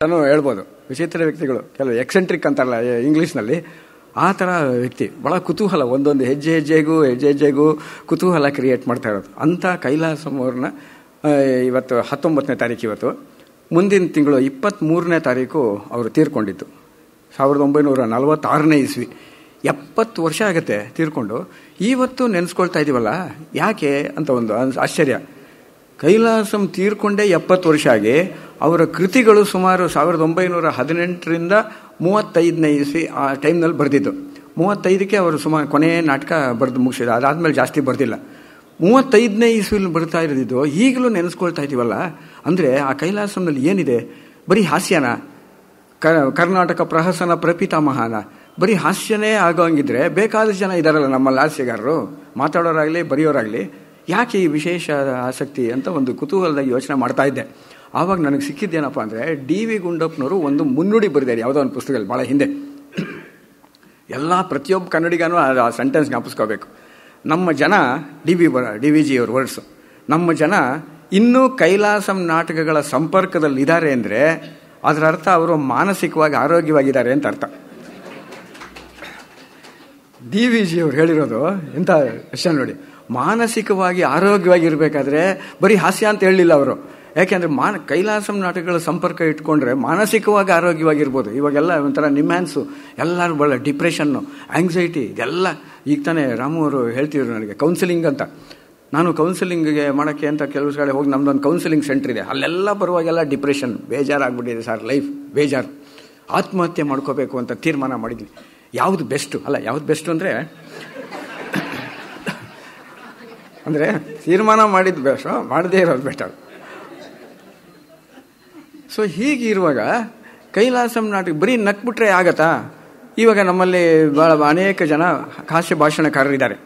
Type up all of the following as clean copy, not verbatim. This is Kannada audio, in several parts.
ನಾನು ಹೇಳ್ಬೋದು. ವಿಚಿತ್ರ ವ್ಯಕ್ತಿಗಳು, ಕೆಲವು ಎಕ್ಸೆಂಟ್ರಿಕ್ ಅಂತಾರಲ್ಲ ಇಂಗ್ಲೀಷ್ನಲ್ಲಿ, ಆ ಥರ ವ್ಯಕ್ತಿ. ಭಾಳ ಕುತೂಹಲ, ಒಂದೊಂದು ಹೆಜ್ಜೆ ಹೆಜ್ಜೆಗೂ ಕುತೂಹಲ ಕ್ರಿಯೇಟ್ ಮಾಡ್ತಾ ಇರೋದು. ಅಂಥ ಕೈಲಾಸಂ ಅವ್ರನ್ನ ಇವತ್ತು 19ನೇ ತಾರೀಕು, ಇವತ್ತು ಮುಂದಿನ ತಿಂಗಳು 23ನೇ ತಾರೀಕು ಅವರು ತೀರ್ಕೊಂಡಿದ್ದು. 1946ನೇ ಇಸ್ವಿ. 70 ವರ್ಷ ಆಗುತ್ತೆ ತೀರ್ಕೊಂಡು. ಇವತ್ತು ನೆನೆಸ್ಕೊಳ್ತಾ ಇದ್ದೀವಲ್ಲ, ಯಾಕೆ ಅಂತ ಒಂದು ಆಶ್ಚರ್ಯ. ಕೈಲಾಸಂ ತೀರ್ಕೊಂಡೇ 70 ವರ್ಷ ಆಗಿ ಅವರ ಕೃತಿಗಳು ಸುಮಾರು 1918ರಿಂದ 35ನೇ ಇಸ್ವಿ ಆ ಟೈಮ್ನಲ್ಲಿ ಬರೆದಿದ್ದು. 35ಕ್ಕೆ ಅವರು ಸುಮಾರು ಕೊನೆಯ ನಾಟಕ ಬರೆದು ಮುಗಿಸಿದ. ಅದಾದಮೇಲೆ ಜಾಸ್ತಿ ಬರೆದಿಲ್ಲ. 35ನೇ ಇಸ್ವಿಲಿ ಬರ್ತಾ ಇರೋದಿದ್ದು ಈಗಲೂ ನೆನೆಸ್ಕೊಳ್ತಾ ಇದ್ದೀವಲ್ಲ. ಅಂದರೆ ಆ ಕೈಲಾಸಂನಲ್ಲಿ ಏನಿದೆ? ಬರೀ ಹಾಸ್ಯನ? ಕರ್ನಾಟಕ ಪ್ರಹಸನ ಪ್ರಪಿತಾಮಹನ? ಬರೀ ಹಾಸ್ಯನೇ ಆಗೋಂಗಿದ್ರೆ ಬೇಕಾದಷ್ಟು ಜನ ಇದ್ದಾರಲ್ಲ ನಮ್ಮಲ್ಲಿ ಹಾಸ್ಯಗಾರರು, ಮಾತಾಡೋರಾಗಲಿ ಬರೆಯೋರಾಗಲಿ. ಯಾಕೆ ಈ ವಿಶೇಷ ಆಸಕ್ತಿ ಅಂತ ಒಂದು ಕುತೂಹಲದಾಗಿ ಯೋಚನೆ ಮಾಡ್ತಾ ಇದ್ದೆ. ಆವಾಗ ನನಗೆ ಸಿಕ್ಕಿದ್ದೇನಪ್ಪ ಅಂದರೆ, ಡಿ.ವಿ. ಗುಂಡಪ್ಪನವರು ಒಂದು ಮುನ್ನುಡಿ ಬರೆದಿದ್ದಾರೆ ಯಾವುದೋ ಒಂದು ಪುಸ್ತಕದಲ್ಲಿ ಭಾಳ ಹಿಂದೆ. ಪ್ರತಿಯೊಬ್ಬ ಕನ್ನಡಿಗನೂ ಆ ಸೆಂಟೆನ್ಸ್ ಜ್ಞಾಪಿಸ್ಕೋಬೇಕು. ನಮ್ಮ ಜನ, ಡಿ ವಿ ಜಿ ಅವ್ರ ವರ್ಡ್ಸು, ನಮ್ಮ ಜನ ಇನ್ನೂ ಕೈಲಾಸಂ ನಾಟಕಗಳ ಸಂಪರ್ಕದಲ್ಲಿದ್ದಾರೆ ಅಂದರೆ ಅದರ ಅರ್ಥ ಅವರು ಮಾನಸಿಕವಾಗಿ ಆರೋಗ್ಯವಾಗಿದ್ದಾರೆ ಅಂತ ಅರ್ಥ. ಡಿ ವಿ ಜಿ ಅವ್ರು ಹೇಳಿರೋದು ಎಂಥ ವಿಷಯ ನೋಡಿ. ಮಾನಸಿಕವಾಗಿ ಆರೋಗ್ಯವಾಗಿರಬೇಕಾದ್ರೆ ಬರೀ ಹಾಸ್ಯ ಅಂತ ಹೇಳಲಿಲ್ಲ ಅವರು. ಯಾಕೆಂದರೆ ಕೈಲಾಸಂ ನಾಟಕಗಳ ಸಂಪರ್ಕ ಇಟ್ಕೊಂಡ್ರೆ ಮಾನಸಿಕವಾಗಿ ಆರೋಗ್ಯವಾಗಿರ್ಬೋದು. ಇವಾಗೆಲ್ಲ ಒಂಥರ ನಿಮ್ಯಾನ್ಸು, ಎಲ್ಲರೂ ಭಾಳ ಡಿಪ್ರೆಷನ್ನು, ಆಂಗ್ಸೈಟಿ, ಇದೆಲ್ಲ. ಈಗ ತಾನೇ ರಾಮು ಅವರು ಹೇಳ್ತಿದ್ರು ನನಗೆ ಕೌನ್ಸಿಲಿಂಗ್ ಅಂತ. ನಾನು ಕೌನ್ಸಿಲಿಂಗ್ಗೆ ಮಾಡೋಕ್ಕೆ ಅಂತ ಕೆಲವು ಕಡೆ ಹೋಗಿ, ನಮ್ಮದೊಂದು ಕೌನ್ಸಿಲಿಂಗ್ ಸೆಂಟರ್ ಇದೆ, ಅಲ್ಲೆಲ್ಲ ಬರುವಾಗೆಲ್ಲ ಡಿಪ್ರೆಷನ್, ಬೇಜಾರಾಗ್ಬಿಟ್ಟಿದೆ ಸರ್, ಲೈಫ್ ಬೇಜಾರು, ಆತ್ಮಹತ್ಯೆ ಮಾಡ್ಕೋಬೇಕು ಅಂತ ತೀರ್ಮಾನ ಮಾಡಿದ್ವಿ. ಯಾವುದು ಬೆಸ್ಟು ಅಲ್ಲ, ಯಾವುದು ಬೆಸ್ಟು ಅಂದರೆ ತೀರ್ಮಾನ ಮಾಡಿದ್ದು ಬೆಸ್ಟ್, ಮಾಡದೇ ಇರೋದು ಬೆಟರ್. ಸೊ ಹೀಗಿರುವಾಗ ಕೈಲಾಸಂ ನಾಟಕ ಬರೀ ನಕ್ಬಿಟ್ರೆ ಆಗತ್ತಾ? ಇವಾಗ ನಮ್ಮಲ್ಲಿ ಭಾಳ ಅನೇಕ ಜನ ಹಾಸ್ಯ ಭಾಷಣಕಾರರಿದ್ದಾರೆ.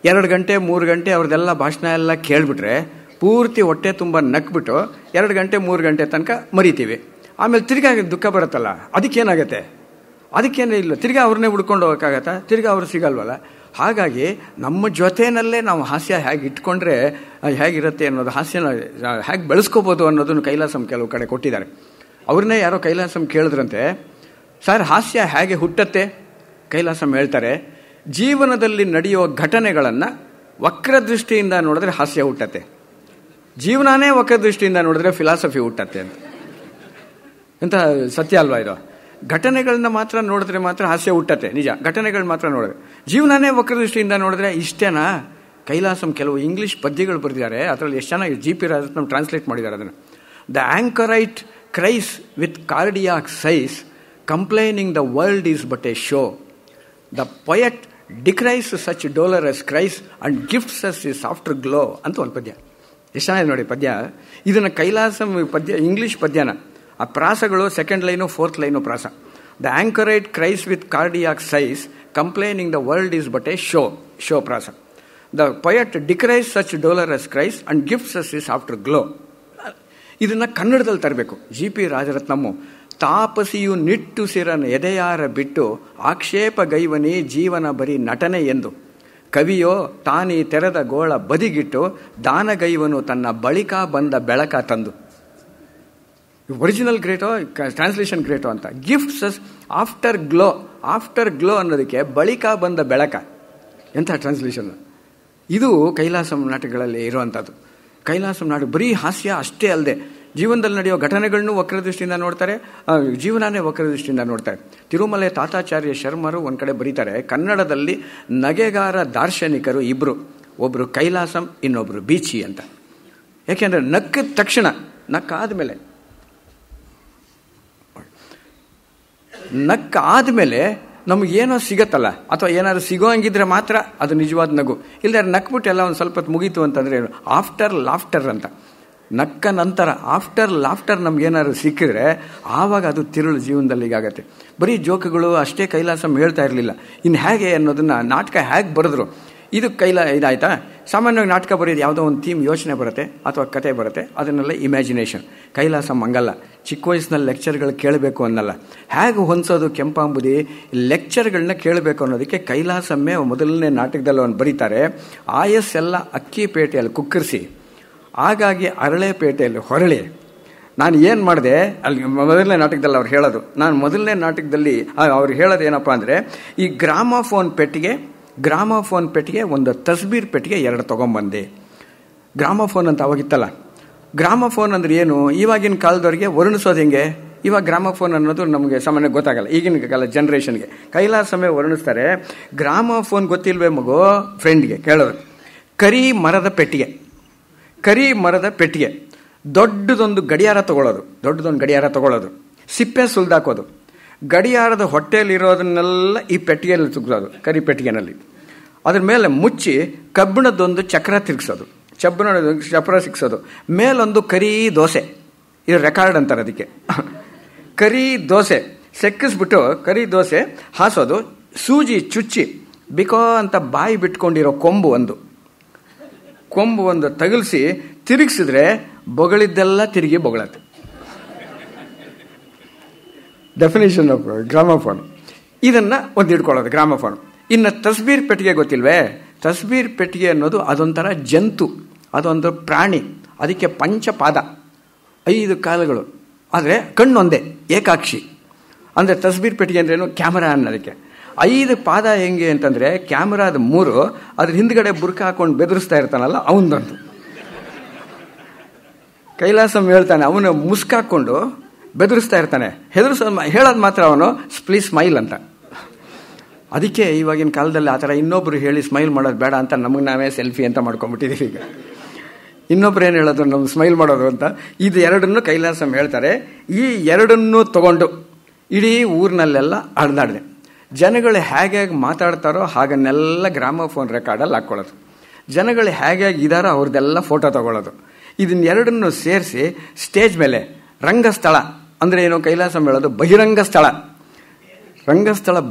2 ಗಂಟೆ 3 ಗಂಟೆ ಅವ್ರದ್ದೆಲ್ಲ ಭಾಷಣ ಎಲ್ಲ ಕೇಳಿಬಿಟ್ರೆ ಪೂರ್ತಿ ಹೊಟ್ಟೆ ತುಂಬ ನಕ್ಬಿಟ್ಟು 2 ಗಂಟೆ 3 ಗಂಟೆ ತನಕ ಮರಿತೀವಿ. ಆಮೇಲೆ ತಿರ್ಗಾ ದುಃಖ ಬರುತ್ತಲ್ಲ, ಅದಕ್ಕೇನಾಗತ್ತೆ? ಅದಕ್ಕೇನೇ ಇಲ್ಲ, ತಿರ್ಗಾ ಅವ್ರನ್ನೇ ಹುಡ್ಕೊಂಡು ಹೋಗೋಕ್ಕಾಗತ್ತಾ? ತಿರ್ಗಾ ಅವ್ರು ಸಿಗಲ್ವಲ್ಲ. ಹಾಗಾಗಿ ನಮ್ಮ ಜೊತೆಯಲ್ಲೇ ನಾವು ಹಾಸ್ಯ ಹೇಗೆ ಇಟ್ಕೊಂಡ್ರೆ ಹೇಗಿರುತ್ತೆ ಅನ್ನೋದು, ಹಾಸ್ಯನ ಹೇಗೆ ಬೆಳೆಸ್ಕೋಬೋದು ಅನ್ನೋದನ್ನು ಕೈಲಾಸಂ ಕೆಲವು ಕಡೆ ಕೊಟ್ಟಿದ್ದಾರೆ. ಅವ್ರನ್ನೇ ಯಾರೋ ಕೈಲಾಸಂ ಕೇಳಿದ್ರಂತೆ, ಸರ್ ಹಾಸ್ಯ ಹೇಗೆ ಹುಟ್ಟತ್ತೆ? ಕೈಲಾಸಂ ಹೇಳ್ತಾರೆ, ಜೀವನದಲ್ಲಿ ನಡೆಯೋ ಘಟನೆಗಳನ್ನು ವಕ್ರದೃಷ್ಟಿಯಿಂದ ನೋಡಿದ್ರೆ ಹಾಸ್ಯ ಹುಟ್ಟತ್ತೆ, ಜೀವನನೇ ವಕ್ರದೃಷ್ಟಿಯಿಂದ ನೋಡಿದ್ರೆ ಫಿಲಾಸಫಿ ಹುಟ್ಟತ್ತೆ ಅಂತ. ಎಂಥ ಸತ್ಯ ಅಲ್ವಾ ಇದು? ಘಟನೆಗಳನ್ನ ಮಾತ್ರ ನೋಡಿದ್ರೆ ಮಾತ್ರ ಹಾಸ್ಯ ಹುಟ್ಟತ್ತೆ, ನಿಜ. ಘಟನೆಗಳು ಮಾತ್ರ ನೋಡಿದ್ರೆ. ಜೀವನನೇ ವಕ್ರದೃಷ್ಟಿಯಿಂದ ನೋಡಿದ್ರೆ ಇಷ್ಟೇನಾ? ಕೈಲಾಸಂ ಕೆಲವು ಇಂಗ್ಲಿಷ್ ಪದ್ಯಗಳು ಬರೆದಿದ್ದಾರೆ, ಅದರಲ್ಲಿ ಎಷ್ಟು ಚೆನ್ನಾಗಿ G.P. ರಾಜರತ್ನಂ ಟ್ರಾನ್ಸ್ಲೇಟ್ ಮಾಡಿದ್ದಾರೆ ಅದನ್ನು. The anchorite cries with cardiac sighs, complaining the world is but a show. The poet decries such dolorous cries and gifts us his afterglow ಅಂತ ಒಂದು ಪದ್ಯ. ಎಷ್ಟು ಚೆನ್ನಾಗಿದೆ ನೋಡಿ ಪದ್ಯ. ಇದನ್ನು ಕೈಲಾಸಂ ಪದ್ಯ, ಇಂಗ್ಲಿಷ್ ಪದ್ಯನ, ಆ ಪ್ರಾಸಗಳು 2nd ಲೈನು 4th ಲೈನು ಪ್ರಾಸ. The anchorite cries with cardiac sighs, complaining the world is but a show ಪ್ರಾಸ. The poet decries such dolorous cries and gifts us his afterglow. ಇದನ್ನು ಕನ್ನಡದಲ್ಲಿ ತರಬೇಕು. G.P. ರಾಜರತ್ನಮ್ಮು, ತಾಪಸಿಯು ನಿಟ್ಟುಸಿರನ ಎದೆಯಾರ ಬಿಟ್ಟು ಆಕ್ಷೇಪ ಗೈವನಿ ಜೀವನ ಬರೀ ನಟನೆ ಎಂದು, ಕವಿಯೋ ತಾನೀ ತೆರೆದ ಗೋಳ ಬದಿಗಿಟ್ಟು ದಾನಗೈವನು ತನ್ನ ಬಳಿಕ ಬಂದ ಬೆಳಕ ತಂದು. ಒರಿಜಿನಲ್ ಗ್ರೇಟೋ, ಟ್ರಾನ್ಸ್ಲೇಷನ್ ಗ್ರೇಟೋ ಅಂತ. ಗಿಫ್ಟ್ಸ್ ಆಫ್ಟರ್ ಗ್ಲೋ ಅನ್ನೋದಕ್ಕೆ ಬಳಿಕ ಬಂದ ಬೆಳಕ. ಎಂಥ ಟ್ರಾನ್ಸ್ಲೇಷನ್ ಇದು! ಕೈಲಾಸಂ ನಾಟಕಗಳಲ್ಲಿ ಇರುವಂಥದ್ದು. ಕೈಲಾಸಂ ನಾಟಕ ಬರೀ ಹಾಸ್ಯ ಅಷ್ಟೇ ಅಲ್ಲದೆ ಜೀವನದಲ್ಲಿ ನಡೆಯೋ ಘಟನೆಗಳನ್ನು ವಕ್ರದೃಷ್ಟಿಯಿಂದ ನೋಡ್ತಾರೆ, ಜೀವನನೇ ವಕ್ರದೃಷ್ಟಿಯಿಂದ ನೋಡ್ತಾರೆ. ತಿರುಮಲೆ ತಾತಾಚಾರ್ಯ ಶರ್ಮರು ಒಂದು ಕಡೆ ಬರೀತಾರೆ, ಕನ್ನಡದಲ್ಲಿ ನಗೆಗಾರ ದಾರ್ಶನಿಕರು ಇಬ್ಬರು, ಒಬ್ಬರು ಕೈಲಾಸಂ, ಇನ್ನೊಬ್ಬರು ಬೀಚಿ ಅಂತ. ಯಾಕೆಂದರೆ ನಕ್ಕಿದ ತಕ್ಷಣ, ನಕ್ಕಾದ್ಮೇಲೆ ನಮಗೇನೋ ಸಿಗತ್ತಲ್ಲ, ಅಥವಾ ಏನಾದ್ರು ಸಿಗೋ ಹಂಗಿದ್ರೆ ಮಾತ್ರ ಅದು ನಿಜವಾದ ನಗು. ಇಲ್ಲದೆ ನಕ್ಬಿಟ್ಟು ಎಲ್ಲ ಒಂದು ಸ್ವಲ್ಪ ಹೊತ್ತು ಮುಗೀತು ಅಂತಂದರೆ ಏನು? ಆಫ್ಟರ್ ಲಾಫ್ಟರ್ ಅಂತ. ನಕ್ಕ ನಂತರ ಆಫ್ಟರ್ ಲಾಫ್ಟರ್ ನಮ್ಗೇನಾದ್ರು ಸಿಕ್ಕಿದ್ರೆ ಆವಾಗ ಅದು ತಿರುಳು ಜೀವನದಲ್ಲಿ ಈಗಾಗತ್ತೆ. ಬರೀ ಜೋಕುಗಳು ಅಷ್ಟೇ ಕೈಲಾಸಂ ಹೇಳ್ತಾ ಇರಲಿಲ್ಲ. ಇನ್ನು ಹೇಗೆ ಅನ್ನೋದನ್ನು, ನಾಟಕ ಹೇಗೆ ಬರೆದ್ರು, ಇದು ಇದಾಯ್ತಾ? ಸಾಮಾನ್ಯವಾಗಿ ನಾಟಕ ಬರೆಯೋದು ಯಾವುದೋ ಒಂದು ಥೀಮ್, ಯೋಚನೆ ಬರುತ್ತೆ ಅಥವಾ ಕತೆ ಬರುತ್ತೆ, ಅದನ್ನೆಲ್ಲ ಇಮ್ಯಾಜಿನೇಷನ್. ಕೈಲಾಸಂ ಹಂಗಲ್ಲ. ಚಿಕ್ಕ ವಯಸ್ಸಿನಲ್ಲಿ ಲೆಕ್ಚರ್ಗಳು ಕೇಳಬೇಕು ಅನ್ನಲ್ಲ, ಹೇಗೆ ಹೊಂದಿಸೋದು ಕೆಂಪಾಂಬುದಿ ಲೆಕ್ಚರ್ಗಳನ್ನ ಕೇಳಬೇಕು ಅನ್ನೋದಕ್ಕೆ ಕೈಲಾಸಮ್ಮೇ ಮೊದಲನೇ ನಾಟಕದಲ್ಲಿ ಒಂದು ಬರೀತಾರೆ. ಆಯಸ್ಸೆಲ್ಲ ಅಕ್ಕಿ ಪೇಟೆಯಲ್ಲಿ ಕುಕ್ಕರಿಸಿ, ಹಾಗಾಗಿ ಅರಳೆಪೇಟೆಯಲ್ಲಿ ಹೊರಳಿ, ನಾನು ಏನು ಮಾಡಿದೆ ಅಲ್ಲಿ ಮೊದಲನೇ ನಾಟಕದಲ್ಲಿ ಅವ್ರು ಹೇಳೋದು, ನಾನು ಮೊದಲನೇ ನಾಟಕದಲ್ಲಿ ಅವ್ರು ಹೇಳೋದು ಏನಪ್ಪ ಅಂದರೆ, ಈ ಗ್ರಾಮಫೋನ್ ಪೆಟ್ಟಿಗೆ ಒಂದು ತಸ್ಬೀರ್ ಪೆಟ್ಟಿಗೆ 2 ತೊಗೊಂಬಂದೆ. ಗ್ರಾಮಫೋನ್ ಅಂತ ಅವಾಗಿತ್ತಲ್ಲ. ಗ್ರಾಮಫೋನ್ ಅಂದ್ರೆ ಏನು, ಇವಾಗಿನ ಕಾಲದವ್ರಿಗೆ ವರ್ಣಿಸೋದು ಹೆಂಗೆ? ಇವಾಗ ಗ್ರಾಮಫೋನ್ ಅನ್ನೋದು ನಮಗೆ ಸಾಮಾನ್ಯ ಗೊತ್ತಾಗಲ್ಲ, ಈಗಿನ ಕಾಲ ಜನ್ರೇಷನ್ಗೆ. ಕೈಲಾಸಮೇ ವರ್ಣಿಸ್ತಾರೆ. ಗ್ರಾಮಫೋನ್ ಗೊತ್ತಿಲ್ವೇ ಮಗು? ಫ್ರೆಂಡ್ಗೆ ಕೇಳೋದು. ಕರಿ ಮರದ ಪೆಟ್ಟಿಗೆ, ದೊಡ್ಡದೊಂದು ಗಡಿಯಾರ ತಗೊಳ್ಳೋದು, ಸಿಪ್ಪೆ ಸುಲ್ದಾಕೋದು, ಗಡಿಯಾರದ ಹೊಟ್ಟೆಯಲ್ಲಿರೋದನ್ನೆಲ್ಲ ಈ ಪೆಟ್ಟಿಗೆಯಲ್ಲಿ ತುಗ್ಸೋದು, ಕರಿ ಪೆಟ್ಟಿಗೆನಲ್ಲಿ. ಅದ್ರ ಮೇಲೆ ಮುಚ್ಚಿ ಕಬ್ಬಿಣದೊಂದು ಚಕ್ರ ತಿರುಗಿಸೋದು, ಚಪ್ರ ಸಿಕ್ಸೋದು, ಮೇಲೊಂದು ಕರಿ ದೋಸೆ, ಇದು ರೆಕಾರ್ಡ್ ಅಂತಾರೆ ಅದಕ್ಕೆ. ಕರಿ ದೋಸೆ ಸೆಕ್ಕಿಸ್ಬಿಟ್ಟು ಕರಿ ದೋಸೆ ಹಾಸೋದು, ಸೂಜಿ ಚುಚ್ಚಿ ಬಿಕೋ ಅಂತ ಬಾಯಿ ಬಿಟ್ಕೊಂಡಿರೋ ಕೊಂಬು ಒಂದು ತಗಲ್ಸಿ ತಿರುಗಿಸಿದ್ರೆ ಬೊಗಳಿದ್ದೆಲ್ಲ ತಿರುಗಿ ಬೊಗಳತ್ತೆ. Definition of gramophone. ಇದನ್ನ ಒಂದು ಇಟ್ಕೊಳ್ಳೋದು ಗ್ರಾಮಫೋನ್. ಇನ್ನು ತಸ್ಬೀರ್ ಪೆಟ್ಟಿಗೆ ಗೊತ್ತಿಲ್ವೇ? ತಸ್ಬೀರ್ ಪೆಟ್ಟಿಗೆ ಅನ್ನೋದು ಅದೊಂಥರ ಜಂತು, ಅದೊಂದು ಪ್ರಾಣಿ. ಅದಕ್ಕೆ ಪಂಚಪಾದ, 5 ಕಾಲುಗಳು, ಆದರೆ ಕಣ್ಣೊಂದೇ, ಏಕಾಕ್ಷಿ. ಅಂದರೆ ತಸ್ಬೀರ್ ಪೆಟ್ಟಿಗೆ ಅಂದ್ರೇನು? ಕ್ಯಾಮರಾ ಅನ್ನೋದಕ್ಕೆ. 5 ಪಾದ ಹೆಂಗೆ ಅಂತಂದರೆ, ಕ್ಯಾಮರಾದ 3, ಅದ್ರ ಹಿಂದ್ಗಡೆ ಬುರ್ಕ ಹಾಕೊಂಡು ಬೆದರಿಸ್ತಾ ಇರ್ತಾನಲ್ಲ ಅವನದೊಂದು. ಕೈಲಾಸಂ ಹೇಳ್ತಾನೆ, ಅವನು ಮುಸ್ಕಾಕೊಂಡು ಬೆದರಿಸ್ತಾ ಇರ್ತಾನೆ, ಹೇಳೋದು ಮಾತ್ರ ಅವನು ಪ್ಲೀಸ್ ಸ್ಮೈಲ್ ಅಂತ. ಅದಕ್ಕೆ ಇವಾಗಿನ ಕಾಲದಲ್ಲಿ ಆ ಥರ ಇನ್ನೊಬ್ರು ಹೇಳಿ ಸ್ಮೈಲ್ ಮಾಡೋದು ಬೇಡ ಅಂತ ನಮಗೆ ನಾವೇ ಸೆಲ್ಫಿ ಅಂತ ಮಾಡ್ಕೊಂಡ್ಬಿಟ್ಟಿದ್ದೀವಿ. ಈಗ ಇನ್ನೊಬ್ರು ಏನು ಹೇಳೋದು, ನಮ್ಮ ಸ್ಮೈಲ್ ಮಾಡೋದು ಅಂತ. ಇದು 2 ಕೈಲಾಸಂ ಹೇಳ್ತಾರೆ. ಈ 2 ತಗೊಂಡು ಇಡೀ ಊರಿನಲ್ಲೆಲ್ಲ ಅಡ್ದಾಡಿದೆ. ಜನಗಳು ಹೇಗೆ ಮಾತಾಡ್ತಾರೋ ಹಾಗನ್ನೆಲ್ಲ ಗ್ರಾಮಫೋನ್ ರೆಕಾರ್ಡಲ್ಲಿ ಹಾಕ್ಕೊಳ್ಳೋದು, ಜನಗಳು ಹೇಗೆ ಇದ್ದಾರೋ ಅವ್ರದ್ದೆಲ್ಲ ಫೋಟೋ ತಗೊಳ್ಳೋದು. ಇದನ್ನೆರಡನ್ನು ಸೇರಿಸಿ ಸ್ಟೇಜ್ ಮೇಲೆ ರಂಗಸ್ಥಳ ಅಂದರೆ ಏನು? ಕೈಲಾಸಂ ಹೇಳೋದು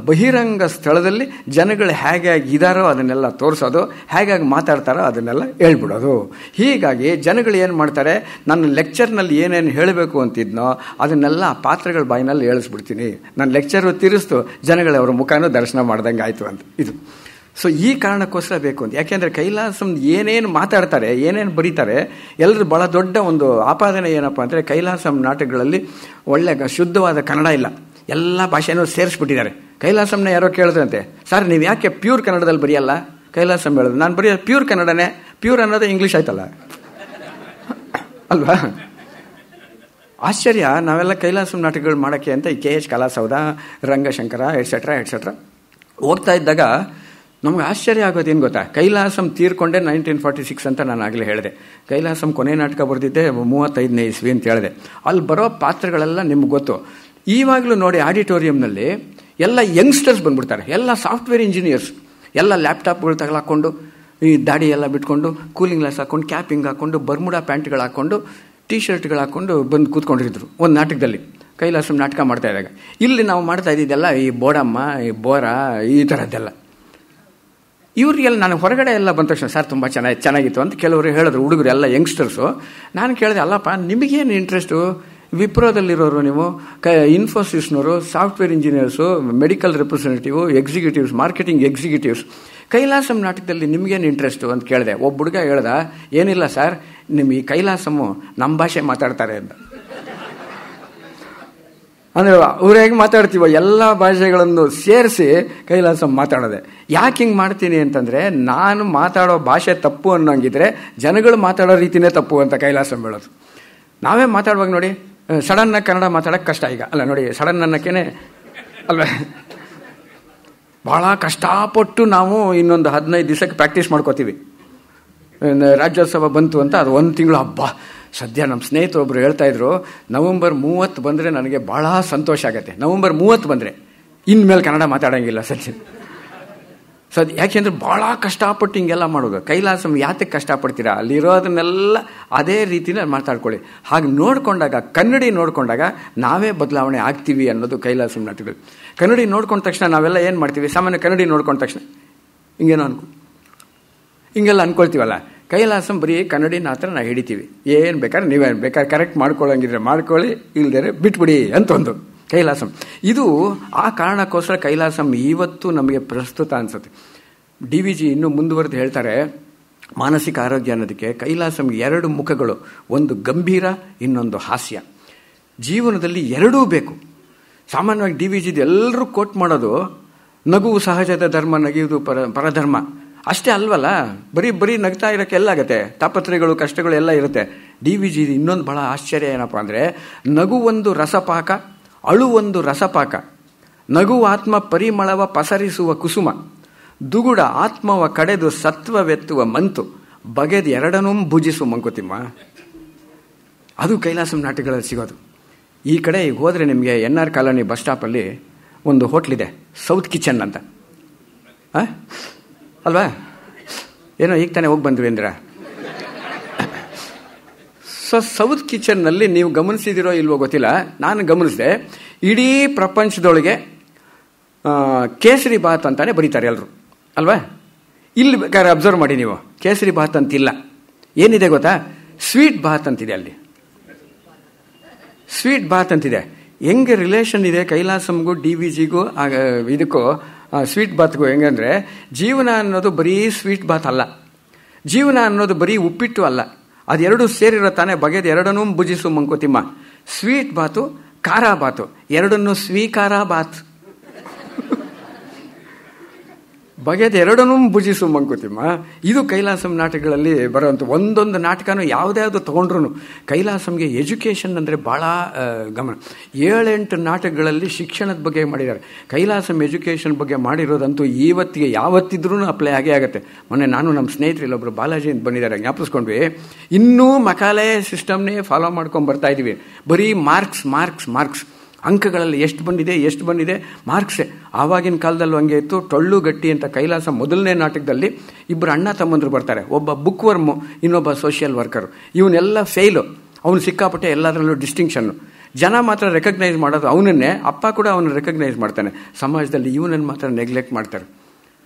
ಬಹಿರಂಗ ಸ್ಥಳದಲ್ಲಿ ಜನಗಳು ಹೇಗೆ ಇದ್ದಾರೋ ಅದನ್ನೆಲ್ಲ ತೋರಿಸೋದು, ಹೇಗೆ ಮಾತಾಡ್ತಾರೋ ಅದನ್ನೆಲ್ಲ ಹೇಳ್ಬಿಡೋದು. ಹೀಗಾಗಿ ಜನಗಳು ಏನು ಮಾಡ್ತಾರೆ, ನನ್ನ ಲೆಕ್ಚರ್ನಲ್ಲಿ ಏನೇನು ಹೇಳಬೇಕು ಅಂತಿದ್ನೋ ಅದನ್ನೆಲ್ಲ ಪಾತ್ರಗಳ ಬಾಯಿನಲ್ಲಿ ಹೇಳಿಸ್ಬಿಡ್ತೀನಿ. ನನ್ನ ಲೆಕ್ಚರು ತಿರ್ಸ್ತು ಜನಗಳು ಅವರ ಮುಖನೂ ದರ್ಶನ ಮಾಡ್ದಂಗೆ ಆಯಿತು ಅಂತ. ಇದು ಸೊ ಈ ಕಾರಣಕ್ಕೋಸ್ಕರ ಬೇಕು ಅಂತ. ಯಾಕೆಂದರೆ ಕೈಲಾಸಂ ಏನೇನು ಮಾತಾಡ್ತಾರೆ, ಏನೇನು ಬರೀತಾರೆ, ಎಲ್ಲರೂ ಭಾಳ ದೊಡ್ಡ ಒಂದು ಆಪಾದನೆ ಏನಪ್ಪ ಅಂದರೆ, ಕೈಲಾಸಂ ನಾಟಕಗಳಲ್ಲಿ ಒಳ್ಳೆ ಶುದ್ಧವಾದ ಕನ್ನಡ ಇಲ್ಲ, ಎಲ್ಲ ಭಾಷೆನೂ ಸೇರಿಸ್ಬಿಟ್ಟಿದ್ದಾರೆ. ಕೈಲಾಸಂನ ಯಾರೋ ಕೇಳಿದ್ರಂತೆ, ಸರ್ ನೀವು ಯಾಕೆ ಪ್ಯೂರ್ ಕನ್ನಡದಲ್ಲಿ ಬರೆಯಲ್ಲ? ಕೈಲಾಸಂ ಹೇಳೋದು, ನಾನು ಬರೆಯೋದು ಪ್ಯೂರ್ ಕನ್ನಡನೇ. ಪ್ಯೂರ್ ಅನ್ನೋದು ಇಂಗ್ಲೀಷ್ ಆಯ್ತಲ್ಲ ಅಲ್ವಾ? ಆಶ್ಚರ್ಯ. ನಾವೆಲ್ಲ ಕೈಲಾಸಂ ನಾಟಕಗಳು ಮಾಡೋಕ್ಕೆ ಅಂತ ಈ KH ಕಲಾಸೌಧ, ರಂಗಶಂಕರ ಎಟ್ಸೆಟ್ರಾ ಹೋಗ್ತಾ ಇದ್ದಾಗ ನಮ್ಗೆ ಆಶ್ಚರ್ಯ ಆಗೋದೇನು ಗೊತ್ತಾ? ಕೈಲಾಸಂ ತೀರ್ಕೊಂಡೆ 1946 ಅಂತ ನಾನು ಆಗಲೇ ಹೇಳಿದೆ. ಕೈಲಾಸಂ ಕೊನೆ ನಾಟಕ ಬರೆದಿದ್ದೆ 35ನೇ ಇಸ್ವಿ ಅಂತ ಹೇಳಿದೆ. ಅಲ್ಲಿ ಬರೋ ಪಾತ್ರಗಳೆಲ್ಲ ನಿಮ್ಗೆ ಗೊತ್ತು. ಈವಾಗಲೂ ನೋಡಿ ಆಡಿಟೋರಿಯಂನಲ್ಲಿ ಎಲ್ಲ ಯಂಗ್ಸ್ಟರ್ಸ್ ಬಂದ್ಬಿಡ್ತಾರೆ, ಎಲ್ಲ ಸಾಫ್ಟ್ವೇರ್ ಇಂಜಿನಿಯರ್ಸ್, ಎಲ್ಲ ಲ್ಯಾಪ್ಟಾಪ್ಗಳು ತಗೊಳಾಕೊಂಡು, ಈ ದಾಡಿ ಎಲ್ಲ ಬಿಟ್ಕೊಂಡು, ಕೂಲಿಂಗ್ ಗ್ಲಾಸ್ ಹಾಕೊಂಡು, ಕ್ಯಾಪಿಂಗ್ ಹಾಕೊಂಡು, ಬರ್ಮುಡಾ ಪ್ಯಾಂಟ್ಗಳು ಹಾಕ್ಕೊಂಡು, ಟೀ ಶರ್ಟ್ಗಳು ಹಾಕ್ಕೊಂಡು ಬಂದು ಕೂತ್ಕೊಂಡಿದ್ರು ಒಂದು ನಾಟಕದಲ್ಲಿ. ಕೈಲಾಸಂ ನಾಟಕ ಮಾಡ್ತಾ ಇದ್ದಾಗ ಇಲ್ಲಿ ನಾವು ಮಾಡ್ತಾ ಇದ್ದಿದ್ದೆಲ್ಲ ಈ ಬೋಡಮ್ಮ, ಈ ಬೋರ, ಈ ಥರದ್ದೆಲ್ಲ. ಇವ್ರಿಗೆಲ್ಲ ನಾನು ಹೊರಗಡೆ ಎಲ್ಲ ಬಂದ ತಕ್ಷಣ ಸರ್ ತುಂಬ ಚೆನ್ನಾಗಿತ್ತು ಅಂತ ಕೆಲವರು ಹೇಳಿದ್ರು, ಹುಡುಗರು ಎಲ್ಲ ಯಂಗ್ಸ್ಟರ್ಸು. ನಾನು ಕೇಳಿದೆ, ಅಲ್ಲಪ್ಪ ನಿಮಗೇನು ಇಂಟ್ರೆಸ್ಟು? ವಿಪ್ರೋದಲ್ಲಿರೋರು ನೀವು, ಇನ್ಫೋಸಿಸ್ನವರು, software engineers, medical representative, executives, marketing executives, Kailasam ನಾಟಕದಲ್ಲಿ ನಿಮಗೇನು ಇಂಟ್ರೆಸ್ಟು ಅಂತ ಕೇಳಿದೆ. ಒಬ್ಬ ಹುಡುಗ ಹೇಳ್ದ, ಏನಿಲ್ಲ ಸರ್, ನಿಮ್ಮ ಈ ಕೈಲಾಸಮ್ಮು ನಮ್ಮ ಭಾಷೆ ಮಾತಾಡ್ತಾರೆ ಅಂತ. ಅಂದರೆ ಅವ್ರು ಹೇಗೆ ಮಾತಾಡ್ತೀವೋ ಎಲ್ಲ ಭಾಷೆಗಳನ್ನು ಸೇರಿಸಿ ಕೈಲಾಸಂ ಮಾತಾಡೋದೆ. ಯಾಕೆ ಹಿಂಗೆ ಮಾಡ್ತೀನಿ ಅಂತಂದರೆ, ನಾನು ಮಾತಾಡೋ ಭಾಷೆ ತಪ್ಪು ಅನ್ನೋಂಗಿದ್ರೆ ಜನಗಳು ಮಾತಾಡೋ ರೀತಿನೇ ತಪ್ಪು ಅಂತ ಕೈಲಾಸಂ ಹೇಳೋದು. ನಾವೇ ಮಾತಾಡುವಾಗ ನೋಡಿ, ಸಡನ್ನಾಗಿ ಕನ್ನಡ ಮಾತಾಡೋಕ್ಕೆ ಕಷ್ಟ ಈಗ ಅಲ್ಲ. ನೋಡಿ, ಸಡನ್ ಅನ್ನೋಕ್ಕೇನೆ ಅಲ್ವ, ಭಾಳ ಕಷ್ಟಪಟ್ಟು ನಾವು ಇನ್ನೊಂದು 15 ದಿವಸಕ್ಕೆ ಪ್ರಾಕ್ಟೀಸ್ ಮಾಡ್ಕೋತೀವಿ. ರಾಜ್ಯೋತ್ಸವ ಬಂತು ಅಂತ ಅದು 1 ತಿಂಗಳು ಹಬ್ಬ. ಸದ್ಯ ನಮ್ಮ ಸ್ನೇಹಿತರೊಬ್ಬರು ಹೇಳ್ತಾ ಇದ್ರು, ನವೆಂಬರ್ 30 ಬಂದರೆ ನನಗೆ ಭಾಳ ಸಂತೋಷ ಆಗುತ್ತೆ. ನವೆಂಬರ್ 30 ಬಂದರೆ ಇನ್ಮೇಲೆ ಕನ್ನಡ ಮಾತಾಡೋಂಗಿಲ್ಲ ಸದ್ಯ. ಯಾಕೆಂದ್ರೆ ಭಾಳ ಕಷ್ಟಪಟ್ಟು ಹಿಂಗೆಲ್ಲ ಮಾಡೋದು. ಕೈಲಾಸಂ ಯಾತಕ್ಕೆ ಕಷ್ಟಪಡ್ತೀರಾ? ಅಲ್ಲಿರೋದನ್ನೆಲ್ಲ ಅದೇ ರೀತಿಯಲ್ಲಿ ಮಾತಾಡ್ಕೊಳ್ಳಿ. ಹಾಗೆ ನೋಡಿಕೊಂಡಾಗ, ಕನ್ನಡಿ ನೋಡಿಕೊಂಡಾಗ ನಾವೇ ಬದಲಾವಣೆ ಆಗ್ತೀವಿ ಅನ್ನೋದು ಕೈಲಾಸಂ ನಾಟಕಗಳು. ಕನ್ನಡಿ ನೋಡ್ಕೊಂಡ ತಕ್ಷಣ ನಾವೆಲ್ಲ ಏನು ಮಾಡ್ತೀವಿ? ಸಾಮಾನ್ಯ ಕನ್ನಡಿ ನೋಡ್ಕೊಂಡ ತಕ್ಷಣ ಹಿಂಗೆಲ್ಲ ಅನ್ಕೊಳ್ತೀವಲ್ಲ. ಕೈಲಾಸಂ ಬರೀ ಕನ್ನಡಿನ ಹತ್ರ ನಾವು ಹಿಡಿತೀವಿ. ಏನು ಬೇಕಾದ್ರೆ ನೀವೇನು ಬೇಕಾದ್ರೆ ಕರೆಕ್ಟ್ ಮಾಡ್ಕೊಳ್ಳೋಂಗಿದ್ರೆ ಮಾಡ್ಕೊಳ್ಳಿ, ಇಲ್ದೇ ಬಿಟ್ಬಿಡಿ ಅಂತ ಒಂದು ಕೈಲಾಸಂ. ಇದು ಆ ಕಾರಣಕ್ಕೋಸ್ಕರ ಕೈಲಾಸಂ ಇವತ್ತು ನಮಗೆ ಪ್ರಸ್ತುತ ಅನಿಸುತ್ತೆ. DVG ಇನ್ನೂ ಮುಂದುವರೆದು ಹೇಳ್ತಾರೆ, ಮಾನಸಿಕ ಆರೋಗ್ಯ ಅನ್ನೋದಕ್ಕೆ ಕೈಲಾಸಂಗೆ 2 ಮುಖಗಳು, ಒಂದು ಗಂಭೀರ, ಇನ್ನೊಂದು ಹಾಸ್ಯ. ಜೀವನದಲ್ಲಿ ಎರಡೂ ಬೇಕು. ಸಾಮಾನ್ಯವಾಗಿ DVGದು ಎಲ್ಲರೂ ಕೋಟ್ ಮಾಡೋದು ನಗುವು ಸಹಜದ ಧರ್ಮ, ನಗಿಯುವುದು ಪರಧರ್ಮ ಅಷ್ಟೇ ಅಲ್ವಲ್ಲ. ಬರೀ ನಗ್ತಾ ಇರೋಕ್ಕೆ ಎಲ್ಲ ಆಗುತ್ತೆ, ತಾಪತ್ರಯಗಳು ಕಷ್ಟಗಳು ಎಲ್ಲ ಇರುತ್ತೆ. DVG ಇನ್ನೊಂದು ಬಹಳ ಆಶ್ಚರ್ಯ ಏನಪ್ಪ ಅಂದರೆ, ನಗು ಒಂದು ರಸಪಾಕ, ಅಳು ಒಂದು ರಸಪಾಕ, ನಗು ಆತ್ಮ ಪರಿಮಳವ ಪಸರಿಸುವ ಕುಸುಮ, ದುಗುಡ ಆತ್ಮವ ಕಡೆದು ಸತ್ವವೆತ್ತುವ ಮಂತು, ಬಗೆದು ಎರಡನ್ನೂ ಭುಜಿಸು ಮಂಕುತಿಮ್ಮ. ಅದು ಕೈಲಾಸಂ ನಾಟಕಗಳಲ್ಲಿ ಸಿಗೋದು. ಈ ಕಡೆ ಹೋದರೆ ನಿಮಗೆ NR ಕಾಲೋನಿ ಬಸ್ ಸ್ಟಾಪಲ್ಲಿ ಒಂದು ಹೋಟ್ಲಿದೆ, ಸೌತ್ ಕಿಚನ್ ಅಂತ ಅಲ್ವಾ? ಏನೋ ಈಗ ತಾನೇ ಹೋಗಿ ಬಂದ್ವಿ ಅಂದ್ರ. ಸೌತ್ ಕಿಚನ್ನಲ್ಲಿ ನೀವು ಗಮನಿಸಿದಿರೋ ಇಲ್ವೋ ಗೊತ್ತಿಲ್ಲ, ನಾನು ಗಮನಿಸಿದೆ. ಇಡೀ ಪ್ರಪಂಚದೊಳಗೆ ಕೇಸರಿ ಬಾತ್ ಅಂತಾನೆ ಬರೀತಾರೆ ಎಲ್ಲರೂ ಅಲ್ವಾ? ಇಲ್ಲಿ ಬೇಕಾದ್ರೆ ಅಬ್ಸರ್ವ್ ಮಾಡಿ ನೀವು, ಕೇಸರಿ ಬಾತ್ ಅಂತಿಲ್ಲ. ಏನಿದೆ ಗೊತ್ತಾ? ಸ್ವೀಟ್ ಬಾತ್ ಅಂತಿದೆ. ಅಲ್ಲಿ ಸ್ವೀಟ್ ಬಾತ್ ಅಂತಿದೆ. ಹೆಂಗೆ ರಿಲೇಷನ್ ಇದೆ ಕೈಲಾಸಂಗೂ DVGಗೂ ಇದಕ್ಕೂ ಸ್ವೀಟ್ ಬಾತ್ಗೂ ಹೆಂಗಂದ್ರೆ, ಜೀವನ ಅನ್ನೋದು ಬರೀ ಸ್ವೀಟ್ ಬಾತ್ ಅಲ್ಲ, ಜೀವನ ಅನ್ನೋದು ಬರೀ ಉಪ್ಪಿಟ್ಟು ಅಲ್ಲ, ಅದೆರಡು ಸೇರಿರೋ ತಾನೇ ಬಗೆದು ಎರಡನ್ನೂ ಭುಜಿಸು ಮಂಕುತಿಮ್ಮ. ಸ್ವೀಟ್ ಬಾತು, ಖಾರ ಬಾತು, ಎರಡನ್ನೂ ಸ್ವೀಕಾರ ಬಾತ್, ಬಗೆದು ಎರಡನ್ನೂ ಭುಜಿಸು ಮಂಕುತಿಮ್ಮ. ಇದು ಕೈಲಾಸಂ ನಾಟಕಗಳಲ್ಲಿ ಬರುವಂಥ ಒಂದೊಂದು ನಾಟಕನೂ ಯಾವುದ್ಯಾವುದು ತೊಗೊಂಡ್ರು ಕೈಲಾಸಂಗೆ ಎಜುಕೇಷನ್ ಅಂದರೆ ಭಾಳ ಗಮನ. 7-8 ನಾಟಕಗಳಲ್ಲಿ ಶಿಕ್ಷಣದ ಬಗ್ಗೆ ಮಾಡಿದ್ದಾರೆ. ಕೈಲಾಸಂ ಎಜುಕೇಷನ್ ಬಗ್ಗೆ ಮಾಡಿರೋದಂತೂ ಇವತ್ತಿಗೆ ಯಾವತ್ತಿದ್ರೂ ಅಪ್ಲೈ ಆಗೇ ಆಗುತ್ತೆ. ಮೊನ್ನೆ ನಾನು ನಮ್ಮ ಸ್ನೇಹಿತರು ಇಲ್ಲೊಬ್ರು ಬಾಲಾಜಿ ಅಂತ ಬಂದಿದ್ದಾರೆ, ಜ್ಞಾಪಿಸ್ಕೊಂಡ್ವಿ. ಇನ್ನೂ ಮಕಾಲೆ ಸಿಸ್ಟಮ್ನೇ ಫಾಲೋ ಮಾಡ್ಕೊಂಡು ಬರ್ತಾ ಇದ್ದೀವಿ. ಬರೀ ಮಾರ್ಕ್ಸ್ ಮಾರ್ಕ್ಸ್ ಮಾರ್ಕ್ಸ್, ಅಂಕಗಳಲ್ಲಿ ಎಷ್ಟು ಬಂದಿದೆ ಮಾರ್ಕ್ಸೇ. ಆವಾಗಿನ ಕಾಲದಲ್ಲೂ ಹಂಗೆ ಇತ್ತು. ಟೊಳ್ಳು ಗಟ್ಟಿ ಅಂತ ಕೈಲಾಸ ಮೊದಲನೇ ನಾಟಕದಲ್ಲಿ ಇಬ್ಬರು ಅಣ್ಣ ತಮ್ಮಂದರು ಬರ್ತಾರೆ, ಒಬ್ಬ ಬುಕ್ ವರ್ಮು, ಇನ್ನೊಬ್ಬ ಸೋಷಿಯಲ್ ವರ್ಕರು. ಇವನ್ನೆಲ್ಲ ಫೇಲು, ಅವನು ಸಿಕ್ಕಾಪಟ್ಟೆ ಎಲ್ಲದರಲ್ಲೂ ಡಿಸ್ಟಿಂಕ್ಷನ್ನು. ಜನ ಮಾತ್ರ ರೆಕಗ್ನೈಸ್ ಮಾಡೋದು ಅವನನ್ನೇ, ಅಪ್ಪ ಕೂಡ ಅವನು ರೆಕಗ್ನೈಸ್ ಮಾಡ್ತಾನೆ. ಸಮಾಜದಲ್ಲಿ ಇವನನ್ನು ಮಾತ್ರ ನೆಗ್ಲೆಕ್ಟ್ ಮಾಡ್ತಾರೆ.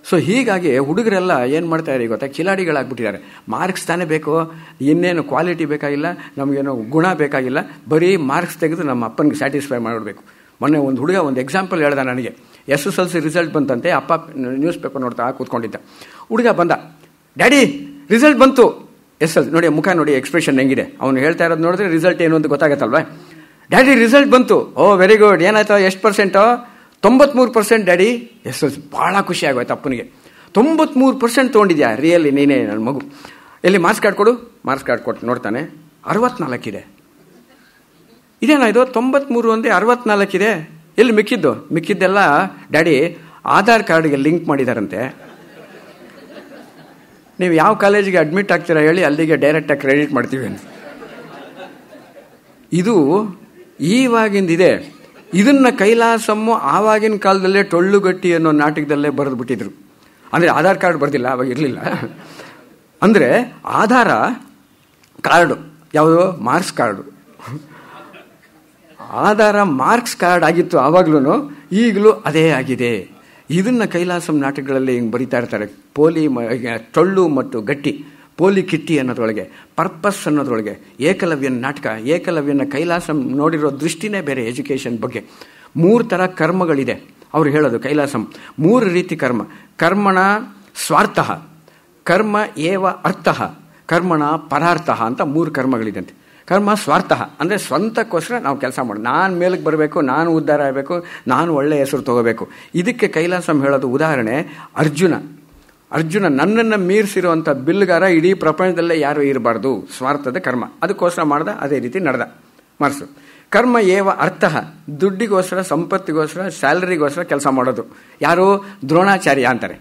ಸೊ ಹೀಗಾಗಿ ಹುಡುಗರೆಲ್ಲ ಏನು ಮಾಡ್ತಾರೆ ಗೊತ್ತಾ, ಕಿಲಾಡಿಗಳಾಗ್ಬಿಟ್ಟಿದ್ದಾರೆ. ಮಾರ್ಕ್ಸ್ ತಾನೇ ಬೇಕು, ಇನ್ನೇನು ಕ್ವಾಲಿಟಿ ಬೇಕಾಗಿಲ್ಲ, ನಮಗೇನೋ ಗುಣ ಬೇಕಾಗಿಲ್ಲ, ಬರೀ ಮಾರ್ಕ್ಸ್ ತೆಗೆದು ನಮ್ಮ ಅಪ್ಪನಿಗೆ ಸ್ಯಾಟಿಸ್ಫೈ ಮಾಡಬೇಕು. ಮೊನ್ನೆ ಒಂದು ಹುಡುಗ ಒಂದು ಎಕ್ಸಾಂಪಲ್ ಹೇಳ್ದ ನನಗೆ. SSLC ರಿಸಲ್ಟ್ ಬಂತಂತೆ, ಅಪ್ಪ ನ್ಯೂಸ್ ಪೇಪರ್ ನೋಡ್ತಾ ಕೂತ್ಕೊಂಡಿದ್ದ. ಹುಡುಗ ಬಂದ, ಡ್ಯಾಡಿ ರಿಸಲ್ಟ್ ಬಂತು. ನೋಡಿ ಮುಖ ನೋಡಿ ಎಕ್ಸ್ಪ್ರೆಷನ್ ಹೆಂಗಿದೆ, ಅವನು ಹೇಳ್ತಾ ಇರೋದು ನೋಡಿದ್ರೆ ರಿಸಲ್ಟ್ ಏನು ಅಂತ ಗೊತ್ತಾಗತ್ತಲ್ವ. ಡ್ಯಾಡಿ ರಿಸಲ್ಟ್ ಬಂತು, ಓ ವೆರಿ ಗುಡ್, ಏನಾಯ್ತು, ಎಷ್ಟು ಪರ್ಸೆಂಟು? 93% ಡ್ಯಾಡಿ. ಭಾಳ ಖುಷಿ ಆಗೋಯ್ತು ಅಪ್ಪನಿಗೆ. 93% ತೊಗೊಂಡಿದ್ಯಾ, ರಿಯಲಿ ನೀನೇ ನನ್ನ ಮಗು, ಎಲ್ಲಿ ಮಾರ್ಕ್ಸ್ ಕಾರ್ಡ್ ಕೊಡು. ಮಾರ್ಕ್ಸ್ ಕಾರ್ಡ್ ಕೊಟ್ಟು ನೋಡ್ತಾನೆ, 64 ಇದೆ. ಇದೇನಾಯ್ತು, 93 ಒಂದೇ 64 ಇದೆ, ಎಲ್ಲಿ ಮಿಕ್ಕಿದ್ದೆಲ್ಲ ಡ್ಯಾಡಿ ಆಧಾರ್ ಕಾರ್ಡ್ಗೆ ಲಿಂಕ್ ಮಾಡಿದಾರಂತೆ. ನೀವು ಯಾವ ಕಾಲೇಜಿಗೆ ಅಡ್ಮಿಟ್ ಆಗ್ತೀರಾ ಹೇಳಿ, ಅಲ್ಲಿಗೆ ಡೈರೆಕ್ಟಾಗಿ ಕ್ರೆಡಿಟ್ ಮಾಡ್ತೀವಿ ಅಂತ. ಇದು ಈವಾಗಿಂದಿದೆ. ಇದನ್ನ ಕೈಲಾಸಮ್ಮು ಆವಾಗಿನ ಕಾಲದಲ್ಲೇ ಟೊಳ್ಳುಗಟ್ಟಿ ಅನ್ನೋ ನಾಟಕದಲ್ಲೇ ಬರೆದು ಬಿಟ್ಟಿದ್ರು. ಅಂದರೆ ಆಧಾರ್ ಕಾರ್ಡ್ ಬರ್ದಿಲ್ಲ, ಅವಾಗ ಇರಲಿಲ್ಲ. ಅಂದರೆ ಆಧಾರ ಕಾರ್ಡು ಯಾವುದು, ಮಾರ್ಕ್ಸ್ ಕಾರ್ಡು. ಆಧಾರ ಮಾರ್ಕ್ಸ್ ಕಾರ್ಡ್ ಆಗಿತ್ತು ಆವಾಗ್ಲೂ, ಈಗಲೂ ಅದೇ ಆಗಿದೆ. ಇದನ್ನ ಕೈಲಾಸಂ ನಾಟಕಗಳಲ್ಲಿ ಹಿಂಗೆ ಬರೀತಾ ಇರ್ತಾರೆ. ಟೊಳ್ಳು ಮತ್ತು ಗಟ್ಟಿ, ಪೋಲಿ ಕಿಟ್ಟಿ ಅನ್ನೋದ್ರೊಳಗೆ, ಪರ್ಪಸ್ ಅನ್ನೋದ್ರೊಳಗೆ, ಏಕಲವ್ಯನ ನಾಟಕ, ಏಕಲವ್ಯನ ಕೈಲಾಸಂ ನೋಡಿರೋ ದೃಷ್ಟಿನೇ ಬೇರೆ ಎಜುಕೇಷನ್ ಬಗ್ಗೆ. 3 ಥರ ಕರ್ಮಗಳಿದೆ ಅವ್ರು ಹೇಳೋದು ಕೈಲಾಸಂ. 3 ರೀತಿ ಕರ್ಮ. ಕರ್ಮಣ ಸ್ವಾರ್ಥಃ, ಕರ್ಮ ಏವ ಅರ್ಥಃ, ಕರ್ಮಣ ಪರಾರ್ಥಃ ಅಂತ 3 ಕರ್ಮಗಳಿದಂತೆ. ಕರ್ಮ ಸ್ವಾರ್ಥಃ ಅಂದರೆ ಸ್ವಂತಕ್ಕೋಸ್ಕರ ನಾವು ಕೆಲಸ ಮಾಡೋದು, ನಾನು ಮೇಲಕ್ಕೆ ಬರಬೇಕು, ನಾನು ಉದ್ಧಾರ ಆಗಬೇಕು, ನಾನು ಒಳ್ಳೆಯ ಹೆಸರು ತಗೋಬೇಕು. ಇದಕ್ಕೆ ಕೈಲಾಸಂ ಹೇಳೋದು ಉದಾಹರಣೆ ಅರ್ಜುನ ನನ್ನನ್ನು ಮೀರಿಸಿರುವಂಥ ಬಿಲ್ಗಾರ ಇಡೀ ಪ್ರಪಂಚದಲ್ಲೇ ಯಾರು ಇರಬಾರ್ದು, ಸ್ವಾರ್ಥದ ಕರ್ಮ, ಅದಕ್ಕೋಸ್ಕರ ಮಾಡ್ದ, ಅದೇ ರೀತಿ ನಡೆದ ಮನಸ್ಸು. ಕರ್ಮ ಏವ ಅರ್ಥಃ, ದುಡ್ಡಿಗೋಸ್ಕರ, ಸಂಪತ್ತಿಗೋಸ್ಕರ, ಸ್ಯಾಲರಿಗೋಸ್ಕರ ಕೆಲಸ ಮಾಡೋದು. ಯಾರು? ದ್ರೋಣಾಚಾರ್ಯ ಅಂತಾರೆ.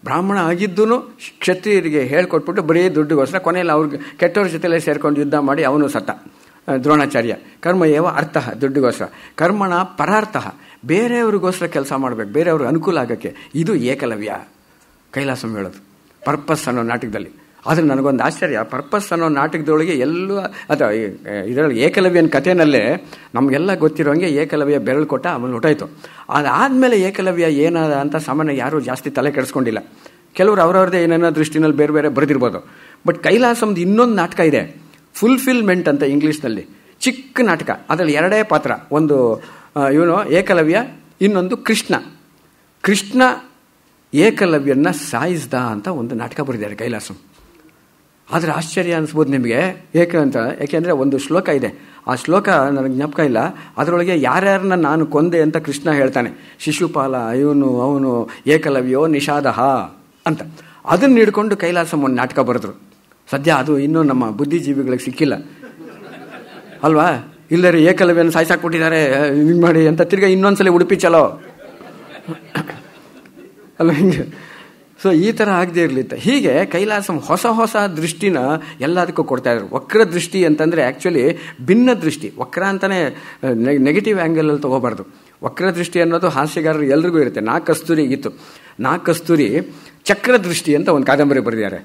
ಬ್ರಾಹ್ಮಣ ಆಗಿದ್ದೂ ಕ್ಷತ್ರಿಯರಿಗೆ ಹೇಳ್ಕೊಟ್ಬಿಟ್ಟು ಬರೀ ದುಡ್ಡಿಗೋಸ್ಕರ ಕೊನೆಯಲ್ಲಿ ಅವ್ರಿಗೆ ಕೆಟ್ಟವ್ರ ಜೊತೆಲೇ ಸೇರ್ಕೊಂಡು ಯುದ್ಧ ಮಾಡಿ ಅವನು ಸತ್ತ ದ್ರೋಣಾಚಾರ್ಯ. ಕರ್ಮ ಏವ ಅರ್ಥಃ, ದುಡ್ಡಿಗೋಸ್ಕರ. ಕರ್ಮಣ ಪರಾರ್ಥಃ, ಬೇರೆಯವ್ರಿಗೋಸ್ಕರ ಕೆಲಸ ಮಾಡಬೇಕು, ಬೇರೆಯವ್ರಿಗೆ ಅನುಕೂಲ ಆಗೋಕ್ಕೆ. ಇದು ಏಕಲವ್ಯ ಕೈಲಾಸಂ ಹೇಳೋದು ಪರ್ಪಸ್ ಅನ್ನೋ ನಾಟಕದಲ್ಲಿ. ಆದರೆ ನನಗೊಂದು ಆಶ್ಚರ್ಯ, ಪರ್ಪಸ್ ಅನ್ನೋ ನಾಟಕದೊಳಗೆ ಎಲ್ಲೂ ಅಥವಾ ಇದರೊಳಗೆ ಏಕಲವ್ಯನ ಕಥೆನಲ್ಲೇ ನಮಗೆಲ್ಲ ಗೊತ್ತಿರೋಂಗೆ ಏಕಲವ್ಯ ಬೆರಳು ಕೊಟ್ಟ, ಆಮೇಲೆ ಹೊಟ್ಟೋಯ್ತು. ಅದಾದಮೇಲೆ ಏಕಲವ್ಯ ಏನಾದ ಅಂತ ಸಾಮಾನ್ಯ ಯಾರೂ ಜಾಸ್ತಿ ತಲೆ ಕೆಡಿಸ್ಕೊಂಡಿಲ್ಲ. ಕೆಲವರು ಅವ್ರವ್ರದ್ದೇ ಏನೇನೋ ದೃಷ್ಟಿನಲ್ಲಿ ಬೇರೆ ಬೇರೆ ಬರೆದಿರ್ಬೋದು. ಬಟ್ ಕೈಲಾಸಂದು ಇನ್ನೊಂದು ನಾಟಕ ಇದೆ, ಫುಲ್ಫಿಲ್ಮೆಂಟ್ ಅಂತ ಇಂಗ್ಲೀಷ್ನಲ್ಲಿ. ಚಿಕ್ಕ ನಾಟಕ, ಅದರಲ್ಲಿ 2 ಪಾತ್ರ, ಒಂದು ಇವನು ಏಕಲವ್ಯ, ಇನ್ನೊಂದು ಕೃಷ್ಣ ಏಕಲವ್ಯನ ಸಾಯಿಸ್ದ ಅಂತ ಒಂದು ನಾಟಕ ಬರೆದಿದ್ದಾರೆ ಕೈಲಾಸಂ. ಆದರೆ ಆಶ್ಚರ್ಯ ಅನಿಸ್ಬೋದು ನಿಮಗೆ. ಯಾಕೆಂದರೆ ಒಂದು ಶ್ಲೋಕ ಇದೆ, ಆ ಶ್ಲೋಕ ನನಗೆ ಜ್ಞಾಪಕ ಇಲ್ಲ. ಅದರೊಳಗೆ ಯಾರ್ಯಾರನ್ನ ನಾನು ಕೊಂದೆ ಅಂತ ಕೃಷ್ಣ ಹೇಳ್ತಾನೆ. ಶಿಶುಪಾಲ, ಅವನು ಏಕಲವ್ಯೋ ನಿಷಾದಹ ಅಂತ. ಅದನ್ನ ಹಿಡ್ಕೊಂಡು ಕೈಲಾಸಂ ಒಂದು ನಾಟಕ ಬರೆದ್ರು. ಸದ್ಯ ಅದು ಇನ್ನೂ ನಮ್ಮ ಬುದ್ಧಿಜೀವಿಗಳಿಗೆ ಸಿಕ್ಕಿಲ್ಲ ಅಲ್ವಾ. ಇಲ್ಲರಿ ಏಕಲವ್ಯನ ಸಾಯಿಸಾಕ್ಬಿಟ್ಟಿದ್ದಾರೆ ಹಿಂಗೆ ಮಾಡಿ ಅಂತ ತಿರ್ಗಾ ಇನ್ನೊಂದ್ಸಲ ಉಡುಪಿ ಚಲೋ ಅಲ್ಲ ಹಿಂಗೆ. ಸೊ ಈ ಥರ ಆಗದೆ ಇರಲಿತ್ತ. ಹೀಗೆ ಕೈಲಾಸಂ ಹೊಸ ಹೊಸ ದೃಷ್ಟಿನ ಎಲ್ಲದಕ್ಕೂ ಕೊಡ್ತಾ ಇದ್ರು. ವಕ್ರ ದೃಷ್ಟಿ ಅಂತಂದರೆ ಆ್ಯಕ್ಚುಲಿ ಭಿನ್ನ ದೃಷ್ಟಿ. ವಕ್ರ ಅಂತಲೇ ನೆಗೆಟಿವ್ ಆ್ಯಂಗಲಲ್ಲಿ ತೊಗೋಬಾರ್ದು. ವಕ್ರ ದೃಷ್ಟಿ ಅನ್ನೋದು ಹಾಸ್ಯಗಾರರು ಎಲ್ರಿಗೂ ಇರುತ್ತೆ. ನಾ ಕಸ್ತೂರಿ ಚಕ್ರದೃಷ್ಟಿ ಅಂತ ಒಂದು ಕಾದಂಬರಿ ಬರೆದಿದ್ದಾರೆ.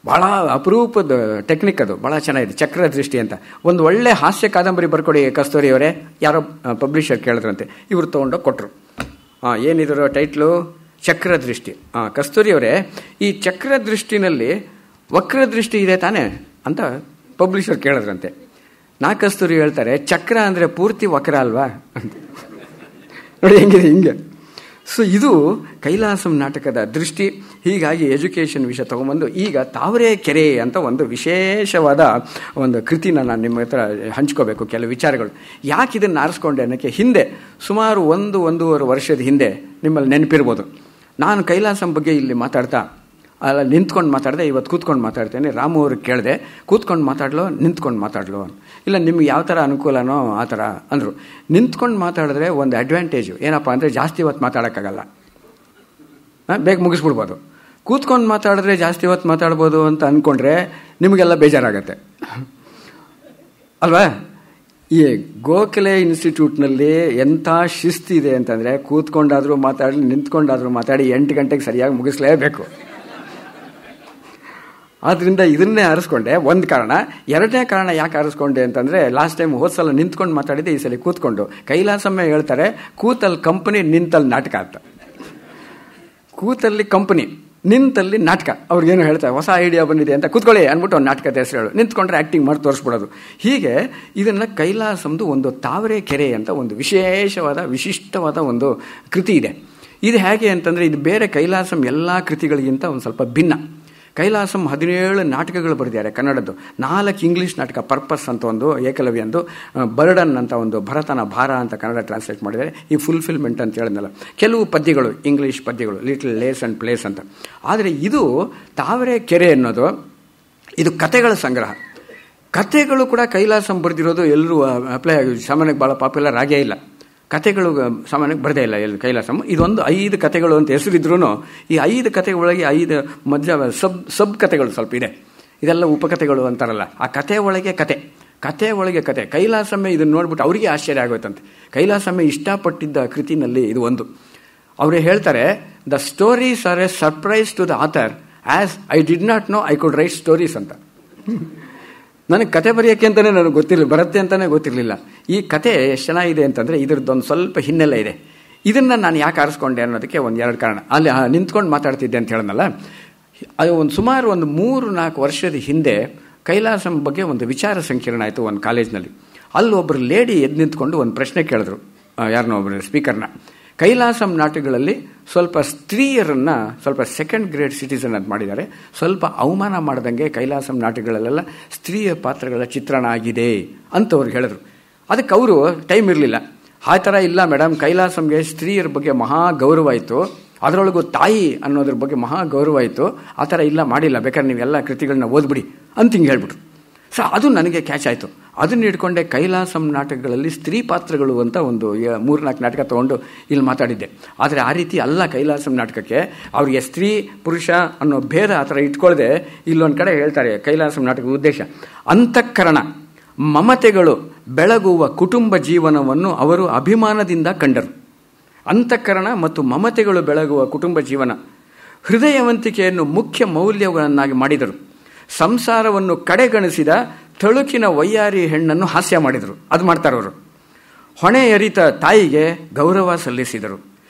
ಭಾಳ ಅಪರೂಪದ ಟೆಕ್ನಿಕ್ ಅದು, ಭಾಳ ಚೆನ್ನಾಗಿದೆ. ಚಕ್ರದೃಷ್ಟಿ ಅಂತ ಒಂದು ಒಳ್ಳೆ ಹಾಸ್ಯ ಕಾದಂಬರಿ ಬರ್ಕೊಡಿ ಕಸ್ತೂರಿಯವರೇ. ಯಾರೋ ಪಬ್ಲಿಷರ್ ಕೇಳಿದ್ರಂತೆ, ಇವರು ತೊಗೊಂಡೋಗಿ ಕೊಟ್ಟರು. ಏನಿದ್ರು ಟೈಟ್ಲು? ಚಕ್ರದೃಷ್ಟಿ. ಕಸ್ತೂರಿಯವರೇ, ಈ ಚಕ್ರದೃಷ್ಟಿನಲ್ಲಿ ವಕ್ರದೃಷ್ಟಿ ಇದೆ ತಾನೇ ಅಂತ ಪಬ್ಲಿಷರ್ ಕೇಳಿದ್ರಂತೆ. ಕಸ್ತೂರಿ ಹೇಳ್ತಾರೆ, ಚಕ್ರ ಅಂದರೆ ಪೂರ್ತಿ ವಕ್ರ ಅಲ್ವಾ ಅಂತ. ನೋಡಿ ಹೆಂಗಿದೆ, ಹಿಂಗೆ. ಸೊ ಇದು ಕೈಲಾಸಂ ನಾಟಕದ ದೃಷ್ಟಿ. ಹೀಗಾಗಿ ಎಜುಕೇಷನ್ ವಿಷಯ ತಗೊಂಬಂದು ಈಗ ತಾವರೆಕೆರೆ ಅಂತ ಒಂದು ವಿಶೇಷವಾದ ಒಂದು ಕೃತಿನ ನಾನು ನಿಮ್ಮ ಹತ್ರ ಹಂಚ್ಕೋಬೇಕು. ಕೆಲವು ವಿಚಾರಗಳು ಯಾಕೆ ಇದನ್ನು ಆರಿಸ್ಕೊಂಡೆ ಅನ್ನೋಕ್ಕೆ ಹಿಂದೆ ಸುಮಾರು 1-1.5 ವರ್ಷದ ಹಿಂದೆ ನಿಮ್ಮಲ್ಲಿ ನೆನಪಿರ್ಬೋದು, ನಾನು ಕೈಲಾಸಂ ಬಗ್ಗೆ ಇಲ್ಲಿ ಮಾತಾಡ್ತಾ ಅಲ್ಲ ನಿಂತ್ಕೊಂಡು ಮಾತಾಡಿದೆ. ಇವತ್ತು ಕೂತ್ಕೊಂಡು ಮಾತಾಡ್ತೇನೆ. ರಾಮು ಅವ್ರಿಗೆ ಕೇಳಿದೆ, ಕೂತ್ಕೊಂಡು ಮಾತಾಡ್ಲೋ ನಿಂತ್ಕೊಂಡು ಮಾತಾಡ್ಲೋ? ಇಲ್ಲ ನಿಮ್ಗೆ ಯಾವ ಥರ ಅನುಕೂಲನೋ ಆ ಥರ ಅಂದರು. ನಿಂತ್ಕೊಂಡು ಮಾತಾಡಿದ್ರೆ ಒಂದು ಅಡ್ವಾಂಟೇಜು ಏನಪ್ಪ ಅಂದರೆ ಜಾಸ್ತಿ ಹೊತ್ತು ಮಾತಾಡೋಕ್ಕಾಗಲ್ಲ, ಬೇಗ ಮುಗಿಸ್ಬಿಡ್ಬೋದು. ಕೂತ್ಕೊಂಡು ಮಾತಾಡಿದ್ರೆ ಜಾಸ್ತಿ ಹೊತ್ತು ಮಾತಾಡ್ಬೋದು ಅಂತ ಅಂದ್ಕೊಂಡ್ರೆ ನಿಮಗೆಲ್ಲ ಬೇಜಾರಾಗತ್ತೆ ಅಲ್ವಾ. ಈ ಗೋಖಲೆ ಇನ್ಸ್ಟಿಟ್ಯೂಟ್ನಲ್ಲಿ ಎಂಥ ಶಿಸ್ತಿದೆ ಅಂತಂದರೆ, ಕೂತ್ಕೊಂಡಾದರೂ ಮಾತಾಡಲಿ ನಿಂತ್ಕೊಂಡಾದರೂ ಮಾತಾಡಿ 8 ಗಂಟೆಗೆ ಸರಿಯಾಗಿ ಮುಗಿಸ್ಲೇಬೇಕು. ಆದ್ದರಿಂದ ಇದನ್ನೇ ಆರಿಸ್ಕೊಂಡೆ, ಒಂದು ಕಾರಣ. ಎರಡನೇ ಕಾರಣ ಯಾಕೆ ಆರಿಸ್ಕೊಂಡೆ ಅಂತಂದರೆ, ಲಾಸ್ಟ್ ಟೈಮ್ ಹೋದ್ಸಲ ನಿಂತ್ಕೊಂಡು ಮಾತಾಡಿದ್ದೆ, ಈ ಸಲ ಕೂತ್ಕೊಂಡು. ಕೈಲಾಸಮ್ಮೆ ಹೇಳ್ತಾರೆ, ಕೂತಲ್ಲಿ ಕಂಪನಿ ನಿಂತಲ್ಲಿ ನಾಟಕ ಅಂತ. ಕೂತಲ್ಲಿ ಕಂಪನಿ, ನಿಂತಲ್ಲಿ ನಾಟಕ. ಅವ್ರಿಗೇನು ಹೇಳ್ತಾರೆ, ಹೊಸ ಐಡಿಯಾ ಬಂದಿದೆ ಅಂತ ಕೂತ್ಕೊಳ್ಳಿ ಅಂದ್ಬಿಟ್ಟು ಒಂದು ನಾಟಕದ ಹೆಸರು ಹೇಳು, ನಿಂತ್ಕೊಂಡ್ರೆ ಆ್ಯಕ್ಟಿಂಗ್ ಮಾಡಿ ತೋರಿಸ್ಬಿಡೋದು. ಹೀಗೆ ಇದನ್ನು ಕೈಲಾಸಂದು ಒಂದು ತಾವರೆಕೆರೆ ಅಂತ ಒಂದು ವಿಶಿಷ್ಟವಾದ ಒಂದು ಕೃತಿ ಇದೆ. ಇದು ಹೇಗೆ ಅಂತಂದರೆ, ಇದು ಬೇರೆ ಕೈಲಾಸಂ ಎಲ್ಲ ಕೃತಿಗಳಿಗಿಂತ ಒಂದು ಸ್ವಲ್ಪ ಭಿನ್ನ. ಕೈಲಾಸಂ 17 ನಾಟಕಗಳು ಬರೆದಿದ್ದಾರೆ ಕನ್ನಡದ್ದು. 4 ಇಂಗ್ಲೀಷ್ ನಾಟಕ, ಪರ್ಪಸ್ ಅಂತ ಒಂದು, ಏಕಲವ್ಯ ಒಂದು, ಬರ್ಡನ್ ಅಂತ ಒಂದು, ಭರತನ ಭಾರ ಅಂತ ಕನ್ನಡ ಟ್ರಾನ್ಸ್ಲೇಟ್ ಮಾಡಿದ್ದಾರೆ. ಈ ಫುಲ್ಫಿಲ್ಮೆಂಟ್ ಅಂತ ಹೇಳಿದ್ನಲ್ಲ, ಕೆಲವು ಪದ್ಯಗಳು ಇಂಗ್ಲೀಷ್ ಪದ್ಯಗಳು, ಲಿಟಲ್ ಲೇಸ್ ಆ್ಯಂಡ್ ಪ್ಲೇಸ್ ಅಂತ. ಆದರೆ ಇದು ತಾವರೆಕೆರೆ ಅನ್ನೋದು ಇದು ಕತೆಗಳ ಸಂಗ್ರಹ. ಕತೆಗಳು ಕೂಡ ಕೈಲಾಸಂ ಬರೆದಿರೋದು ಎಲ್ಲರೂ ಅಪ್ಲೈ ಆಗಿ ಸಾಮಾನ್ಯಕ್ಕೆ ಭಾಳ ಪಾಪ್ಯುಲರ್ ಆಗೇ ಇಲ್ಲ. ಕತೆಗಳು ಸಾಮಾನ್ಯಕ್ಕೆ ಬರದೇ ಇಲ್ಲ ಎಲ್ಲಿ ಕೈಲಾಸಂ. ಇದೊಂದು 5 ಕತೆಗಳು ಅಂತ ಹೆಸರಿದ್ರೂ ಈ 5 ಕತೆಗಳೊಳಗೆ 5 ಮಧ್ಯ ಸಬ್ ಕತೆಗಳು ಸ್ವಲ್ಪ ಇದೆ. ಇದೆಲ್ಲ ಉಪಕಥೆಗಳು ಅಂತಾರಲ್ಲ, ಆ ಕತೆ ಒಳಗೆ ಕತೆ ಒಳಗೆ ಕತೆ. ಕೈಲಾಸಮ್ಮೆ ಇದನ್ನು ನೋಡ್ಬಿಟ್ಟು ಅವರಿಗೆ ಆಶ್ಚರ್ಯ ಆಗೋಯ್ತಂತೆ. ಕೈಲಾಸಮ್ಮೆ ಇಷ್ಟಪಟ್ಟಿದ್ದ ಕೃತಿನಲ್ಲಿ ಇದು ಒಂದು. ಅವರೇ ಹೇಳ್ತಾರೆ, the stories are a surprise to the author as I did not know I could write stories ಅಂತ. ನನಗೆ ಕತೆ ಬರೆಯೋಕ್ಕೆ ಅಂತಲೇ ನನಗೆ ಗೊತ್ತಿರಲಿಲ್ಲ, ಬರುತ್ತೆ ಅಂತಲೇ ಗೊತ್ತಿರಲಿಲ್ಲ. ಈ ಕತೆ ಎಷ್ಟು ಚೆನ್ನಾಗಿದೆ ಅಂತಂದರೆ ಇದರದ್ದೊಂದು ಸ್ವಲ್ಪ ಹಿನ್ನೆಲೆ ಇದೆ. ಇದನ್ನು ನಾನು ಯಾಕೆ ಆರಿಸ್ಕೊಂಡೆ ಅನ್ನೋದಕ್ಕೆ 1-2 ಕಾರಣ. ಅಲ್ಲಿ ನಿಂತ್ಕೊಂಡು ಮಾತಾಡ್ತಿದ್ದೆ ಅಂತ ಹೇಳಿದ್ನಲ್ಲ, ಅದು ಸುಮಾರು 3-4 ವರ್ಷದ ಹಿಂದೆ ಕೈಲಾಸಂ ಬಗ್ಗೆ ಒಂದು ವಿಚಾರ ಸಂಕಿರಣ ಆಯಿತು ಒಂದು ಕಾಲೇಜ್ನಲ್ಲಿ. ಅಲ್ಲಿ ಒಬ್ಬರು ಲೇಡಿ ಎದ್ದು ನಿಂತ್ಕೊಂಡು ಒಂದು ಪ್ರಶ್ನೆ ಕೇಳಿದ್ರು ಯಾರನ್ನೋ ಒಬ್ಬರು ಸ್ಪೀಕರ್ನ. ಕೈಲಾಸಂ ನಾಟಕಗಳಲ್ಲಿ ಸ್ವಲ್ಪ ಸ್ತ್ರೀಯರನ್ನು ಸ್ವಲ್ಪ ಸೆಕೆಂಡ್ ಗ್ರೇಡ್ ಸಿಟಿಸನ್ ಅಂತ ಮಾಡಿದ್ದಾರೆ, ಸ್ವಲ್ಪ ಅವಮಾನ ಮಾಡ್ದಂಗೆ ಕೈಲಾಸಂ ನಾಟಕಗಳಲ್ಲೆಲ್ಲ ಸ್ತ್ರೀಯ ಪಾತ್ರಗಳ ಚಿತ್ರಣ ಆಗಿದೆ ಅಂತ ಅವ್ರಿಗೆ ಹೇಳಿದ್ರು. ಅದಕ್ಕೆ ಅವರು ಟೈಮ್ ಇರಲಿಲ್ಲ. ಆ ಥರ ಇಲ್ಲ ಮೇಡಮ್, ಕೈಲಾಸಂಗೆ ಸ್ತ್ರೀಯರ ಬಗ್ಗೆ ಮಹಾ ಗೌರವ ಇತ್ತು, ಅದರೊಳಗೂ ತಾಯಿ ಅನ್ನೋದ್ರ ಬಗ್ಗೆ ಮಹಾ ಗೌರವ ಇತ್ತು, ಆ ಥರ ಇಲ್ಲ ಮಾಡಿಲ್ಲ, ಬೇಕಾದ್ರೆ ನೀವೆಲ್ಲ ಕೃತಿಗಳನ್ನ ಓದ್ಬಿಡಿ ಅಂತ ಹಿಂಗೆ ಹೇಳ್ಬಿಟ್ರು. ಸೊ ಅದು ನನಗೆ ಕ್ಯಾಚ್ ಆಯಿತು. ಅದನ್ನ ಇಟ್ಕೊಂಡೆ ಕೈಲಾಸಂ ನಾಟಕಗಳಲ್ಲಿ ಸ್ತ್ರೀ ಪಾತ್ರಗಳು ಅಂತ ಒಂದು 3-4 ನಾಟಕ ತೊಗೊಂಡು ಇಲ್ಲಿ ಮಾತಾಡಿದ್ದೆ. ಆದರೆ ಆ ರೀತಿ ಅಲ್ಲ ಕೈಲಾಸಂ ನಾಟಕಕ್ಕೆ. ಅವರಿಗೆ ಸ್ತ್ರೀ ಪುರುಷ ಅನ್ನೋ ಭೇದ ಆ ಥರ ಇಟ್ಕೊಳ್ಳದೆ ಇಲ್ಲೊಂದು ಕಡೆ ಹೇಳ್ತಾರೆ ಕೈಲಾಸಂ ನಾಟಕದ ಉದ್ದೇಶ, ಅಂತಃಕರಣ ಮಮತೆಗಳು ಬೆಳಗುವ ಕುಟುಂಬ ಜೀವನವನ್ನು ಅವರು ಅಭಿಮಾನದಿಂದ ಕಂಡರು. ಅಂತಃಕರಣ ಮತ್ತು ಮಮತೆಗಳು ಬೆಳಗುವ ಕುಟುಂಬ ಜೀವನ, ಹೃದಯವಂತಿಕೆಯನ್ನು ಮುಖ್ಯ ಮೌಲ್ಯಗಳನ್ನಾಗಿ ಮಾಡಿದರು. ಸಂಸಾರವನ್ನು ಕಡೆಗಣಿಸಿದ ತಳುಕಿನ ವಯ್ಯಾರಿ ಹೆಣ್ಣನ್ನು ಹಾಸ್ಯ ಮಾಡಿದರು. ಅದು ಮಾಡ್ತಾರವರು. ಹೊಣೆ ಎರಿತ ತಾಯಿಗೆ ಗೌರವ ಸಲ್ಲಿಸಿದರು.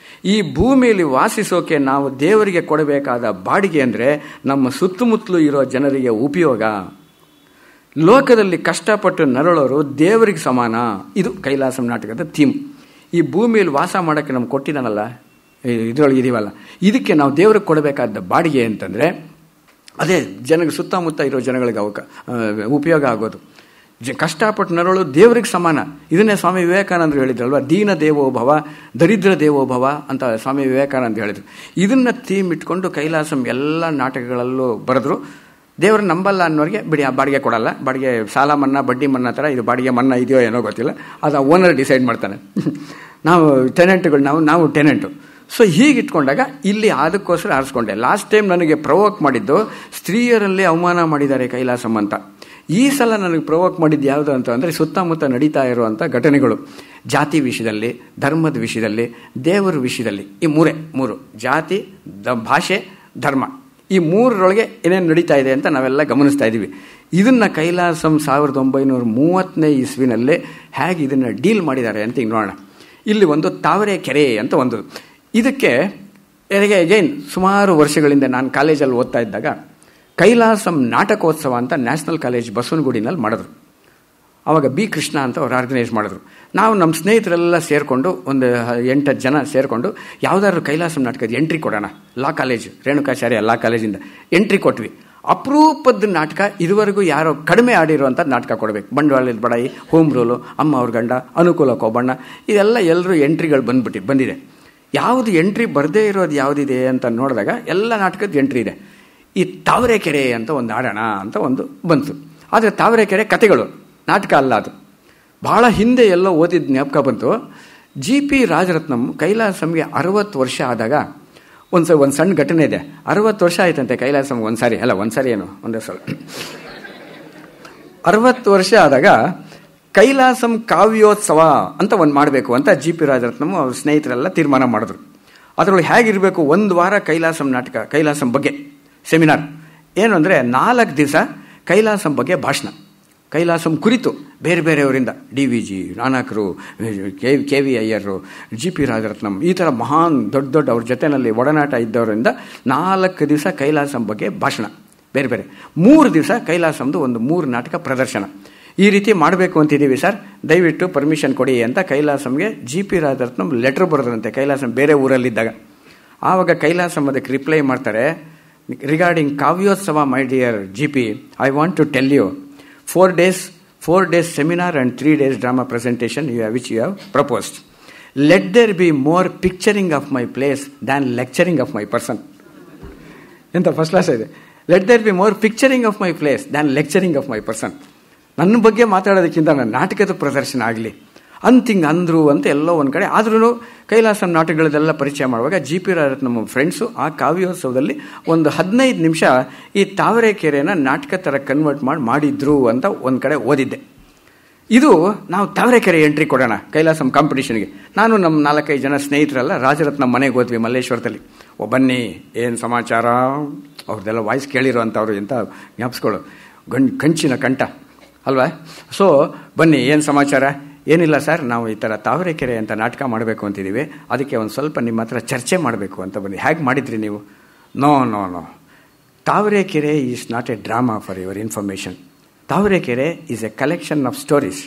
ಈ ಭೂಮಿಯಲ್ಲಿ ವಾಸಿಸೋಕೆ ನಾವು ದೇವರಿಗೆ ಕೊಡಬೇಕಾದ ಬಾಡಿಗೆ ಅಂದರೆ ನಮ್ಮ ಸುತ್ತಮುತ್ತಲೂ ಇರೋ ಜನರಿಗೆ ಉಪಯೋಗ. ಲೋಕದಲ್ಲಿ ಕಷ್ಟಪಟ್ಟು ನರಳೋರು ದೇವರಿಗೆ ಸಮಾನ. ಇದು ಕೈಲಾಸಂ ನಾಟಕದ ಥೀಮ್. ಈ ಭೂಮಿಯಲ್ಲಿ ವಾಸ ಮಾಡೋಕ್ಕೆ ನಮ್ಗೆ ಕೊಟ್ಟಿದ್ದಾನಲ್ಲ, ಇದರೊಳಗೆ ಇದೀವಲ್ಲ, ಇದಕ್ಕೆ ನಾವು ದೇವ್ರಿಗೆ ಕೊಡಬೇಕಾದ ಬಾಡಿಗೆ ಅಂತಂದರೆ ಅದೇ ಸುತ್ತಮುತ್ತ ಇರೋ ಜನಗಳಿಗೆ ಉಪಯೋಗ ಆಗೋದು. ಕಷ್ಟಪಟ್ಟು ನರಳು ದೇವರಿಗೆ ಸಮಾನ. ಇದನ್ನೇ ಸ್ವಾಮಿ ವಿವೇಕಾನಂದರು ಹೇಳಿದ್ರಲ್ವ, ದೀನ ದೇವೋಭವ ದರಿದ್ರ ದೇವೋಭವ ಅಂತ ಸ್ವಾಮಿ ವಿವೇಕಾನಂದ ಹೇಳಿದ್ರು. ಇದನ್ನ ಥೀಮ್ ಇಟ್ಕೊಂಡು ಕೈಲಾಸಂ ಎಲ್ಲ ನಾಟಕಗಳಲ್ಲೂ ಬರೆದ್ರು. ದೇವರು ನಂಬಲ್ಲ ಅನ್ನೋರಿಗೆ ಬಿಡಿ, ಆ ಬಾಡಿಗೆ ಕೊಡಲ್ಲ, ಬಾಡಿಗೆ ಸಾಲ ಮನ್ನಾ ಬಡ್ಡಿ ಮನ್ನಾ ಥರ ಇದು ಬಾಡಿಗೆ ಮನ್ನಾ ಇದೆಯೋ ಏನೋ ಗೊತ್ತಿಲ್ಲ, ಅದು ಓನರ್ ಡಿಸೈಡ್ ಮಾಡ್ತಾನೆ. ನಾವು ಟೆನೆಂಟ್ಗಳು, ನಾವು ಟೆನೆಂಟು. ಸೊ ಹೀಗಿಟ್ಕೊಂಡಾಗ ಇಲ್ಲಿ ಅದಕ್ಕೋಸ್ಕರ ಆರಿಸ್ಕೊಂಡೆ. ಲಾಸ್ಟ್ ಟೈಮ್ ನನಗೆ ಪ್ರವೋಕ್ ಮಾಡಿದ್ದು ಸ್ತ್ರೀಯರಲ್ಲಿ ಅವಮಾನ ಮಾಡಿದ್ದಾರೆ ಕೈಲಾಸಂ ಅಂತ. ಈ ಸಲ ನನಗೆ ಪ್ರವೋಕ್ ಮಾಡಿದ್ದು ಯಾವುದು ಅಂತ ಅಂದರೆ ಸುತ್ತಮುತ್ತ ನಡೀತಾ ಇರುವಂಥ ಘಟನೆಗಳು, ಜಾತಿ ವಿಷಯದಲ್ಲಿ, ಧರ್ಮದ ವಿಷಯದಲ್ಲಿ, ದೇವರ ವಿಷಯದಲ್ಲಿ. ಈ ಮೂರು ಜಾತಿ, ಭಾಷೆ, ಧರ್ಮ, ಈ ಮೂರರೊಳಗೆ ಏನೇನು ನಡೀತಾ ಇದೆ ಅಂತ ನಾವೆಲ್ಲ ಗಮನಿಸ್ತಾ ಇದ್ದೀವಿ. ಇದನ್ನು ಕೈಲಾಸಂ 1930ನೇ ಇಸ್ವಿನಲ್ಲೇ ಹೇಗೆ ಇದನ್ನು ಡೀಲ್ ಮಾಡಿದ್ದಾರೆ ಅಂತ ಈಗ ನೋಡೋಣ. ಇಲ್ಲಿ ಒಂದು ತಾವರೆಕೆರೆ ಅಂತ ಒಂದು, ಇದಕ್ಕೆ ಅಗೈನ್ ಸುಮಾರು ವರ್ಷಗಳಿಂದ ನಾನು ಕಾಲೇಜಲ್ಲಿ ಓದ್ತಾ ಇದ್ದಾಗ ಕೈಲಾಸಂ ನಾಟಕೋತ್ಸವ ಅಂತ ನ್ಯಾಷನಲ್ ಕಾಲೇಜ್ ಬಸವನಗುಡಿನಲ್ಲಿ ಮಾಡಿದ್ರು. ಆವಾಗ ಬಿ ಕೃಷ್ಣ ಅಂತ ಅವ್ರು ಆರ್ಗನೈಸ್ ಮಾಡಿದ್ರು. ನಾವು ನಮ್ಮ ಸ್ನೇಹಿತರೆಲ್ಲ ಸೇರಿಕೊಂಡು ಒಂದು 8-10 ಜನ ಸೇರಿಕೊಂಡು ಯಾವುದಾದ್ರು ಕೈಲಾಸಂ ನಾಟಕದ ಎಂಟ್ರಿ ಕೊಡೋಣ. ಲಾ ಕಾಲೇಜ್, ರೇಣುಕಾಚಾರ್ಯ ಲಾ ಕಾಲೇಜಿಂದ ಎಂಟ್ರಿ ಕೊಟ್ವಿ. ಅಪರೂಪದ ನಾಟಕ, ಇದುವರೆಗೂ ಯಾರೋ ಕಡಿಮೆ ಆಡಿರುವಂಥ ನಾಟಕ ಕೊಡಬೇಕು. ಬಂಡವಾಳದ ಬಡಾಯಿ, ಹೋಮ್ ರೂಲು, ಅಮ್ಮ ಅವ್ರ ಗಂಡ, ಅನುಕೂಲ ಕೋಬಣ್ಣ, ಇದೆಲ್ಲ ಎಲ್ಲರೂ ಎಂಟ್ರಿಗಳು ಬಂದಿದೆ. ಯಾವುದು ಎಂಟ್ರಿ ಬರದೇ ಇರೋದು ಯಾವುದಿದೆ ಅಂತ ನೋಡಿದಾಗ ಎಲ್ಲ ನಾಟಕದ ಎಂಟ್ರಿ ಇದೆ. ಈ ತಾವರೆಕೆರೆ ಅಂತ ಒಂದು ಆಡೋಣ ಅಂತ ಒಂದು ಬಂತು. ಆದರೆ ತಾವರೆಕೆರೆ ಕತೆಗಳು, ನಾಟಕ ಅಲ್ಲ ಅದು. ಭಾಳ ಹಿಂದೆ ಎಲ್ಲೋ ಓದಿದ ಜ್ಞಾಪಕ ಬಂತು. G.P. ರಾಜರತ್ನಂ ಕೈಲಾಸಂಗೆ 60 ವರ್ಷ ಆದಾಗ ಒಂದು ಸಣ್ಣ ಘಟನೆ ಇದೆ. 60 ವರ್ಷ ಆಯ್ತಂತೆ ಕೈಲಾಸಂ, ಒಂದೇ ಸಲ 60 ವರ್ಷ ಆದಾಗ ಕೈಲಾಸಂ ಕಾವ್ಯೋತ್ಸವ ಅಂತ ಒಂದು ಮಾಡಬೇಕು ಅಂತ G.P. ರಾಜರತ್ನಂ ಅವ್ರ ಸ್ನೇಹಿತರೆಲ್ಲ ತೀರ್ಮಾನ ಮಾಡಿದ್ರು. ಅದರೊಳಗೆ ಹೇಗಿರಬೇಕು, 1 ವಾರ ಕೈಲಾಸಂ ನಾಟಕ, ಕೈಲಾಸಂ ಬಗ್ಗೆ ಸೆಮಿನಾರ್. ಏನು ಅಂದರೆ 4 ದಿವಸ ಕೈಲಾಸಂ ಬಗ್ಗೆ ಭಾಷಣ, ಕೈಲಾಸಂ ಕುರಿತು ಬೇರೆ ಬೇರೆಯವರಿಂದ, DVG, ನಾನಕರು, KV ಅಯ್ಯರು, G.P. ರಾಜರತ್ನಂ, ಈ ಥರ ಮಹಾನ್ ದೊಡ್ಡ ಅವ್ರ ಜೊತೆಯಲ್ಲಿ ಒಡನಾಟ ಇದ್ದವರಿಂದ 4 ದಿವಸ ಕೈಲಾಸಂ ಬಗ್ಗೆ ಭಾಷಣ, ಬೇರೆ ಬೇರೆ. 3 ದಿವಸ ಕೈಲಾಸಂದು ಒಂದು 3 ನಾಟಕ ಪ್ರದರ್ಶನ. ಈ ರೀತಿ ಮಾಡಬೇಕು ಅಂತಿದ್ದೀವಿ ಸರ್, ದಯವಿಟ್ಟು ಪರ್ಮಿಷನ್ ಕೊಡಿ ಅಂತ ಕೈಲಾಸಂಗೆ G.P. ರಾಜರತ್ನಂ ಲೆಟರ್ ಬರೆದ್ರಂತೆ, ಕೈಲಾಸಂ ಬೇರೆ ಊರಲ್ಲಿದ್ದಾಗ. ಆವಾಗ ಕೈಲಾಸಂ ಅದಕ್ಕೆ ರಿಪ್ಲೈ ಮಾಡ್ತಾರೆ, regarding Kavyotsava my dear G.P. I want to tell you 4 days seminar and 3 days drama presentation which you have proposed. Let there be more picturing of my place than lecturing of my person. ಎಂತ ಫಸ್ಟ್ ಕ್ಲಾಸ್ ಇದೆ. Let there be more picturing of my place than lecturing of my person. ನನ್ನ ಬಗ್ಗೆ ಮಾತಾಡೋದಕ್ಕಿಂತ ನನ್ನ ನಾಟಕದ ಪ್ರದರ್ಶನ ಆಗಲಿ ಅಂತಿಂಗ್ ಅಂದರು ಅಂತ ಎಲ್ಲೋ ಒಂದು ಕಡೆ. ಆದ್ರೂ ಕೈಲಾಸಂ ನಾಟಕಗಳದೆಲ್ಲ ಪರಿಚಯ ಮಾಡುವಾಗ G.P. ರಾಜರತ್ನಂ ನಮ್ಮ ಫ್ರೆಂಡ್ಸು ಆ ಕಾವ್ಯೋತ್ಸವದಲ್ಲಿ ಒಂದು 15 ನಿಮಿಷ ಈ ತಾವರೆಕೆರೆನ ನಾಟಕ ಥರ ಕನ್ವರ್ಟ್ ಮಾಡಿದ್ರು ಅಂತ ಒಂದು ಕಡೆ ಓದಿದ್ದೆ. ಇದು ನಾವು ತಾವರೆಕೆರೆ ಎಂಟ್ರಿ ಕೊಡೋಣ ಕೈಲಾಸಂ ಕಾಂಪಿಟೇಷನ್ಗೆ. ನಾನು ನಮ್ಮ 4-5 ಜನ ಸ್ನೇಹಿತರೆಲ್ಲ ರಾಜರತ್ನಂ ಮನೆಗೆ ಹೋದ್ವಿ ಮಲ್ಲೇಶ್ವರದಲ್ಲಿ. ಬನ್ನಿ, ಏನು ಸಮಾಚಾರ, ಅವ್ರದ್ದೆಲ್ಲ ವಾಯ್ಸ್ ಕೇಳಿರೋಂಥವ್ರು ಎಂಥ ಜ್ಞಾಪಿಸ್ಕೊಳ್ಳು, ಕಂಚಿನ ಕಂಠ ಅಲ್ವಾ. ಸೊ ಬನ್ನಿ, ಏನು ಸಮಾಚಾರ. ಏನಿಲ್ಲ ಸರ್, ನಾವು ಈ ಥರ ತಾವರೆಕೆರೆ ಅಂತ ನಾಟಕ ಮಾಡಬೇಕು ಅಂತಿದ್ದೀವಿ, ಅದಕ್ಕೆ ಒಂದು ಸ್ವಲ್ಪ ನಿಮ್ಮ ಹತ್ರ ಚರ್ಚೆ ಮಾಡಬೇಕು ಅಂತ ಬನ್ನಿ. ಹೇಗೆ ಮಾಡಿದ್ರಿ ನೀವು? No, Tavarekere is not a drama for your information. Tavarekere is a collection of stories.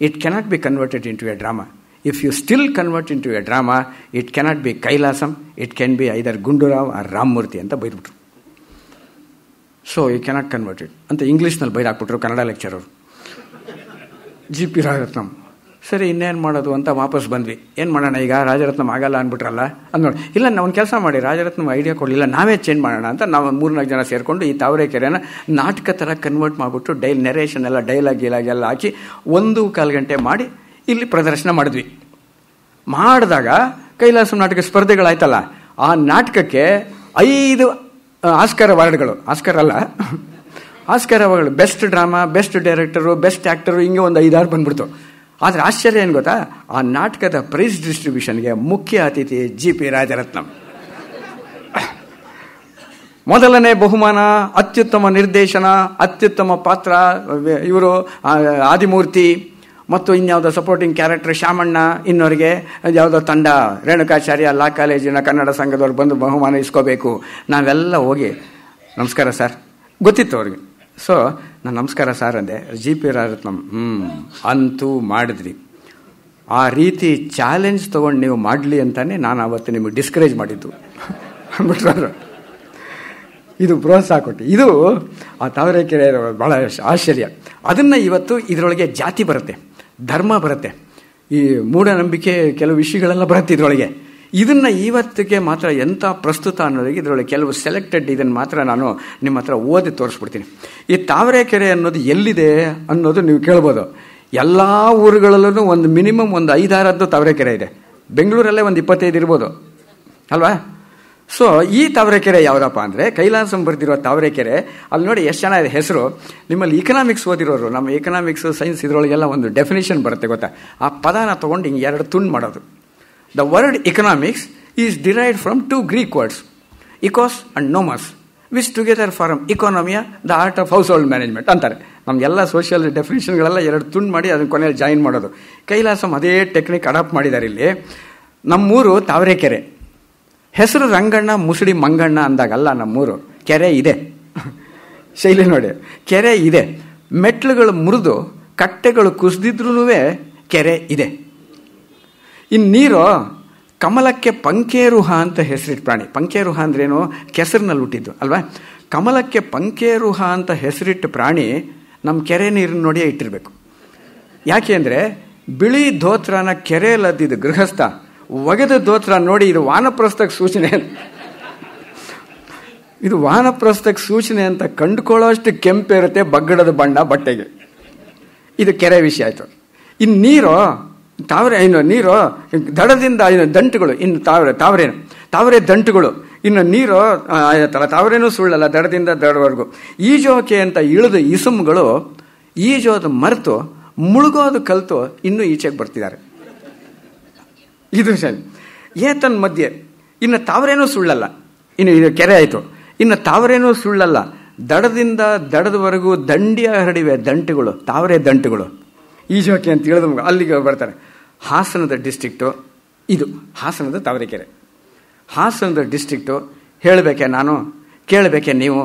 It cannot be converted into a drama. If you still convert into a drama, it cannot be Kailasam, it can be either Gundurao or Ramamurthy ಅಂತ ಬೈದ್ಬಿಟ್ರು. So you cannot convert it ಅಂತ ಇಂಗ್ಲೀಷ್ನಲ್ಲಿ ಬೈದಾಕ್ಬಿಟ್ರು ಕನ್ನಡ ಲೆಕ್ಚರರು G.P. ರಾಜರತ್ನಂ. ಸರಿ, ಇನ್ನೇನು ಮಾಡೋದು ಅಂತ ವಾಪಸ್ ಬಂದ್ವಿ. ಏನು ಮಾಡೋಣ ಈಗ, ರಾಜರತ್ನಂ ಆಗಲ್ಲ ಅಂದ್ಬಿಟ್ರಲ್ಲ ಅಂದ್ನೋಡಿ. ಇಲ್ಲ, ಒಂದು ಕೆಲಸ ಮಾಡಿ, ರಾಜರತ್ನಂ ಐಡಿಯಾ ಕೊಡಲಿಲ್ಲ, ನಾವೇ ಚೇಂಜ್ ಮಾಡೋಣ ಅಂತ ನಾವು 3-4 ಜನ ಸೇರಿಕೊಂಡು ಈ ತಾವರೆಕೆರೆನ ನಾಟಕ ಥರ ಕನ್ವರ್ಟ್ ಮಾಡಿಬಿಟ್ಟು ನೆರೇಷನ್ ಎಲ್ಲ ಡೈಲಾಗ್ ಎಲ್ಲ ಹಾಕಿ 1.25 ಗಂಟೆ ಮಾಡಿ ಇಲ್ಲಿ ಪ್ರದರ್ಶನ ಮಾಡಿದ್ವಿ. ಮಾಡಿದಾಗ ಕೈಲಾಸಂ ನಾಟಕ ಸ್ಪರ್ಧೆಗಳಾಯ್ತಲ್ಲ, ಆ ನಾಟಕಕ್ಕೆ 5 ಆಸ್ಕರ್ ಅವಾರ್ಡ್ಗಳು, Oscar award, best drama, best director, best actor, ಹಿಂಗೆ ಒಂದು 5-6 ಬಂದ್ಬಿಡ್ತು. ಆದರೆ ಆಶ್ಚರ್ಯ ಏನು ಗೊತ್ತಾ, ಆ ನಾಟಕದ ಪ್ರೈಸ್ ಡಿಸ್ಟ್ರಿಬ್ಯೂಷನ್ಗೆ ಮುಖ್ಯ ಅತಿಥಿ G.P. ರಾಜರತ್ನಂ. ಮೊದಲನೇ ಬಹುಮಾನ ಅತ್ಯುತ್ತಮ ನಿರ್ದೇಶನ, ಅತ್ಯುತ್ತಮ ಪಾತ್ರ ಇವರು ಆದಿಮೂರ್ತಿ, ಮತ್ತು ಇನ್ಯಾವುದೋ ಸಪೋರ್ಟಿಂಗ್ ಕ್ಯಾರೆಕ್ಟರ್ ಶಾಮಣ್ಣ, ಇನ್ನವರಿಗೆ ಯಾವುದೋ ತಂಡ ರೇಣುಕಾಚಾರ್ಯ ಲಾ ಕಾಲೇಜಿನ ಕನ್ನಡ ಸಂಘದವ್ರು ಬಂದು ಬಹುಮಾನ ಇಸ್ಕೋಬೇಕು. ನಾವೆಲ್ಲ ಹೋಗಿ ನಮಸ್ಕಾರ ಸರ್, ಗೊತ್ತಿತ್ತು ಅವ್ರಿಗೆ. ಸೊ ನಾನು ನಮಸ್ಕಾರ ಸರ್ ಅಂದೆ. G.P. ರಾಜರತ್ನಂ ಅಂತೂ ಮಾಡಿದ್ರಿ. ಆ ರೀತಿ ಚಾಲೆಂಜ್ ತೊಗೊಂಡು ನೀವು ಮಾಡಲಿ ಅಂತಾನೆ ನಾನು ಅವತ್ತು ನಿಮಗೆ ಡಿಸ್ಕರೇಜ್ ಮಾಡಿದ್ದು ಅಂದ್ಬಿಟ್ರು. ಇದು ಪ್ರೋತ್ಸಾಹ ಕೊಟ್ಟು, ಇದು ಆ ತಾವರೆಕೆರೆ ಬಹಳ ಆಶ್ಚರ್ಯ. ಅದನ್ನು ಇವತ್ತು ಇದರೊಳಗೆ ಜಾತಿ ಬರುತ್ತೆ, ಧರ್ಮ ಬರುತ್ತೆ, ಈ ಮೂಢನಂಬಿಕೆ ಕೆಲವು ವಿಷಯಗಳೆಲ್ಲ ಬರುತ್ತೆ ಇದರೊಳಗೆ. ಇದನ್ನು ಇವತ್ತಿಗೆ ಮಾತ್ರ ಎಂಥ ಪ್ರಸ್ತುತ ಅನ್ನೋದಕ್ಕೆ ಇದರೊಳಗೆ ಕೆಲವು ಸೆಲೆಕ್ಟೆಡ್ ಇದನ್ನು ಮಾತ್ರ ನಾನು ನಿಮ್ಮ ಹತ್ರ ಓದಿ ತೋರಿಸ್ಬಿಡ್ತೀನಿ. ಈ ತಾವರೆಕೆರೆ ಅನ್ನೋದು ಎಲ್ಲಿದೆ ಅನ್ನೋದು ನೀವು ಕೇಳ್ಬೋದು. ಎಲ್ಲ ಊರುಗಳಲ್ಲೂ ಒಂದು ಮಿನಿಮಮ್ ಒಂದು 5-6 ತಾವರೆಕೆರೆ ಇದೆ. ಬೆಂಗಳೂರಲ್ಲೇ ಒಂದು 25 ಇರ್ಬೋದು ಅಲ್ವಾ. ಸೊ ಈ ತಾವರೆಕೆರೆ ಯಾವುದಪ್ಪ ಅಂದರೆ ಕೈಲಾಸಂ ಬರೆದಿರೋ ತಾವರೆಕೆರೆ. ಅಲ್ಲಿ ನೋಡಿ ಎಷ್ಟು ಚೆನ್ನಾಗಿದೆ ಹೆಸರು. ನಿಮ್ಮಲ್ಲಿ ಇಕನಾಮಿಕ್ಸ್ ಓದಿರೋರು, ನಮ್ಮ ಎಕನಾಮಿಕ್ಸ್ ಸೈನ್ಸ್ ಇದರೊಳಗೆಲ್ಲ ಒಂದು ಡೆಫಿನೇಷನ್ ಬರುತ್ತೆ ಗೊತ್ತಾ. ಆ ಪದನ ತೊಗೊಂಡು ಹಿಂಗೆ 2 ತುಂಡು ಮಾಡೋದು. The word economics is derived from 2 Greek words, oikos and nomos, which together form oikonomia the art of household management ಅಂತಾರೆ. ನಮಗೆಲ್ಲ ಸೋಷಿಯಲ್ ಡೆಫಿನೇಷನ್ಗಳೆಲ್ಲ 2 ತುಂಡು ಮಾಡಿ ಅದನ್ನ ಕೊನೆಯಲ್ಲಿ ಜಾಯಿನ್ ಮಾಡೋದು. ಕೈಲಾಸಂ ಅದೇ ಟೆಕ್ನಿಕ್ ಅಡಾಪ್ಟ್ ಮಾಡಿದ್ದಾರೆ ಇಲ್ಲಿ. ನಮ್ಮೂರು ತಾವರೆಕೆರೆ, ಹೆಸರು ರಂಗಣ್ಣ ಮುಸುಡಿ ಮಂಗಣ್ಣ ಅಂದಾಗಲ್ಲ. ನಮ್ಮೂರು ಕೆರೆ ಇದೆ, ಶೈಲಿ ನೋಡಿ, ಕೆರೆ ಇದೆ. ಮೆಟ್ಲುಗಳು ಮುರಿದು ಕಟ್ಟೆಗಳು ಕುಸಿದಿದ್ರೂ ಕೆರೆ ಇದೆ. ಇನ್ನು ನೀರು ಕಮಲಕ್ಕೆ ಪಂಕೇರುಹ ಅಂತ ಹೆಸರಿಟ್ಟು ಪ್ರಾಣಿ. ಪಂಕೇರುಹ ಅಂದ್ರೇನು? ಕೆಸರಿನಲ್ಲಿ ಹುಟ್ಟಿದ್ದು ಅಲ್ವಾ. ಕಮಲಕ್ಕೆ ಪಂಕೇರುಹ ಅಂತ ಹೆಸರಿಟ್ಟು ಪ್ರಾಣಿ ನಮ್ಮ ಕೆರೆ ನೀರನ್ನು ನೋಡಿಯೇ ಇಟ್ಟಿರಬೇಕು. ಯಾಕೆ ಅಂದರೆ ಬಿಳಿ ಧೋತ್ರನ ಕೆರೆಯಲ್ಲದ್ದಿದ್ದು ಗೃಹಸ್ಥ ಒಗೆದ ಧೋತ್ರ ನೋಡಿ ಇದು ವಾನಪ್ರಸ್ಥಕ್ಕೆ ಸೂಚನೆ, ಇದು ವಾನಪ್ರಸ್ಥಕ್ಕೆ ಸೂಚನೆ ಅಂತ ಕಂಡುಕೊಳ್ಳೋಷ್ಟು ಕೆಂಪಿರುತ್ತೆ ಬಗ್ಗಡದ ಬಣ್ಣ ಬಟ್ಟೆಗೆ. ಇದು ಕೆರೆ ವಿಷಯ ಆಯಿತು. ಇನ್ನು ನೀರು ನೀರು ದಡದಿಂದ ದಂಟುಗಳು, ಇನ್ನು ತಾವರೆ ದಂಟುಗಳು, ಇನ್ನು ನೀರು ಆಯ್ತಲ್ಲ, ತಾವರೇನೂ ಸುಳ್ಳಲ್ಲ, ದಡದಿಂದ ದಡವರೆಗೂ ಈಜೋಕೆ ಅಂತ ಇಳಿದು ಇಸುಮ್ಗಳು ಈಜೋದು ಮರೆತು ಮುಳುಗೋದು ಕಲಿತು ಇನ್ನೂ ಈಚೆಗೆ ಬರ್ತಿದ್ದಾರೆ. ಇದು ಏತನ್ ಮಧ್ಯೆ ಇನ್ನು ತಾವರೇನೂ ಸುಳ್ಳಲ್ಲ, ಇನ್ನು ಇದು ಕೆರೆ ಆಯಿತು. ಇನ್ನು ತಾವರೇನೂ ಸುಳ್ಳಲ್ಲ, ದಡದಿಂದ ದಡದವರೆಗೂ ದಂಡಿಯ ಹರಡಿವೆ ದಂಟುಗಳು, ತಾವರೆ ದಂಟುಗಳು ಈಜೋಕೆ ಅಂತ ಹೇಳಿದ ಅಲ್ಲಿಗೆ ಬರ್ತಾರೆ. ಹಾಸನದ ಡಿಸ್ಟ್ರಿಕ್ಟು ಇದು, ಹಾಸನದ ತಾವರೆಕೆರೆ. ಹಾಸನದ ಡಿಸ್ಟ್ರಿಕ್ಟು ಹೇಳಬೇಕೆ ನಾನು, ಕೇಳಬೇಕೆ ನೀವು?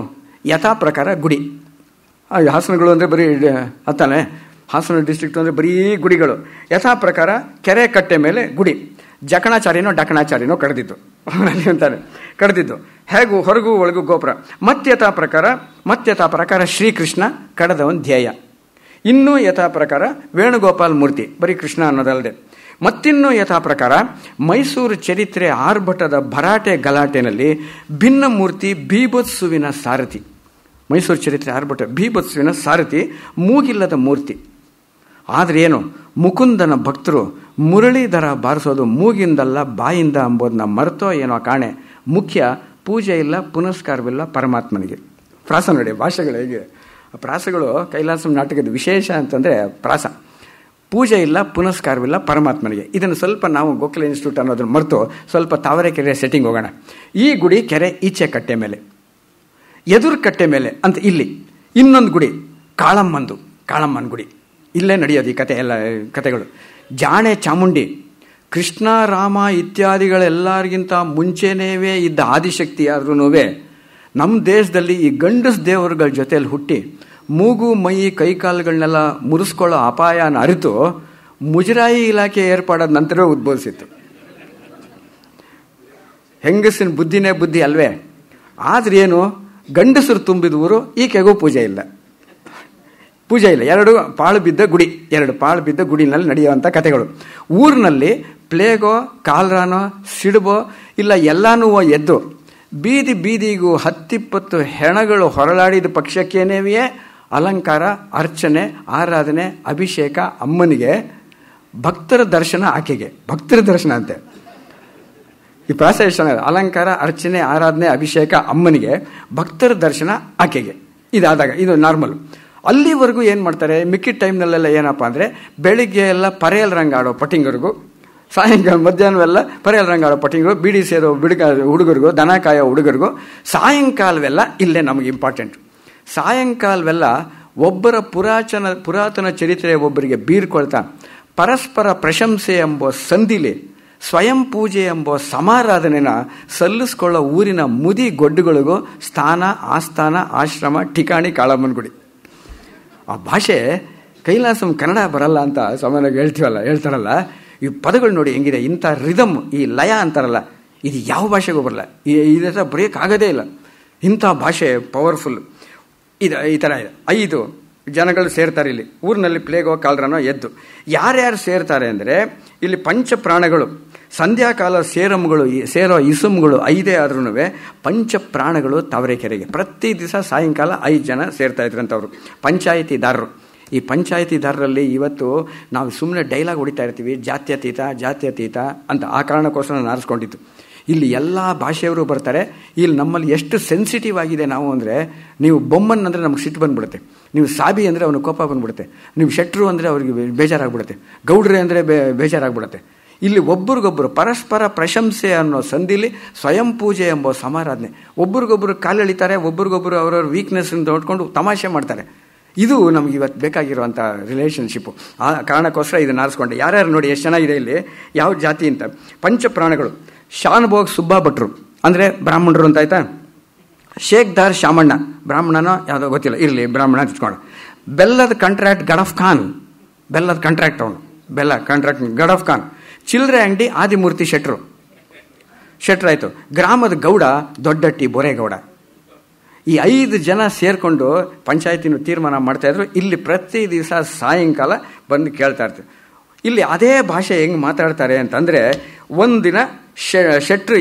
ಯಥಾ ಪ್ರಕಾರ ಗುಡಿ. ಹಾಸನಗಳು ಅಂದರೆ ಬರೀ ಅತ್ತಾನೆ, ಹಾಸನ ಡಿಸ್ಟ್ರಿಕ್ಟು ಅಂದರೆ ಬರೀ ಗುಡಿಗಳು. ಯಥಾ ಪ್ರಕಾರ ಕೆರೆ ಕಟ್ಟೆ ಮೇಲೆ ಗುಡಿ, ಜಕಣಾಚಾರ್ಯನೋ ಡಕಣಾಚಾರ್ಯನೋ ಕಡ್ದಿದ್ದು ಅಂತಾನೆ, ಕಡ್ದಿದ್ದು ಹೇಗೂ ಹೊರಗೂ ಒಳಗೂ ಗೋಪುರ. ಮತ್ಯಥಾ ಪ್ರಕಾರ ಶ್ರೀಕೃಷ್ಣ ಕಡದ ಒಂದು ಧ್ಯೇಯ. ಇನ್ನೂ ಯಥಾ ಪ್ರಕಾರ ವೇಣುಗೋಪಾಲ್ ಮೂರ್ತಿ, ಬರೀ ಕೃಷ್ಣ ಅನ್ನೋದಲ್ಲದೆ. ಮತ್ತಿನ್ನೂ ಯಥಾ ಪ್ರಕಾರ ಮೈಸೂರು ಚರಿತ್ರೆ ಆರ್ಭಟದ ಭರಾಟೆ ಗಲಾಟೆನಲ್ಲಿ ಭಿನ್ನ ಮೂರ್ತಿ ಭೀಭತ್ಸುವಿನ ಸಾರಥಿ. ಮೈಸೂರು ಚರಿತ್ರೆ ಆರ್ಭಟ ಭೀಭತ್ಸುವಿನ ಸಾರಥಿ ಮೂಗಿಲ್ಲದ ಮೂರ್ತಿ. ಆದರೆ ಏನು, ಮುಕುಂದನ ಭಕ್ತರು ಮುರಳೀಧರ ಬಾರಿಸೋದು ಮೂಗಿಂದಲ್ಲ ಬಾಯಿಂದ ಅಂಬೋದನ್ನ ಮರೆತೋ ಏನೋ ಕಾಣೆ. ಮುಖ್ಯ ಪೂಜೆ ಇಲ್ಲ, ಪುನಸ್ಕಾರವಿಲ್ಲ ಪರಮಾತ್ಮನಿಗೆ. ಪ್ರಾಸ ನೋಡಿ ಭಾಷೆಗಳು ಹೇಗೆ. ಪ್ರಾಸಗಳು ಕೈಲಾಸಂ ನಾಟಕದ ವಿಶೇಷ ಅಂತಂದರೆ ಪ್ರಾಸ. ಪೂಜೆ ಇಲ್ಲ, ಪುನಸ್ಕಾರವಿಲ್ಲ ಪರಮಾತ್ಮನಿಗೆ. ಇದನ್ನು ಸ್ವಲ್ಪ ನಾವು ಗೋಖಲೆ ಇನ್ಸ್ಟಿಟ್ಯೂಟ್ ಅನ್ನೋದನ್ನು ಮರೆತು ಸ್ವಲ್ಪ ತಾವರೆಕೆರೆ ಸೆಟ್ಟಿಂಗ್ ಹೋಗೋಣ. ಈ ಗುಡಿ ಕೆರೆ ಈಚೆ ಕಟ್ಟೆ ಮೇಲೆ, ಎದುರು ಕಟ್ಟೆ ಮೇಲೆ ಅಂತ ಇಲ್ಲಿ. ಇನ್ನೊಂದು ಗುಡಿ ಕಾಳಮ್ಮನ ಗುಡಿ, ಇಲ್ಲೇ ನಡೆಯೋದು ಈ ಕತೆ ಎಲ್ಲ ಕತೆಗಳು. ಜಾಣೆ ಚಾಮುಂಡಿ, ಕೃಷ್ಣ ರಾಮ ಇತ್ಯಾದಿಗಳೆಲ್ಲರಿಗಿಂತ ಮುಂಚೆನೇವೇ ಇದ್ದ ಆದಿಶಕ್ತಿ ಆದ್ರೂ ನಮ್ಮ ದೇಶದಲ್ಲಿ ಈ ಗಂಡಸ್ ದೇವರುಗಳ ಜೊತೆಯಲ್ಲಿ ಹುಟ್ಟಿ ಮೂಗು ಮೈ ಕೈಕಾಲುಗಳನ್ನೆಲ್ಲ ಮುರಿಸ್ಕೊಳ್ಳೋ ಅಪಾಯನ ಅರಿತು ಮುಜರಾಯಿ ಇಲಾಖೆ ಏರ್ಪಾಡಾದ ನಂತರವೇ ಉದ್ಭವಿಸಿತ್ತು. ಹೆಂಗಸಿನ ಬುದ್ಧಿನೇ ಬುದ್ಧಿ ಅಲ್ವೇ. ಆದ್ರೆ ಏನು, ಗಂಡಸರು ತುಂಬಿದ ಊರು, ಈಕೆಗೂ ಪೂಜೆ ಇಲ್ಲ. 2 ಪಾಳು ಬಿದ್ದ ಗುಡಿನಲ್ಲಿ ನಡೆಯುವಂಥ ಕಥೆಗಳು. ಊರಿನಲ್ಲಿ ಪ್ಲೇಗೋ ಕಾಲ್ರಾನೋ ಸಿಡುಬೋ ಇಲ್ಲ ಎಲ್ಲಾನೂ ಎದ್ದು ಬೀದಿಗೂ 10-20 ಹೆಣಗಳು ಹೊರಳಾಡಿದ ಪಕ್ಷಕ್ಕೇನೇವಿಯೇ ಅಲಂಕಾರ, ಅರ್ಚನೆ, ಆರಾಧನೆ, ಅಭಿಷೇಕ ಅಮ್ಮನಿಗೆ, ಭಕ್ತರ ದರ್ಶನ ಆಕೆಗೆ. ಭಕ್ತರ ದರ್ಶನ ಅಂತೆ ಈ ಪ್ರಾಸೇಷಣ. ಅಲಂಕಾರ, ಅರ್ಚನೆ, ಆರಾಧನೆ, ಅಭಿಷೇಕ ಅಮ್ಮನಿಗೆ, ಭಕ್ತರ ದರ್ಶನ ಆಕೆಗೆ. ಇದಾದಾಗ ಇದು ನಾರ್ಮಲ್. ಅಲ್ಲಿವರೆಗೂ ಏನು ಮಾಡ್ತಾರೆ, ಮಿಕ್ಕಿದ ಟೈಮ್ನಲ್ಲೆಲ್ಲ ಏನಪ್ಪ ಅಂದರೆ ಬೆಳಿಗ್ಗೆ ಎಲ್ಲ ಪರೇಲ್ ರಂಗ ಆಡೋ ಪಟ್ಟಿಂಗರಿಗೂ, ಸಾಯಂಕಾಲ ಮಧ್ಯಾಹ್ನವೆಲ್ಲ ಪರೇಲ್ ರಂಗ ಆಡೋ ಪಟ್ಟಿಂಗರು, ಬೀಡಿ ಸೇರೋ ಹುಡುಗರಿಗೂ, ದನ ಕಾಯೋ ಹುಡುಗರಿಗೂ. ಸಾಯಂಕಾಲವೆಲ್ಲ ಇಲ್ಲೇ ನಮಗೆ ಇಂಪಾರ್ಟೆಂಟ್. ಸಾಯಂಕಾಲವೆಲ್ಲ ಒಬ್ಬರ ಪುರಾತನ ಚರಿತ್ರೆ ಒಬ್ಬರಿಗೆ ಬೀರ್ಕೊಳ್ತಾ ಪರಸ್ಪರ ಪ್ರಶಂಸೆ ಎಂಬ ಸಂಧಿಲಿ ಸ್ವಯಂ ಪೂಜೆ ಎಂಬ ಸಮಾರಾಧನೆನ ಸಲ್ಲಿಸ್ಕೊಳ್ಳೋ ಊರಿನ ಮುದಿ ಗೊಡ್ಡುಗಳಿಗೂ ಸ್ಥಾನ, ಆಸ್ಥಾನ, ಆಶ್ರಮ, ಠಿಕಾಣಿ ಕಾಳಮ್ಮನ ಗುಡಿ. ಆ ಭಾಷೆ ಕೈಲಾಸಂ ಕನ್ನಡ ಬರಲ್ಲ ಅಂತ ಸಾಮಾನ್ಯವಾಗಿ ಹೇಳ್ತಾರಲ್ಲ, ಈ ಪದಗಳು ನೋಡಿ ಹೆಂಗಿದೆ. ಇಂಥ ರಿದಮ್, ಈ ಲಯ ಅಂತಾರಲ್ಲ, ಇದು ಯಾವ ಭಾಷೆಗೂ ಬರಲ್ಲ. ಇದರ ಬ್ರೇಕ್ ಆಗೋದೇ ಇಲ್ಲ. ಇಂಥ ಭಾಷೆ ಪವರ್ಫುಲ್. ಈ ಥರ ಇದೆ. 5 ಜನಗಳು ಸೇರ್ತಾರೆ ಇಲ್ಲಿ. ಊರಿನಲ್ಲಿ ಪ್ಲೇಗೋ ಕಾಲರನೋ ಎದ್ದು ಯಾರ್ಯಾರು ಸೇರ್ತಾರೆ ಅಂದರೆ ಇಲ್ಲಿ ಪಂಚಪ್ರಾಣಗಳು, ಸಂಧ್ಯಾಕಾಲ ಸೇರೋ ಇಸುಮ್ಗಳು 5 ಆದ್ರೂ ಪಂಚಪ್ರಾಣಗಳು ತಾವರೆಕೆರೆಗೆ ಪ್ರತಿ ದಿವಸ ಸಾಯಂಕಾಲ 5 ಜನ ಸೇರ್ತಾ ಇದ್ರಂಥವ್ರು ಪಂಚಾಯಿತಿದಾರರು. ಈ ಪಂಚಾಯಿತಿದಾರರಲ್ಲಿ ಇವತ್ತು ನಾವು ಸುಮ್ಮನೆ ಡೈಲಾಗ್ ಹೊಡಿತಾ ಇರ್ತೀವಿ, ಜಾತ್ಯತೀತ ಅಂತ. ಆ ಕಾರಣಕ್ಕೋಸ್ಕರ ನಾನು ಆರಿಸ್ಕೊಂಡಿದ್ದು. ಇಲ್ಲಿ ಎಲ್ಲ ಭಾಷೆಯವರು ಬರ್ತಾರೆ. ಇಲ್ಲಿ ನಮ್ಮಲ್ಲಿ ಎಷ್ಟು ಸೆನ್ಸಿಟಿವ್ ಆಗಿದೆ ನಾವು ಅಂದರೆ, ನೀವು ಬೊಮ್ಮನ್ ಅಂದರೆ ನಮ್ಗೆ ಸಿಟ್ಟು ಬಂದ್ಬಿಡುತ್ತೆ, ನೀವು ಸಾಬಿ ಅಂದರೆ ಅವನಿಗೆ ಕೋಪ ಬಂದ್ಬಿಡುತ್ತೆ, ನೀವು ಶೆಟ್ರು ಅಂದರೆ ಅವ್ರಿಗೆ ಬೇಜಾರಾಗ್ಬಿಡುತ್ತೆ, ಗೌಡ್ರೆ ಅಂದರೆ ಬೇಜಾರಾಗ್ಬಿಡುತ್ತೆ. ಇಲ್ಲಿ ಒಬ್ರಿಗೊಬ್ಬರು ಪರಸ್ಪರ ಪ್ರಶಂಸೆ ಅನ್ನೋ ಸಂಧಿಲಿ ಸ್ವಯಂ ಪೂಜೆ ಎಂಬ ಸಮಾರಾಧನೆ. ಒಬ್ರಿಗೊಬ್ಬರು ಕಾಲೆಳಿತಾರೆ, ಒಬ್ರಿಗೊಬ್ಬರು ಅವರವ್ರ ವೀಕ್ನೆಸ್ ನೋಡ್ಕೊಂಡು ತಮಾಷೆ ಮಾಡ್ತಾರೆ. ಇದು ನಮ್ಗೆ ಇವತ್ತು ಬೇಕಾಗಿರುವಂಥ ರಿಲೇಷನ್ಶಿಪ್ಪು. ಆ ಕಾರಣಕ್ಕೋಸ್ಕರ ಇದನ್ನು ಆರಿಸ್ಕೊಂಡೆ. ಯಾರ್ಯಾರು ನೋಡಿ ಎಷ್ಟು ಚೆನ್ನಾಗಿದೆ ಇಲ್ಲಿ, ಯಾವ ಜಾತಿ ಅಂತ. ಪಂಚಪ್ರಾಣಗಳು. ಶಾನುಭೋಗ್ ಸುಬ್ಬಾ ಭಟ್ರು ಅಂದರೆ ಬ್ರಾಹ್ಮಣರು ಅಂತ ಆಯ್ತಾ. ಶೇಖ್ದಾರ್ ಶಾಮಣ್ಣ ಬ್ರಾಹ್ಮಣನೋ ಯಾವುದೋ ಗೊತ್ತಿಲ್ಲ, ಇರಲಿ ಬ್ರಾಹ್ಮಣ ತಿಳ್ಕೊಂಡು. ಬೆಲ್ಲದ ಕಾಂಟ್ರಾಕ್ಟ್ ಗಡಫ್ ಖಾನ್, ಬೆಲ್ಲದ ಕಾಂಟ್ರಾಕ್ಟ್ ಅವನು, ಬೆಲ್ಲ ಕಾಂಟ್ರಾಕ್ಟ್ ಗಡಫ್ ಖಾನ್. ಚಿಲ್ಲರೆ ಅಂಗಡಿ ಆದಿಮೂರ್ತಿ ಶೆಟ್ರಾಯ್ತು. ಗ್ರಾಮದ ಗೌಡ ದೊಡ್ಡಟ್ಟಿ ಬೋರೇಗೌಡ. ಈ 5 ಜನ ಸೇರಿಕೊಂಡು ಪಂಚಾಯತಿನ ತೀರ್ಮಾನ ಮಾಡ್ತಾಯಿದ್ರು. ಇಲ್ಲಿ ಪ್ರತಿ ದಿವಸ ಸಾಯಂಕಾಲ ಬಂದು ಕೇಳ್ತಾ ಇರ್ತೀವಿ. ಇಲ್ಲಿ ಅದೇ ಭಾಷೆ ಹೆಂಗೆ ಮಾತಾಡ್ತಾರೆ ಅಂತಂದರೆ, ಒಂದಿನ ಶೆಟ್ರು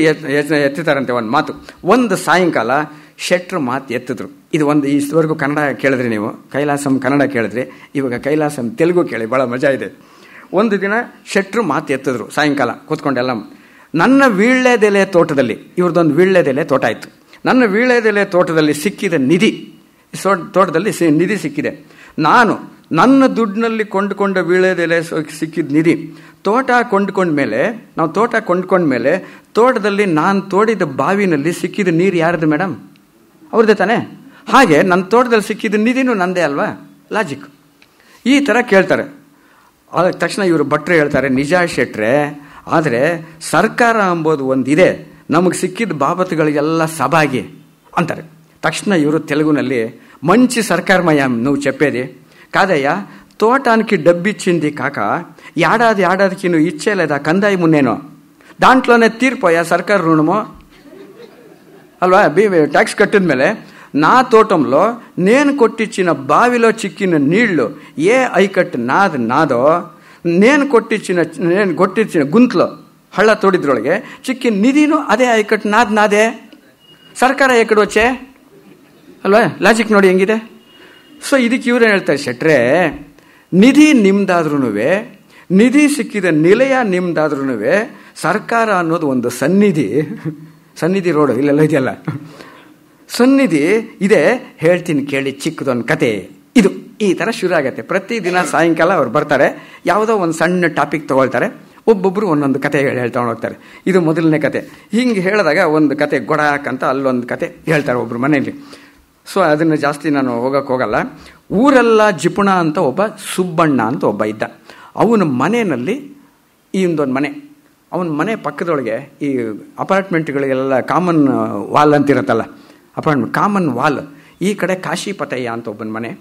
ಎತ್ತಿತಾರಂತೆ ಒಂದು ಮಾತು. ಒಂದು ಸಾಯಂಕಾಲ ಶೆಟ್ರು ಮಾತು ಎತ್ತಿದ್ರು. ಇದು ಇಷ್ಟವರೆಗೂ ಕನ್ನಡ ಕೇಳಿದ್ರಿ ನೀವು, ಕೈಲಾಸಂ ಕನ್ನಡ ಕೇಳಿದ್ರಿ, ಇವಾಗ ಕೈಲಾಸಂ ತೆಲುಗು ಕೇಳಿ, ಭಾಳ ಮಜಾ ಇದೆ. ಒಂದು ದಿನ ಶೆಟ್ರು ಮಾತು ಎತ್ತಿದ್ರು ಸಾಯಂಕಾಲ ಕೂತ್ಕೊಂಡೆಲ್ಲ. ನನ್ನ ವೀಳ್ಯದೆಲೆ ತೋಟದಲ್ಲಿ, ಇವ್ರದ್ದೊಂದು ವೀಳ್ಯದೆಲೆ ತೋಟ ಇತ್ತು, ನನ್ನ ವೀಳ್ಯದೆಲೆ ತೋಟದಲ್ಲಿ ಸಿಕ್ಕಿದ ತೋಟದಲ್ಲಿ ನಿಧಿ ಸಿಕ್ಕಿದೆ. ನಾನು ನನ್ನ ದುಡ್ಡಿನಲ್ಲಿ ಕೊಂಡುಕೊಂಡ ವೀಳ್ಯದೆಲೆ ಸಿಕ್ಕಿದ ನಿಧಿ. ತೋಟ ಕೊಂಡ್ಕೊಂಡ್ಮೇಲೆ ತೋಟದಲ್ಲಿ ನಾನು ತೋಡಿದ ಬಾವಿನಲ್ಲಿ ಸಿಕ್ಕಿದ ನೀರು ಯಾರ್ದು ಮೇಡಮ್? ಅವ್ರದ್ದೇ ತಾನೇ. ಹಾಗೆ ನನ್ನ ತೋಟದಲ್ಲಿ ಸಿಕ್ಕಿದ ನಿಧಿನೂ ನಂದೇ ಅಲ್ವಾ? ಲಾಜಿಕ್. ಈ ಥರ ಕೇಳ್ತಾರೆ. ಆದ ತಕ್ಷಣ ಇವರು ಭಟ್ರು ಹೇಳ್ತಾರೆ, ನಿಜ ಶೆಟ್ರೆ, ಆದರೆ ಸರ್ಕಾರ ಎಂಬುದು ಒಂದಿದೆ, ನಮಗೆ ಸಿಕ್ಕಿದ ಬಾಬತ್ತುಗಳಿಗೆಲ್ಲ ಸಭಾಗಿ ಅಂತಾರೆ. తక్షణ ఇవరు తెలుగుನಲ್ಲಿ మంచి సర్కారమయం నువ్వు చెప్పేది కాదయ్యా తోటానికి డబ్బిచ్చింది కాక ఏడాదికి నువ్వు ఇచ్చేలేదా కందాయి మున్నేనో దాంట్లోనే తీరిపోయా సర్కారు రుణము అల్వా ట్యాక్స్ కట్టిన ಮೇಲೆ నా తోటంలో నేను కొట్టించిన బావిలో చిక్కిన నీళ్లు ఏ ఐకట్టు నాదో నేను కొట్టించిన గుంతలో ಹಳ್ಳ ತೋಡಿದ್ರೊಳಗೆ ಚಿಕ್ಕಿ ನಿಧಿನೂ ಅದೇ ಐಕಟ್ಟು ನಾದೇ ಸರ್ಕಾರ ಎಕಡೆ వచ్చే ಅಲ್ವಾ ಲಾಜಿಕ್ ನೋಡಿ ಹೆಂಗಿದೆ. ಸೊ ಇದಕ್ಕೆ ಇವ್ರೇನು ಹೇಳ್ತಾರೆ, ಶೆಟ್ರೆ ನಿಧಿ ನಿಮ್ದಾದ್ರೂ ನಿಧಿ ಸಿಕ್ಕಿದ ನಿಲಯ ನಿಮ್ದಾದ್ರೂ ಸರ್ಕಾರ ಅನ್ನೋದು ಒಂದು ಸನ್ನಿಧಿ ರೋಡು ಇಲ್ಲೆಲ್ಲ ಇದೆಯಲ್ಲ, ಸನ್ನಿಧಿ ಇದೆ. ಹೇಳ್ತೀನಿ ಕೇಳಿ ಚಿಕ್ಕದೊಂದು ಕತೆ. ಇದು ಈ ಥರ ಶುರು ಆಗತ್ತೆ. ಪ್ರತಿದಿನ ಸಾಯಂಕಾಲ ಅವ್ರು ಬರ್ತಾರೆ, ಯಾವುದೋ ಒಂದು ಸಣ್ಣ ಟಾಪಿಕ್ ತಗೊಳ್ತಾರೆ, ಒಬ್ಬೊಬ್ಬರು ಒಂದೊಂದು ಕತೆ ಹೇಳ್ತಕೊಂಡು ಹೋಗ್ತಾರೆ. ಇದು ಮೊದಲನೇ ಕತೆ. ಹಿಂಗೆ ಹೇಳಿದಾಗ ಒಂದು ಕತೆ ಗೊಡಾಕಂತ ಅಲ್ಲೊಂದು ಕತೆ ಹೇಳ್ತಾರೆ ಒಬ್ರು ಮನೆಯಲ್ಲಿ. ಸೊ ಅದನ್ನು ಜಾಸ್ತಿ ನಾನು ಹೋಗಲ್ಲ. ಊರೆಲ್ಲ ಜಿಪುಣ ಅಂತ ಒಬ್ಬ ಸುಬ್ಬಣ್ಣ ಅಂತ ಒಬ್ಬ ಇದ್ದ. ಅವನ ಮನೆಯಲ್ಲಿ ಈ ಒಂದೊಂದು ಮನೆ, ಅವನ ಮನೆ ಪಕ್ಕದೊಳಗೆ ಈ ಅಪಾರ್ಟ್ಮೆಂಟ್ಗಳಿಗೆಲ್ಲ ಕಾಮನ್ ವಾಲ್ ಅಂತಿರತ್ತಲ್ಲ, ಅಪಾರ್ಟ್ಮೆಂಟ್ ಕಾಮನ್ ವಾಲ್. ಈ ಕಡೆ ಕಾಶಿಪತಯ್ಯ ಅಂತ ಒಬ್ಬನ ಮನೆ.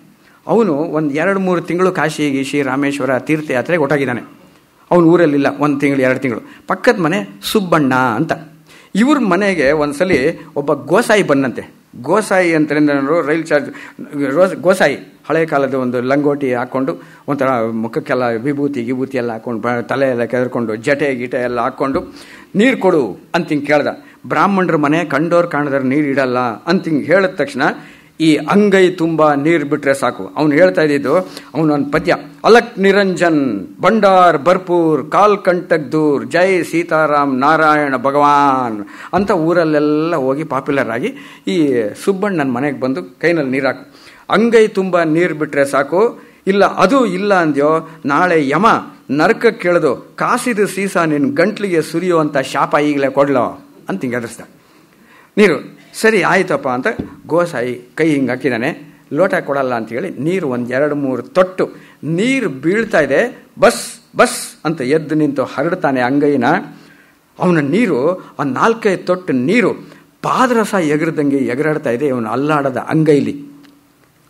ಅವನು ಒಂದು 2-3 ತಿಂಗಳು ಕಾಶಿ ಗೀಶಿ ರಾಮೇಶ್ವರ ತೀರ್ಥಯಾತ್ರೆಗೆ ಹೊರಟಾಗಿದ್ದಾನೆ. ಅವನು ಊರಲ್ಲಿಲ್ಲ, 1 ತಿಂಗಳು 2 ತಿಂಗಳು. ಪಕ್ಕದ ಮನೆ ಸುಬ್ಬಣ್ಣ ಅಂತ. ಇವ್ರ ಮನೆಗೆ ಒಂದ್ಸಲಿ ಒಬ್ಬ ಗೋಸಾಯಿ ಬಂದಂತೆ. ಗೋಸಾಯಿ ಅಂತಂದ್ರೆ ರೈಲ್ ಚಾರ್ಜ್ ಗೋಸಾಯಿ ಹಳೆ ಕಾಲದ ಒಂದು ಲಂಗೋಟಿ ಹಾಕ್ಕೊಂಡು ಒಂಥರ ಮುಖಕ್ಕೆಲ್ಲ ವಿಭೂತಿ ಎಲ್ಲ ಹಾಕ್ಕೊಂಡು ತಲೆ ಎಲ್ಲ ಕೆದರ್ಕೊಂಡು ಜಟೆ ಗೀಟೆ ಎಲ್ಲ ಹಾಕ್ಕೊಂಡು ನೀರು ಕೊಡು ಅಂತ ಹಿಂಗೆ ಕೇಳ್ದ. ಬ್ರಾಹ್ಮಣರ ಮನೆ ಕಂಡೋರು ಕಾಣದ್ರೆ ನೀರು ಇಡಲ್ಲ ಅಂತ ಹಿಂಗೆ ಹೇಳಿದ ತಕ್ಷಣ ಈ ಅಂಗೈ ತುಂಬ ನೀರು ಬಿಟ್ರೆ ಸಾಕು. ಅವನು ಹೇಳ್ತಾ ಇದ್ದಿದ್ದು, ಅವನೊಂದು ಪದ್ಯ, ಅಲಕ್ ನಿರಂಜನ್ ಭಂಡಾರ್ ಭರ್ಪೂರ್ ಕಾಲ್ ಕಂಟಕ್ ದೂರ್ ಜೈ ಸೀತಾರಾಮ್ ನಾರಾಯಣ ಭಗವಾನ್ ಅಂತ ಊರಲ್ಲೆಲ್ಲ ಹೋಗಿ ಪಾಪ್ಯುಲರ್ ಆಗಿ ಈ ಸುಬ್ಬಣ್ಣನ ಮನೆಗೆ ಬಂದು ಕೈನಲ್ಲಿ ನೀರು ಹಾಕು, ಅಂಗೈ ತುಂಬ ನೀರು ಬಿಟ್ರೆ ಸಾಕು, ಇಲ್ಲ ಅದು ಇಲ್ಲ ಅಂದ್ಯೋ ನಾಳೆ ಯಮ ನರಕಕ್ಕೆ ಕೇಳಿದು ಕಾಸಿದ ಸೀಸ ನಿನ್ನ ಗಂಟ್ಲಿಗೆ ಸುರಿಯೋ ಅಂತ ಶಾಪ ಈಗಲೇ ಕೊಡ್ಲೋ ಅಂತ ಹಿಂಗೆ ಎದುರಿಸ್ದ. ನೀರು ಸರಿ ಆಯ್ತಪ್ಪ ಅಂತ ಗೋಸಾಯಿ ಕೈ ಹಿಂಗೆ ಹಾಕಿದ್ದಾನೆ. ಲೋಟ ಕೊಡಲ್ಲ ಅಂತೇಳಿ ನೀರು 1-2-3 ತೊಟ್ಟು ನೀರು ಬೀಳ್ತಾ ಇದೆ. ಬಸ್ ಅಂತ ಎದ್ದು ನಿಂತು ಹರಡ್ತಾನೆ ಅಂಗೈನ. ಅವನ ನೀರು 4-5 ತೊಟ್ಟು ನೀರು ಪಾದರಸ ಎಗರದಂಗೆ ಎಗರಾಡ್ತಾ ಇದೆ ಇವನು ಅಲ್ಲಾಡದ ಅಂಗೈಲಿ.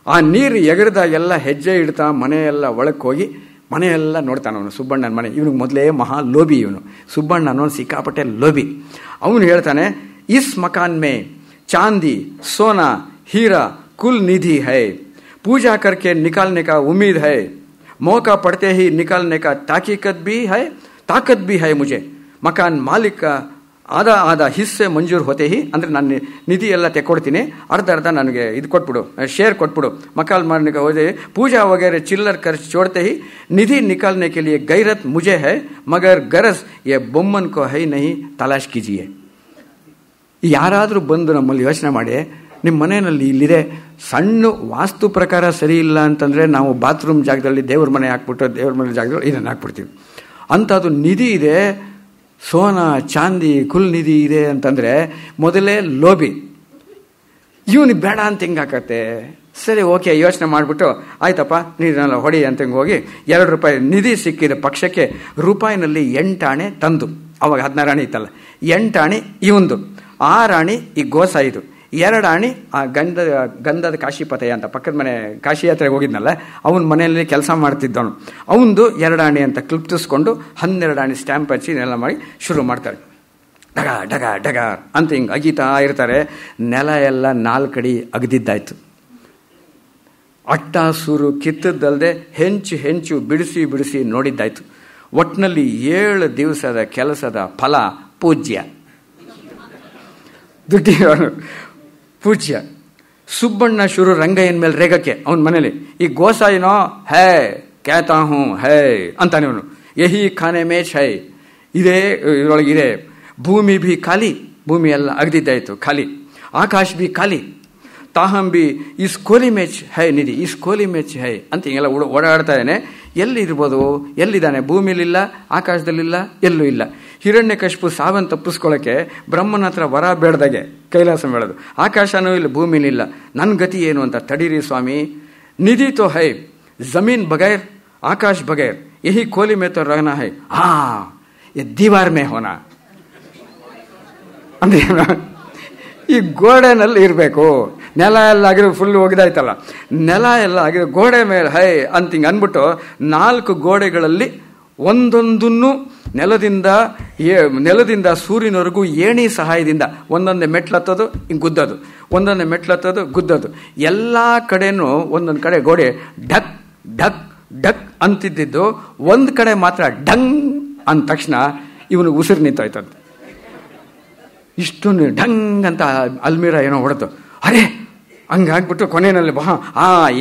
ಆ ನೀರು ಎಗರದಾಗೆಲ್ಲ ಹೆಜ್ಜೆ ಇಡ್ತಾ ಮನೆಯೆಲ್ಲ ಒಳಕ್ಕೆ ಹೋಗಿ ಮನೆಯೆಲ್ಲ ನೋಡ್ತಾನೆ ಅವನು. ಸುಬ್ಬಣ್ಣನ ಮನೆ ಇವನಿಗೆ ಮೊದಲೇ ಮಹಾ ಲೋಬಿ. ಇವನು ಸುಬ್ಬಣ್ಣ ಅನ್ನೋ ಸಿಕ್ಕಾಪಟ್ಟೆ ಲೋಬಿ. ಅವನು ಹೇಳ್ತಾನೆ, ಇಸ್ ಮಕಾನ್ ಮೇ चांदी सोना हीरा कुल निधि है, पूजा करके निकालने का उम्मीद है, मौका पड़ते ही निकालने का ताकत भी है मुझे, मकान मालिक का ಆದ ಆದ ಹಿಸ್ಸೆ ಮಂಜೂರು ಹೋತೆ ಹಿ ಅಂದರೆ ನಾನು ನಿಧಿ ಎಲ್ಲ ತೆಕ್ಕೊಡ್ತೀನಿ, ಅರ್ಧ ನನಗೆ ಇದು ಕೊಟ್ಬಿಡು, ಶೇರ್ ಕೊಟ್ಬಿಡು, ಮಕಾಲ್ ಮಾರने ಹೋದೆ, पूजा वगैरह चिल्लर खर्च छोड़ते ही निधि निकालने के लिए गैरत मुझे है, मगर गरज ये बೊಮ್ಮन को है नहीं तलाश कीजिए. ಯಾರಾದರೂ ಬಂದು ನಮ್ಮಲ್ಲಿ ಯೋಚನೆ ಮಾಡಿ, ನಿಮ್ಮ ಮನೆಯಲ್ಲಿ ಇಲ್ಲಿದೆ, ಸಣ್ಣ ವಾಸ್ತು ಪ್ರಕಾರ ಸರಿ ಇಲ್ಲ ಅಂತಂದರೆ ನಾವು ಬಾತ್ರೂಮ್ ಜಾಗದಲ್ಲಿ ದೇವ್ರ ಮನೆ ಹಾಕ್ಬಿಟ್ಟು ದೇವ್ರ ಮನೆ ಜಾಗದಲ್ಲಿ ಇದನ್ನು ಹಾಕ್ಬಿಡ್ತೀವಿ. ಅಂಥದ್ದು ನಿಧಿ ಇದೆ, ಸೋನಾ ಚಾಂದಿ ಕುಲ್ ನಿಧಿ ಇದೆ ಅಂತಂದರೆ ಮೊದಲೇ ಲೋಭಿ, ಇವನಿಗೆ ಬೇಡ ಅಂತ ಹಿಂಗೆ ಹಾಕತ್ತೆ. ಸರಿ ಓಕೆ ಯೋಚನೆ ಮಾಡಿಬಿಟ್ಟು ಆಯ್ತಪ್ಪ ನೀರನ್ನೆಲ್ಲ ಹೊಡಿ ಅಂತ ಹಿಂಗೆ ಹೋಗಿ ₹2 ನಿಧಿ ಸಿಕ್ಕಿದ ಪಕ್ಷಕ್ಕೆ ರೂಪಾಯಿನಲ್ಲಿ 8 ಆಣೆ ತಂದು, ಅವಾಗ 16 ಆಣೆ ಇತ್ತಲ್ಲ, 8 ಆಣೆ ಇವಂದು, 6 ಆಣೆ ಈ ಗೋಸಾಯಿದು, 2 ಆಣೆ ಆ ಗಂಧದ ಕಾಶಿಪತಯ್ಯ ಅಂತ ಪಕ್ಕದ ಮನೆ ಕಾಶಿ ಯಾತ್ರೆಗೆ ಹೋಗಿದ್ನಲ್ಲ ಅವನ ಮನೆಯಲ್ಲಿ ಕೆಲಸ ಮಾಡ್ತಿದ್ದವನು, ಅವನದು 2 ಆಣೆ ಅಂತ ಕ್ಲಿಪ್ತಿಸ್ಕೊಂಡು 12 ಆಣೆ ಸ್ಟ್ಯಾಂಪ್ ಹಚ್ಚಿ ಎಲ್ಲ ಮಾಡಿ ಶುರು ಮಾಡ್ತಾರೆ. ಡಗ ಡಗ ಡಗ ಅಂತ ಹಿಂಗೆ ಅಗಿತಾ ಇರ್ತಾರೆ. ನೆಲ ಎಲ್ಲ 4 ಅಡಿ ಅಗದಿದ್ದಾಯ್ತು. ಅಟ್ಟ ಸೂರು ಕಿತ್ತದ್ದಲ್ಲದೆ ಹೆಂಚು ಬಿಡಿಸಿ ಬಿಡಿಸಿ ನೋಡಿದ್ದಾಯ್ತು. ಒಟ್ಟಿನಲ್ಲಿ 7 ದಿವಸದ ಕೆಲಸದ ಫಲ ಪೂಜ್ಯ, ದುಡ್ಡಿರೋನು ಪೂಜ್ಯ. ಸುಬ್ಬಣ್ಣ ಶುರು ರಂಗಯ್ಯನ ಮೇಲೆ ರೇಗಕ್ಕೆ ಅವನ ಮನೇಲಿ. ಈ ಗೋಸಾಯಿನೋ ಹೇ ಕ್ಯಾತಾ ಹೂ ಹೇ ಅಂತಾನೆ ಅವನು. ಯಹಿ ಖಾನೆ ಮೇಚ್ ಹೈ, ಇದೇ ಇದರೊಳಗಿದೆ. ಭೂಮಿ ಭಿ ಖಾಲಿ, ಭೂಮಿ ಎಲ್ಲ ಅಗದಿದ್ದಾಯ್ತು ಖಾಲಿ. ಆಕಾಶ ಭಿ ಖಾಲಿ, ತಾಹಂ ಭಿ ಇಸ್ ಕೋಲಿ ಮೇಚ್ ಹೈ ನಿಧಿ, ಇಸ್ ಕೋಲಿ ಮೇಚ್ ಹೈ ಅಂತ ಹಿಂಗೆಲ್ಲ ಓಡಾಡ್ತಾ ಇದ್ದಾನೆ. ಎಲ್ಲಿರ್ಬೋದು, ಎಲ್ಲಿದ್ದಾನೆ? ಭೂಮಿಲಿಲ್ಲ, ಆಕಾಶದಲ್ಲಿಲ್ಲ, ಎಲ್ಲೂ ಇಲ್ಲ. ಹಿರಣ್ಯಕಶಿಪು ಸಾವನ್ ತಪ್ಪಿಸ್ಕೊಳ್ಳೋಕ್ಕೆ ಬ್ರಹ್ಮನ ಹತ್ರ ವರ ಬೇಡ್ದಾಗೆ ಕೈಲಾಸ ಹೇಳೋದು, ಆಕಾಶನೂ ಇಲ್ಲ, ಭೂಮಿಲಿಲ್ಲ, ನನ್ನ ಗತಿ ಏನು ಅಂತ. ತಡೀರಿ ಸ್ವಾಮಿ, ನಿಧಿ ತೋ ಹೈ, ಜಮೀನ್ ಬಗೈರ್ ಆಕಾಶ್ ಬಗೈರ್, ಯಹಿ ಕೋಲಿ ಮೇ ತೋ ರಹನಾ ಹೈ, ಹಾ ये दीवार में होना ಅಂದ್ರೆ ಈ ಗೋಡೆನಲ್ಲಿ ಇರಬೇಕು. ನೆಲ ಎಲ್ಲ ಆಗಿರೋ ಫುಲ್ ಒಗೆದಾಯ್ತಲ್ಲ, ನೆಲ ಎಲ್ಲ ಆಗಿರೋ ಗೋಡೆ ಮೇಲೆ ಹೈ ಅಂತ ಹಿಂಗೆ ಅಂದ್ಬಿಟ್ಟು 4 ಗೋಡೆಗಳಲ್ಲಿ ಒಂದೊಂದನ್ನು ನೆಲದಿಂದ ಸೂರ್ಯನವರೆಗೂ ಏಣಿ ಸಹಾಯದಿಂದ ಒಂದೊಂದೇ ಮೆಟ್ಲತ್ತೋದು ಹಿಂಗೆ ಗುದ್ದೋದು, ಒಂದೊಂದೇ ಮೆಟ್ಲತ್ತೋದು ಗುದ್ದೋದು. ಎಲ್ಲ ಕಡೆನೂ ಒಂದೊಂದು ಕಡೆ ಗೋಡೆ ಢಕ್ ಢಕ್ ಢಕ್ ಅಂತಿದ್ದು, ಒಂದು ಕಡೆ ಮಾತ್ರ ಢಂಗ್ ಅಂದ ತಕ್ಷಣ ಇವನಿಗೆ ಉಸಿರು ನಿಂತೋಯ್ತಂತೆ. ಇಷ್ಟೊಂದು ಢಂಗ್ ಅಂತ ಅಲ್ಮೀರಾ ಏನೋ ಹೊಡೆದು, ಅರೆ ಹಂಗಾಗ್ಬಿಟ್ಟು ಕೊನೆಯಲ್ಲಿ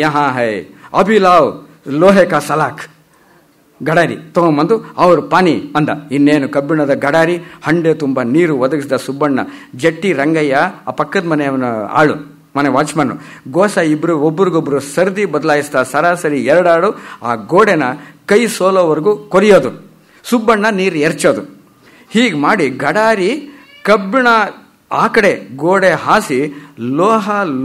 ಯಹಾ ಹೈ ಅಭಿಲಾವ್ ಲೋಹೆ ಕಾ ಸಲಾಖ್ ಗಡಾರಿ ತಗೊಂಬಂದು ಅವರು ಪಾನಿ ಅಂದ. ಇನ್ನೇನು ಕಬ್ಬಿಣದ ಗಡಾರಿ, ಹಂಡೆ ತುಂಬ ನೀರು ಒದಗಿಸಿದ ಸುಬ್ಬಣ್ಣ. ಜಟ್ಟಿ ರಂಗಯ್ಯ ಆ ಪಕ್ಕದ ಮನೆಯವನ ಆಳು, ಮನೆ ವಾಚ್ಮನ್ನು, ಗೋಸ ಇಬ್ರು ಒಬ್ರಿಗೊಬ್ರು ಸರ್ದಿ ಬದಲಾಯಿಸ್ತಾ ಸರಾಸರಿ 2 ಆಳು ಆ ಗೋಡೆನ ಕೈ ಸೋಲೋವರೆಗೂ ಕೊರಿಯೋದು, ಸುಬ್ಬಣ್ಣ ನೀರು ಎರಚೋದು. ಹೀಗೆ ಮಾಡಿ ಗಡಾರಿ ಕಬ್ಬಿಣ ಆ ಕಡೆ ಗೋಡೆ ಹಾಸಿ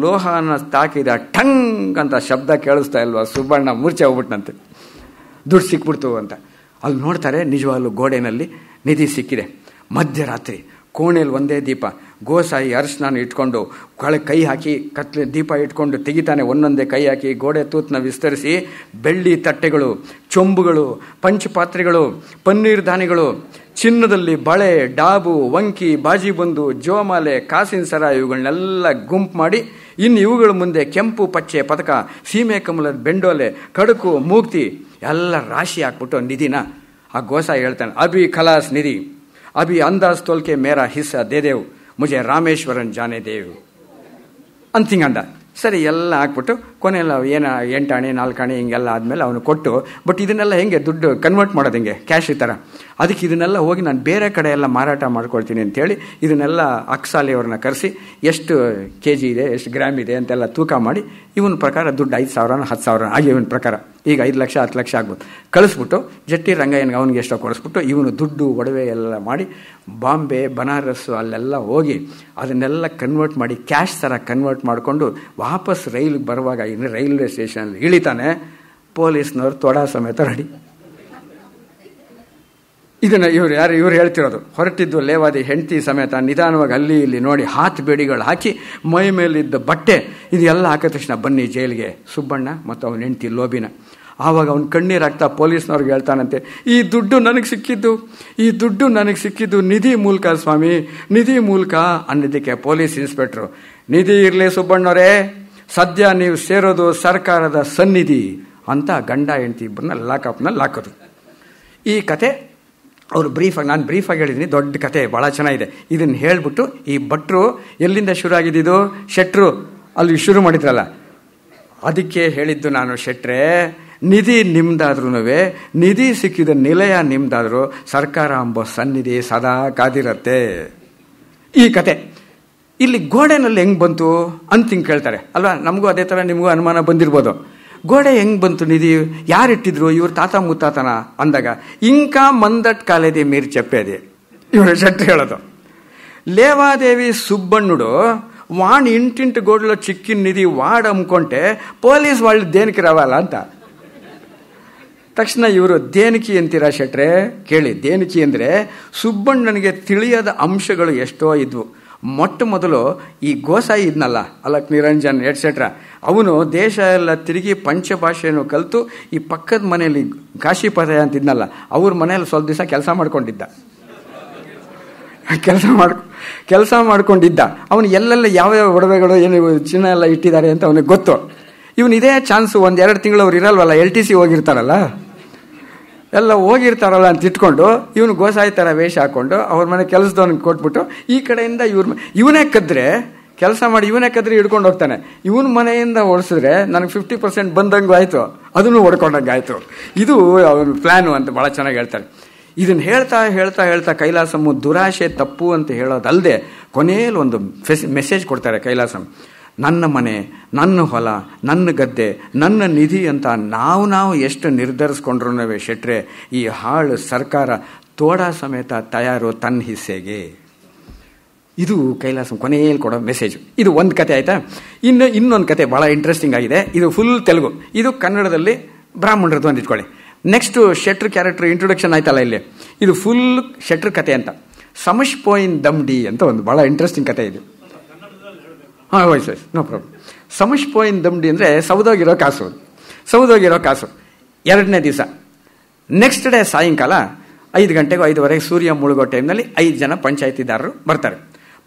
ಲೋಹನ ತಾಕಿದ ಠಂಗ್ ಅಂತ ಶಬ್ದ ಕೇಳಿಸ್ತಾ ಇಲ್ವಾ? ಸುಬ್ಬಣ್ಣ ಮೂರ್ಛೆ ಹೋಗ್ಬಿಟ್ನಂತೆ, ದುಡ್ಡು ಸಿಕ್ಬಿಡ್ತು ಅಂತ. ಅಲ್ಲಿ ನೋಡ್ತಾರೆ, ನಿಜವಾಗ್ಲೂ ಗೋಡೆನಲ್ಲಿ ನಿಧಿ ಸಿಕ್ಕಿದೆ. ಮಧ್ಯರಾತ್ರಿ ಕೋಣೆಯಲ್ಲಿ ಒಂದೇ ದೀಪ, ಗೋಸಾಯಿ ಅರಶಿನ ಇಟ್ಕೊಂಡು ಕೈ ಹಾಕಿ ಕತ್ಲೆ ದೀಪ ಇಟ್ಕೊಂಡು ತೆಗಿತಾನೆ. ಒಂದೊಂದೇ ಕೈ ಹಾಕಿ ಗೋಡೆ ತೂತನ್ನ ವಿಸ್ತರಿಸಿ ಬೆಳ್ಳಿ ತಟ್ಟೆಗಳು, ಚೊಂಬುಗಳು, ಪಂಚಪಾತ್ರೆಗಳು, ಪನ್ನೀರ್ ದಾನಿಗಳು, ಚಿನ್ನದಲ್ಲಿ ಬಳೆ, ಡಾಬು, ವಂಕಿ, ಬಾಜಿಬಂದು, ಜೋಮಾಲೆ, ಕಾಸಿನ ಸರ ಇವುಗಳನ್ನೆಲ್ಲ ಗುಂಪು ಮಾಡಿ, ಇನ್ನು ಇವುಗಳ ಮುಂದೆ ಕೆಂಪು ಪಚ್ಚೆ ಪದಕ, ಸೀಮೆ ಕಮಲದ ಬೆಂಡೋಲೆ, ಕಡುಕು, ಮೂಗ್ತಿ ಎಲ್ಲ ರಾಶಿ ಹಾಕ್ಬಿಟ್ಟು ನಿಧಿನ ಆ ಗೋಸಾಯಿ ಹೇಳ್ತಾನೆ, ಅಭಿ ಖಲಾಸ್ ನಿಧಿ, ಅಭಿ ಅಂದಾಜ್ ತೋಲ್ಕೆ ಮೇರಾ ಹಿಸ್ಸಾ ದೇ ದೇವ್, ಮುಜೆ ರಾಮೇಶ್ವರನ್ ಜಾನೆ ದೇವ್ ಅಂತಿಂಗಂದ. ಸರಿ ಎಲ್ಲ ಹಾಕ್ಬಿಟ್ಟು ಕೊನೆಯಲ್ಲ 8 ಆಣೆ 4 ಆಣೆ ಹಿಂಗೆಲ್ಲ ಆದಮೇಲೆ ಅವನು ಕೊಟ್ಟು, ಬಟ್ ಇದನ್ನೆಲ್ಲ ಹೆಂಗೆ ದುಡ್ಡು ಕನ್ವರ್ಟ್ ಮಾಡೋದು ಹೆಂಗೆ ಕ್ಯಾಶ್ ಥರ, ಅದಕ್ಕೆ ಇದನ್ನೆಲ್ಲ ಹೋಗಿ ನಾನು ಬೇರೆ ಕಡೆ ಎಲ್ಲ ಮಾರಾಟ ಮಾಡ್ಕೊಳ್ತೀನಿ ಅಂತೇಳಿ ಇದನ್ನೆಲ್ಲ ಅಕ್ಸಾಲಿಯವ್ರನ್ನ ಕರೆಸಿ ಎಷ್ಟು kg ಇದೆ, ಎಷ್ಟು ಗ್ರಾಮ್ ಇದೆ ಅಂತೆಲ್ಲ ತೂಕ ಮಾಡಿ ಇವನ ಪ್ರಕಾರ ದುಡ್ಡು 5,000 10,000 ಆಗಿ ಇವನ ಪ್ರಕಾರ ಈಗ 5 ಲಕ್ಷ 10 ಲಕ್ಷ ಆಗ್ಬೋದು ಕಳಿಸ್ಬಿಟ್ಟು ಜಟ್ಟಿ ರಂಗಯ್ಯನಿಗೆ ಅವನಿಗೆ ಎಷ್ಟೋ ಕೊಡಿಸ್ಬಿಟ್ಟು ಇವನು ದುಡ್ಡು ಒಡವೆ ಎಲ್ಲ ಮಾಡಿ ಬಾಂಬೆ ಬನಾರಸ್ಸು ಅಲ್ಲೆಲ್ಲ ಹೋಗಿ ಅದನ್ನೆಲ್ಲ ಕನ್ವರ್ಟ್ ಮಾಡಿ ಕ್ಯಾಶ್ ಥರ ಕನ್ವರ್ಟ್ ಮಾಡಿಕೊಂಡು ವಾಪಸ್ ರೈಲಿಗೆ ಬರುವಾಗ ಇನ್ನು ರೈಲ್ವೆ ಸ್ಟೇಷನಲ್ಲಿ ಇಳಿತಾನೆ. ಪೊಲೀಸ್ನವ್ರು ತೊಡಾ ಸಮೇತ ರೆಡಿ. ಇದನ್ನು ಇವ್ರು ಹೇಳ್ತಿರೋದು. ಹೊರಟಿದ್ದು ಲೇವಾದಿ ಹೆಂಡತಿ ಸಮೇತ ನಿಧಾನವಾಗಿ ಅಲ್ಲಿ ಇಲ್ಲಿ ನೋಡಿ ಹಾತ್ ಬೇಡಿಗಳು ಹಾಕಿ ಮೈ ಮೇಲಿದ್ದ ಬಟ್ಟೆ ಇದೆಲ್ಲ ಹಾಕಿದ ತಕ್ಷಣ ಬನ್ನಿ ಜೈಲಿಗೆ ಸುಬ್ಬಣ್ಣ ಮತ್ತು ಅವನ ಹೆಂಡತಿ ಲೋಬಿನ. ಆವಾಗ ಅವ್ನು ಕಣ್ಣೀರಾಗ್ತಾ ಪೊಲೀಸ್ನವ್ರಿಗೆ ಹೇಳ್ತಾನಂತೆ, ಈ ದುಡ್ಡು ನನಗೆ ಸಿಕ್ಕಿದ್ದು ನಿಧಿ ಮೂಲಕ ಸ್ವಾಮಿ, ನಿಧಿ ಮೂಲಕ ಅನ್ನೋದಕ್ಕೆ ಪೊಲೀಸ್ ಇನ್ಸ್ಪೆಕ್ಟ್ರು, ನಿಧಿ ಇರಲಿ ಸುಬ್ಬಣ್ಣವರೇ, ಸದ್ಯ ನೀವು ಸೇರೋದು ಸರ್ಕಾರದ ಸನ್ನಿಧಿ ಅಂತ ಗಂಡ ಹೆಂಡತಿ ಇಬ್ಬರನ್ನ ಲಾಕಪ್ನಲ್ಲಿ ಹಾಕೋದು. ಈ ಕತೆ ಅವರು ನಾನು ಬ್ರೀಫಾಗಿ ಹೇಳಿದ್ದೀನಿ, ದೊಡ್ಡ ಕತೆ ಭಾಳ ಚೆನ್ನಾಗಿದೆ. ಇದನ್ನು ಹೇಳಿಬಿಟ್ಟು ಈ ಭಟ್ರು ಎಲ್ಲಿಂದ ಶುರು ಆಗಿದ್ದು, ಶೆಟ್ರು ಅಲ್ಲಿ ಶುರು ಮಾಡಿದ್ರಲ್ಲ, ಅದಕ್ಕೆ ಹೇಳಿದ್ದು ನಾನು, ಶೆಟ್ರೆ ನಿಧಿ ನಿಮ್ದಾದ್ರೂ, ನಿಧಿ ಸಿಕ್ಕಿದ ನಿಲಯ ನಿಮ್ದಾದ್ರೂ ಸರ್ಕಾರ ಎಂಬ ಸನ್ನಿಧಿ ಸದಾ ಕಾದಿರತ್ತೆ. ಈ ಕತೆ ಇಲ್ಲಿ ಗೋಡೆನಲ್ಲಿ ಹೆಂಗ್ ಬಂತು ಅಂತ ಹಿಂಗೆ ಕೇಳ್ತಾರೆ ಅಲ್ವಾ. ನಮಗೂ ಅದೇ ಥರ ನಿಮಗೂ ಅನುಮಾನ ಬಂದಿರ್ಬೋದು, ಗೋಡೆ ಹೆಂಗ್ ಬಂತು, ನಿಧಿ ಯಾರಿಟ್ಟಿದ್ರು, ಇವ್ರ ತಾತ ಮುತ್ತಾತನ ಅಂದಾಗ ಇಂಕಾ ಮಂದಟ್ ಕಾಲೇದಿ ಮೀರ್ చెప్పేది ಇವರು ಶೆಟ್ರು ಹೇಳೋದು. లేవాదేవి సుబ్బಣ್ಣుడు వాణి ఇంటింటి గోడలో చిక్కిన నిధి వాడు అమ్ముకుంటే పోలీస్ వాళ్ళు దేనికి రావాలా ಅಂತ. ತಕ್ಷಣ ಇವರು ದೇನಿಕಿ ಅಂತೀರಾ ಶೆಟ್ರೆ, ಕೇಳಿ, ದೇನಿಕಿ ಅಂದರೆ ಸುಬ್ಬಣ್ಣನಿಗೆ ತಿಳಿಯದ ಅಂಶಗಳು ಎಷ್ಟೋ ಇದ್ವು. ಮೊಟ್ಟ ಮೊದಲು ಈ ಗೋಸಾಯಿ ಇದ್ನಲ್ಲ, ಅಲಕ್ ನಿರಂಜನ್ ಎಟ್ಸೆಟ್ರಾ, ಅವನು ದೇಶ ಎಲ್ಲ ತಿರುಗಿ ಪಂಚಭಾಷೆಯನ್ನು ಕಲಿತು ಈ ಪಕ್ಕದ ಮನೆಯಲ್ಲಿ ಕಾಶಿಪದಯ ಅಂತಿದ್ನಲ್ಲ, ಅವ್ರ ಮನೆಯಲ್ಲಿ ಸ್ವಲ್ಪ ದಿವಸ ಕೆಲಸ ಮಾಡ್ಕೊಂಡಿದ್ದ. ಅವನು ಎಲ್ಲೆಲ್ಲ ಯಾವ್ಯಾವ ಒಡವೆಗಳು ಏನು ಚಿನ್ನ ಎಲ್ಲ ಇಟ್ಟಿದ್ದಾರೆ ಅಂತ ಅವನಿಗೆ ಗೊತ್ತು. ಇವನು ಇದೇ ಚಾನ್ಸು, 1-2 ತಿಂಗಳು ಅವ್ರು ಇರಲ್ವಲ್ಲ, LTC ಹೋಗಿರ್ತಾರಲ್ಲ ಅಂತ ಇಟ್ಕೊಂಡು ಇವನು ಗೋಸಾಯಿ ಥರ ವೇಷ ಹಾಕೊಂಡು ಅವ್ರ ಮನೆ ಕೆಲಸದವನಿಗೆ ಕೊಟ್ಬಿಟ್ಟು ಈ ಕಡೆಯಿಂದ ಇವನೇ ಕದ್ರೆ ಕೆಲಸ ಮಾಡಿ, ಇವನೇ ಕದ್ರೆ ಹಿಡ್ಕೊಂಡು ಹೋಗ್ತಾನೆ. ಇವನ ಮನೆಯಿಂದ ಓಡಿಸಿದ್ರೆ ನನಗೆ 50% ಬಂದಂಗೂ ಆಯಿತು, ಅದನ್ನು ಹೊಡ್ಕೊಂಡಂಗೆ ಆಯಿತು. ಇದು ಅವನ ಪ್ಲ್ಯಾನು ಅಂತ ಭಾಳ ಚೆನ್ನಾಗಿ ಹೇಳ್ತಾರೆ. ಇದನ್ನು ಹೇಳ್ತಾ ಕೈಲಾಸಮ್ ದುರಾಶೆ ತಪ್ಪು ಅಂತ ಹೇಳೋದಲ್ಲದೆ ಕೊನೆಯಲ್ಲಿ ಒಂದು ಮೆಸೇಜ್ ಕೊಡ್ತಾರೆ ಕೈಲಾಸಮ್. ನನ್ನ ಮನೆ, ನನ್ನ ಹೊಲ, ನನ್ನ ಗದ್ದೆ, ನನ್ನ ನಿಧಿ ಅಂತ ನಾವು ಎಷ್ಟು ನಿರ್ಧರಿಸ್ಕೊಂಡ್ರೂ ಶೆಟ್ರೆ, ಈ ಹಾಳು ಸರ್ಕಾರ ತೋಡ ಸಮೇತ ತಯಾರು ತನ್ನ ಹಿಸ್ಸೆಗೆ. ಇದು ಕೈಲಾಸಂ ಕೊನೆಯಲ್ಲಿ ಕೊಡೋ ಮೆಸೇಜ್. ಇದು ಒಂದು ಕತೆ ಆಯ್ತಾ. ಇನ್ನೊಂದು ಕತೆ ಭಾಳ ಇಂಟ್ರೆಸ್ಟಿಂಗ್ ಆಗಿದೆ. ಇದು ಫುಲ್ ತೆಲುಗು, ಇದು ಕನ್ನಡದಲ್ಲಿ ಬ್ರಾಹ್ಮಣರದ್ದು ಅಂತ ಇಟ್ಕೊಳ್ಳಿ. ನೆಕ್ಸ್ಟ್ ಶೆಟ್ರ್ ಕ್ಯಾರೆಕ್ಟರ್ ಇಂಟ್ರೊಡಕ್ಷನ್ ಆಯ್ತಲ್ಲ ಇಲ್ಲಿ, ಇದು ಫುಲ್ ಶೆಟ್ರ್ ಕತೆ ಅಂತ. ಸಮಶ್ ಪೋಯಿನ್ ದಮ್ಡಿ ಅಂತ ಒಂದು ಭಾಳ ಇಂಟ್ರೆಸ್ಟಿಂಗ್ ಕತೆ ಇದು. ಹಾಂ ವಯಸ್ಸು ನೋ ಪ್ರಾಬ್ಲಮ್. ಸಮಶ್ ಪೋಯಿನ್ ದಮ್ಡಿ ಅಂದರೆ ಸೌದೋಗಿರೋ ಕಾಸು. 2ನೇ ದಿವಸ ನೆಕ್ಸ್ಟ್ ಡೇ ಸಾಯಂಕಾಲ 5 ಗಂಟೆಗೂ 5:15 ಸೂರ್ಯ ಮುಳುಗೋ ಟೈಮ್ನಲ್ಲಿ 5 ಜನ ಪಂಚಾಯತಿದಾರರು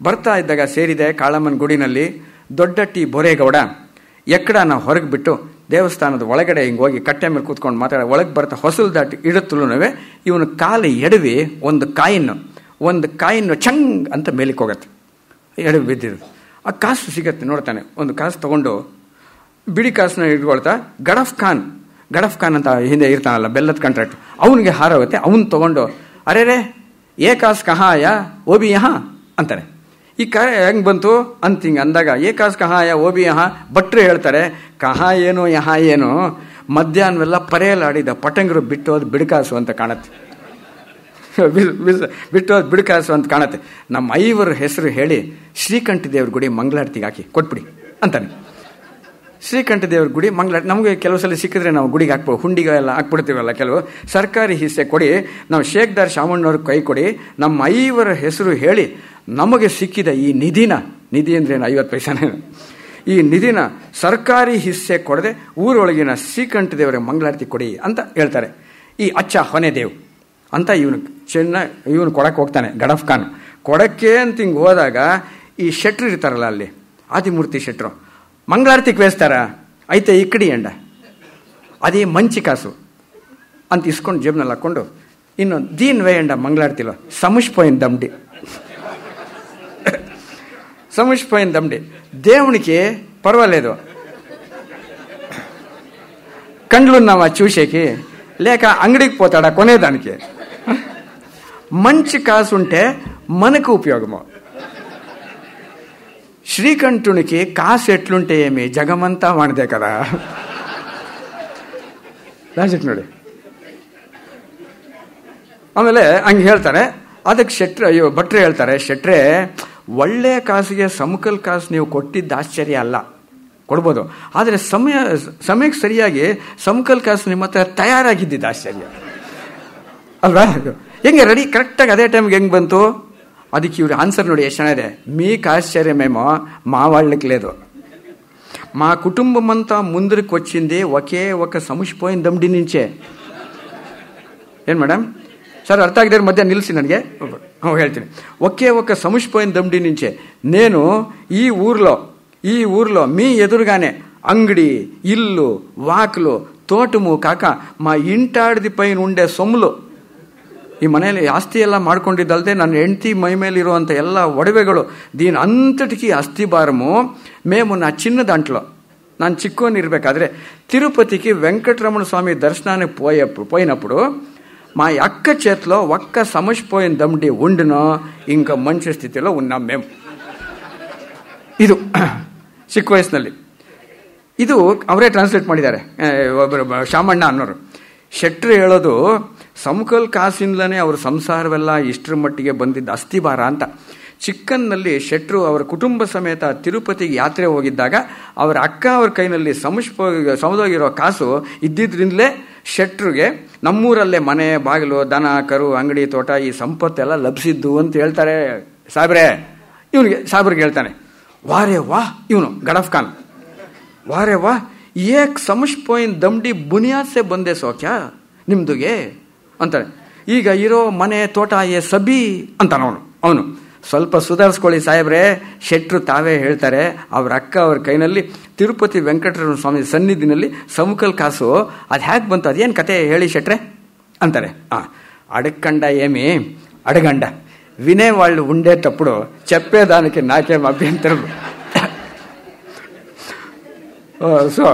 ಬರ್ತಾ ಇದ್ದಾಗ ಸೇರಿದೆ ಕಾಳಮ್ಮನ ಗುಡಿನಲ್ಲಿ ದೊಡ್ಡ ಟಿ ಬೋರೇಗೌಡ ಎಕ್ಕಡನ ಹೊರಗೆ ಬಿಟ್ಟು ದೇವಸ್ಥಾನದ ಒಳಗಡೆ ಹಿಂಗೆ ಹೋಗಿ ಕಟ್ಟೆ ಮೇಲೆ ಕೂತ್ಕೊಂಡು ಒಳಗೆ ಬರ್ತಾ ಹೊಸಲು ದಾಟಿ ಇಡುತ್ತಲೂ ಇವನು ಕಾಲು ಎಡವಿ ಒಂದು ಕಾಯಿನ್ನು ಚಂಗ್ ಅಂತ ಮೇಲಕ್ಕೆ ಹೋಗತ್ತೆ, ಎಡವಿ ಬಿದ್ದಿರೋದು. ಆ ಕಾಸು ಸಿಗತ್ತೆ, ನೋಡ್ತಾನೆ. ಒಂದು ಕಾಸು ತಗೊಂಡು ಬಿಡಿ ಕಾಸನ್ನ ಇಟ್ಕೊಳ್ತಾ ಗಡಫ್ ಖಾನ್ ಅಂತ ಹಿಂದೆ ಇರ್ತಾನಲ್ಲ, ಬೆಲ್ಲದ ಕಾಂಟ್ರಾಕ್ಟ್, ಅವನಿಗೆ ಹಾರೋಗುತ್ತೆ. ಅವನು ತಗೊಂಡು ಅರೆ ಏ ಕಾಸು ಕಹಾಯ ಓಬಿ ಯಹಾ ಅಂತಾನೆ. ಈ ಕಾರ ಹೆಂಗೆ ಬಂತು ಅಂತ ಹಿಂಗೆ ಅಂದಾಗ ಏ ಕಾಸು ಕಹಾಯ ಓಬಿ ಯಹಾ, ಭಟ್ರು ಹೇಳ್ತಾರೆ ಕಹಾ ಏನು ಯಹಾ ಏನು, ಮಧ್ಯಾಹ್ನವೆಲ್ಲ ಪರೆಯಲಾಡಿದ ಪಟಂಗರು ಬಿಟ್ಟೋದು ಬಿಡ್ಕಾಸು ಅಂತ ಕಾಣುತ್ತೆ. ಬಿಟ್ಟೋದು ಬಿಡ್ಕಾಸು ಅಂತ ಕಾಣುತ್ತೆ. ನಮ್ಮ 5 ಹೆಸರು ಹೇಳಿ ಶ್ರೀಕಂಠ ದೇವ್ರ ಗುಡಿ ಮಂಗಳಾರತಿಗೆ ಹಾಕಿ ಕೊಟ್ಬಿಡಿ ಅಂತಾನೆ. ಶ್ರೀಕಂಠ ದೇವ್ರ ಗುಡಿ ಮಂಗಳಾರತಿ ನಮಗೆ ಕೆಲವು ಸಲ ಸಿಕ್ಕಿದ್ರೆ ನಾವು ಗುಡಿಗೆ ಹಾಕ್ಬೋದು, ಹುಂಡಿಗೆಲ್ಲ ಹಾಕ್ಬಿಡ್ತೀವಲ್ಲ. ಕೆಲವು ಸರ್ಕಾರಿ ಹಿಸ್ಸೆ ಕೊಡಿ, ನಾವು ಶೇಖ್ದಾರ್ ಶಾಮಣ್ಣವ್ರಿಗೆ ಕೈ ಕೊಡಿ, ನಮ್ಮ 5 ಹೆಸರು ಹೇಳಿ ನಮಗೆ ಸಿಕ್ಕಿದ ಈ ನಿಧಿ ಅಂದ್ರೇನು 50 ಪೈಸಾನೇ, ಈ ನಿಧಿನ ಸರ್ಕಾರಿ ಹಿಸ್ಸೆ ಕೊಡದೆ ಊರೊಳಗಿನ ಶ್ರೀಕಂಠ ದೇವರ ಮಂಗಳಾರತಿ ಕೊಡಿ ಅಂತ ಹೇಳ್ತಾರೆ. ಈ ಅಚ್ಚ ಹೊನೆ ದೇವ್ ಅಂತ ಇವನು ಕೊಡಕ್ಕೆ ಹೋಗ್ತಾನೆ. ಗಡಫ್ ಖಾನ್ ಕೊಡಕ್ಕೆ ಅಂತ ಹಿಂಗೆ ಹೋದಾಗ ಈ ಶೆಟ್ರು ಇರ್ತಾರಲ್ಲ ಅಲ್ಲಿ, ಆದಿಮೂರ್ತಿ ಶೆಟ್ರು ಮಂಗಳಾರತಿಗೆ ವೇಸ್ತಾರ ಐತೆ ಇಕ್ಕಡಿ ಎಂಡ ಅದೇ ಮಂಚಿ ಕಾಸು ಅಂತ ಇಸ್ಕೊಂಡು ಜೇಬ್ನಲ್ಲಿ ಹಾಕ್ಕೊಂಡು ಇನ್ನು ದೀನ್ ವೇ ಎಂಡ ಮಂಗಳಾರತಿಲೋ ಸಮಶ್ ಪೋಯಿನ್ ದಮ್ಡಿ దేవునికి పర్వాలేదు, కండ్లున్నావా చూసేకి లేక అంగడికి పోతాడా కొనేదానికి. మంచి కాసు ఉంటే మనకు ఉపయోగము. శ్రీకంఠునికి కాసు ఎట్లుంటే ఏమి, జగమంతా వాణిదే కదా. ಲಾಜಿಕ್ ನೋಡಿ. ಆಮೇಲೆ ಹಂಗೆ ಹೇಳ್ತಾರೆ. ಅದಕ್ಕೆ ಭಟ್ರು ಹೇಳ್ತಾರೆ, ಶೆಟ್ರೆ ಒಳ್ಳೆ ಕಾಸಿಗೆ ಸಮಕಲ್ ಕಾಸು ನೀವು ಕೊಟ್ಟಿದ್ದ ಆಶ್ಚರ್ಯ ಅಲ್ಲ, ಕೊಡ್ಬೋದು. ಆದರೆ ಸಮಯಕ್ಕೆ ಸರಿಯಾಗಿ ಸಮಕಲ್ ಕಾಸು ನಿಮ್ಮ ಹತ್ರ ತಯಾರಾಗಿದ್ದಿದ್ದು ಆಶ್ಚರ್ಯ ಅಲ್ವಾ. ಹೆಂಗೆ ರೆಡಿ ಕರೆಕ್ಟಾಗಿ ಅದೇ ಟೈಮ್ಗೆ ಹೆಂಗೆ ಬಂತು. ಅದಕ್ಕೆ ಇವ್ರ ಆನ್ಸರ್ ನೋಡಿ ಎಷ್ಟು ಚೆನ್ನಾಗಿದೆ. మీకు ఆశ్చర్యమేమో మా వాళ్ళకి లేదు, మా కుటుంబం అంతా ముందరికి వచ్చింది ఒకే ఒక సమసిపోయిన దండి నుంచే. ಏನು ಮೇಡಮ್ ಸರ್ ಅರ್ಥ ಆಗಿದ್ದಾರೆ ಮಧ್ಯ ನಿಲ್ಲಿಸಿ ನನಗೆ ಹೇಳ್ತೀನಿ. ఒకే ఒక సమసిపోయిన దండి నుంచే నేను ఈ ఊర్లో మీ ఎదురుగానే అంగడి, ఇల్లు, వాకులు, తోటము కాక మా ఇంటాడిది పైన ఉండే సొమ్ములు, ಈ ಮನೆಯಲ್ಲಿ ಆಸ್ತಿ ಎಲ್ಲ ಮಾಡ್ಕೊಂಡಿದ್ದಲ್ದೆ ನನ್ನ ಹೆಂಡತಿ ಮೈ ಮೇಲಿರುವಂಥ ಎಲ್ಲ ಒಡವೆಗಳು, దీని అంతటికీ అస్థిభారము మేము నా చిన్న దాంట్లో ನಾನು చిక్కోనిర్ಬೇಕಾದ್ರೆ తిరుపతికి వెంకటరమణ స్వామి దర్శనానికి పోయినప్పుడు మా అక్క చేతిలో ఒక్క సమసిపోయిన దండి ఉండినో ఇంకా మంచి స్థితిలో ఉన్నాం మేము. ಇದು ಚಿಕ್ಕ ವಯಸ್ಸಿನಲ್ಲಿ. ಇದು ಅವರೇ ಟ್ರಾನ್ಸ್ಲೇಟ್ ಮಾಡಿದ್ದಾರೆ, ಒಬ್ಬರು ಶಾಮಣ್ಣ ಅನ್ನೋರು. ಶೆಟ್ರು ಹೇಳೋದು ಸಮಕಲ್ ಕಾಸಿಂದಲೇ ಅವ್ರ ಸಂಸಾರವೆಲ್ಲ ಇಷ್ಟರ ಮಟ್ಟಿಗೆ ಬಂದಿದ್ದ ಅಸ್ಥಿಭಾರ ಅಂತ. ಚಿಕ್ಕನ್ನಲ್ಲಿ ಶೆಟ್ರು ಅವರ ಕುಟುಂಬ ಸಮೇತ ತಿರುಪತಿಗೆ ಯಾತ್ರೆ ಹೋಗಿದ್ದಾಗ ಅವರ ಅಕ್ಕ ಅವ್ರ ಕೈನಲ್ಲಿ ಸಮದೋಗಿರೋ ಕಾಸು ಇದ್ದಿದ್ರಿಂದಲೇ ಶೆಟ್ರಿಗೆ ನಮ್ಮೂರಲ್ಲೇ ಮನೆ, ಬಾಗಿಲು, ದನ, ಕರು, ಅಂಗಡಿ, ತೋಟ, ಈ ಸಂಪತ್ತೆಲ್ಲ ಲಭಿಸಿದ್ದು ಅಂತ ಹೇಳ್ತಾರೆ ಸಾಬ್ರೆ. ಸಾಬ್ರಿಗೆ ಹೇಳ್ತಾನೆ, ವಾರೇ ವಾ, ಇವನು ಗಡಫ್ ಖಾನ್, ವಾರೇ ವಾ, ಏಕ್ ಸಮಸ್ಪೋಯಿನ ದಂಡಿ ಬುನಿಯಾದ್ಸೆ ಬಂದೆ ಸೋಕ್ಯಾ ನಿಮ್ದುಗೆ ಅಂತಾನೆ. ಈಗ ಇರೋ ಮನೆ, ತೋಟ ಸಬಿ ಅಂತಾನ ಅವನು. ಸ್ವಲ್ಪ ಸುಧಾರಿಸ್ಕೊಳ್ಳಿ ಸಾಹೇಬ್ರೆ, ಶೆಟ್ರು ತಾವೇ ಹೇಳ್ತಾರೆ ಅವ್ರ ಅಕ್ಕ ಅವ್ರ ಕೈನಲ್ಲಿ ತಿರುಪತಿ ವೆಂಕಟರಮಣ ಸ್ವಾಮಿ ಸನ್ನಿಧಿನಲ್ಲಿ ಸಮಕಲ್ ಕಾಸು ಅದು ಹೇಗೆ ಬಂತು, ಅದೇನು ಕತೆ ಹೇಳಿ ಶೆಟ್ರೆ ಅಂತಾರೆ. అడగండ ఏమి అడగండ వినేవాళ్ళు ఉండేటప్పుడు చెప్పేదానికి నాకేం అభ్యంతరం. సో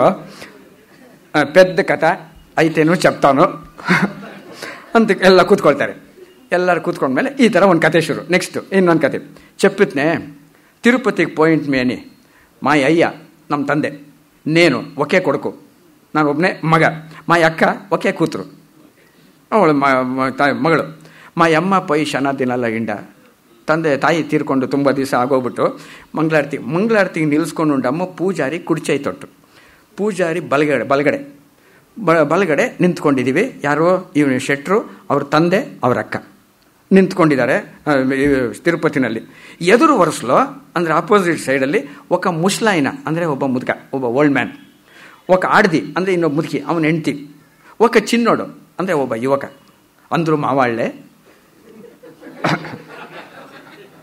పెద్ద కథ అయితేనೂ చెప్తాను ಅಂತ ಎಲ್ಲ ಕೂತ್ಕೊಳ್ತಾರೆ. ಎಲ್ಲರೂ ಕೂತ್ಕೊಂಡ್ಮೇಲೆ ಈ ಥರ ಒಂದು ಕತೆ ಶುರು. ನೆಕ್ಸ್ಟ್ ಇನ್ನೊಂದು ಕತೆ చెప్పిತ್ನೆ. ತಿರುಪತಿಗೆ ಪಾಯಿಂಟ್ ಮೇನಿ మా అయ్య ನಮ್ಮ ತಂದೆ, నేను ఒకే కొడుకు, ನಾನು ಒಬ್ಬನೇ ಮಗ, మా ಅಕ್ಕ ಒಕೆ ಕೂತರು, ಅವಳು ಮಗಳು. మా ಅಮ್ಮ ಪೈ ಶನ ದಿನಲ್ಲ ಇಂಡ. ತಂದೆ ತಾಯಿ ತೀರ್ಕೊಂಡು ತುಂಬ ದಿವಸ ಆಗೋಗ್ಬಿಟ್ಟು ಮಂಗಳಾರತಿಗೆ ನಿಲ್ಲಿಸ್ಕೊಂಡು ಉಂಡಮ್ಮ ಪೂಜಾರಿ ಕುಡ್ಚೈ ತೊಟ್ಟು. ಪೂಜಾರಿ ಬಲಗಡೆ ನಿಂತ್ಕೊಂಡಿದ್ದೀವಿ. ಯಾರೋ ಇವನು ಶೆಟ್ರು, ಅವ್ರ ತಂದೆ, ಅವ್ರ ಅಕ್ಕ ನಿಂತ್ಕೊಂಡಿದ್ದಾರೆ ತಿರುಪತಿನಲ್ಲಿ. ಎದುರು ವರ್ಷಲು ಅಂದರೆ ಆಪೋಸಿಟ್ ಸೈಡಲ್ಲಿ ఒక ಮುಸ್ಲಾಯಿನ ಅಂದರೆ ಒಬ್ಬ ಮುದುಕ, ಒಬ್ಬ ಓಲ್ಡ್ ಮ್ಯಾನ್, ఒక ಆಡ್ದಿ ಅಂದರೆ ಇನ್ನೊಬ್ಬ ಮುದುಕಿ ಅವನ ಹೆಂಡ್ತಿ, ఒక ಚಿನ್ನೋಡು ಅಂದರೆ ಒಬ್ಬ ಯುವಕ. ಅಂದರು ಮಾವಾಳ್ಳೆ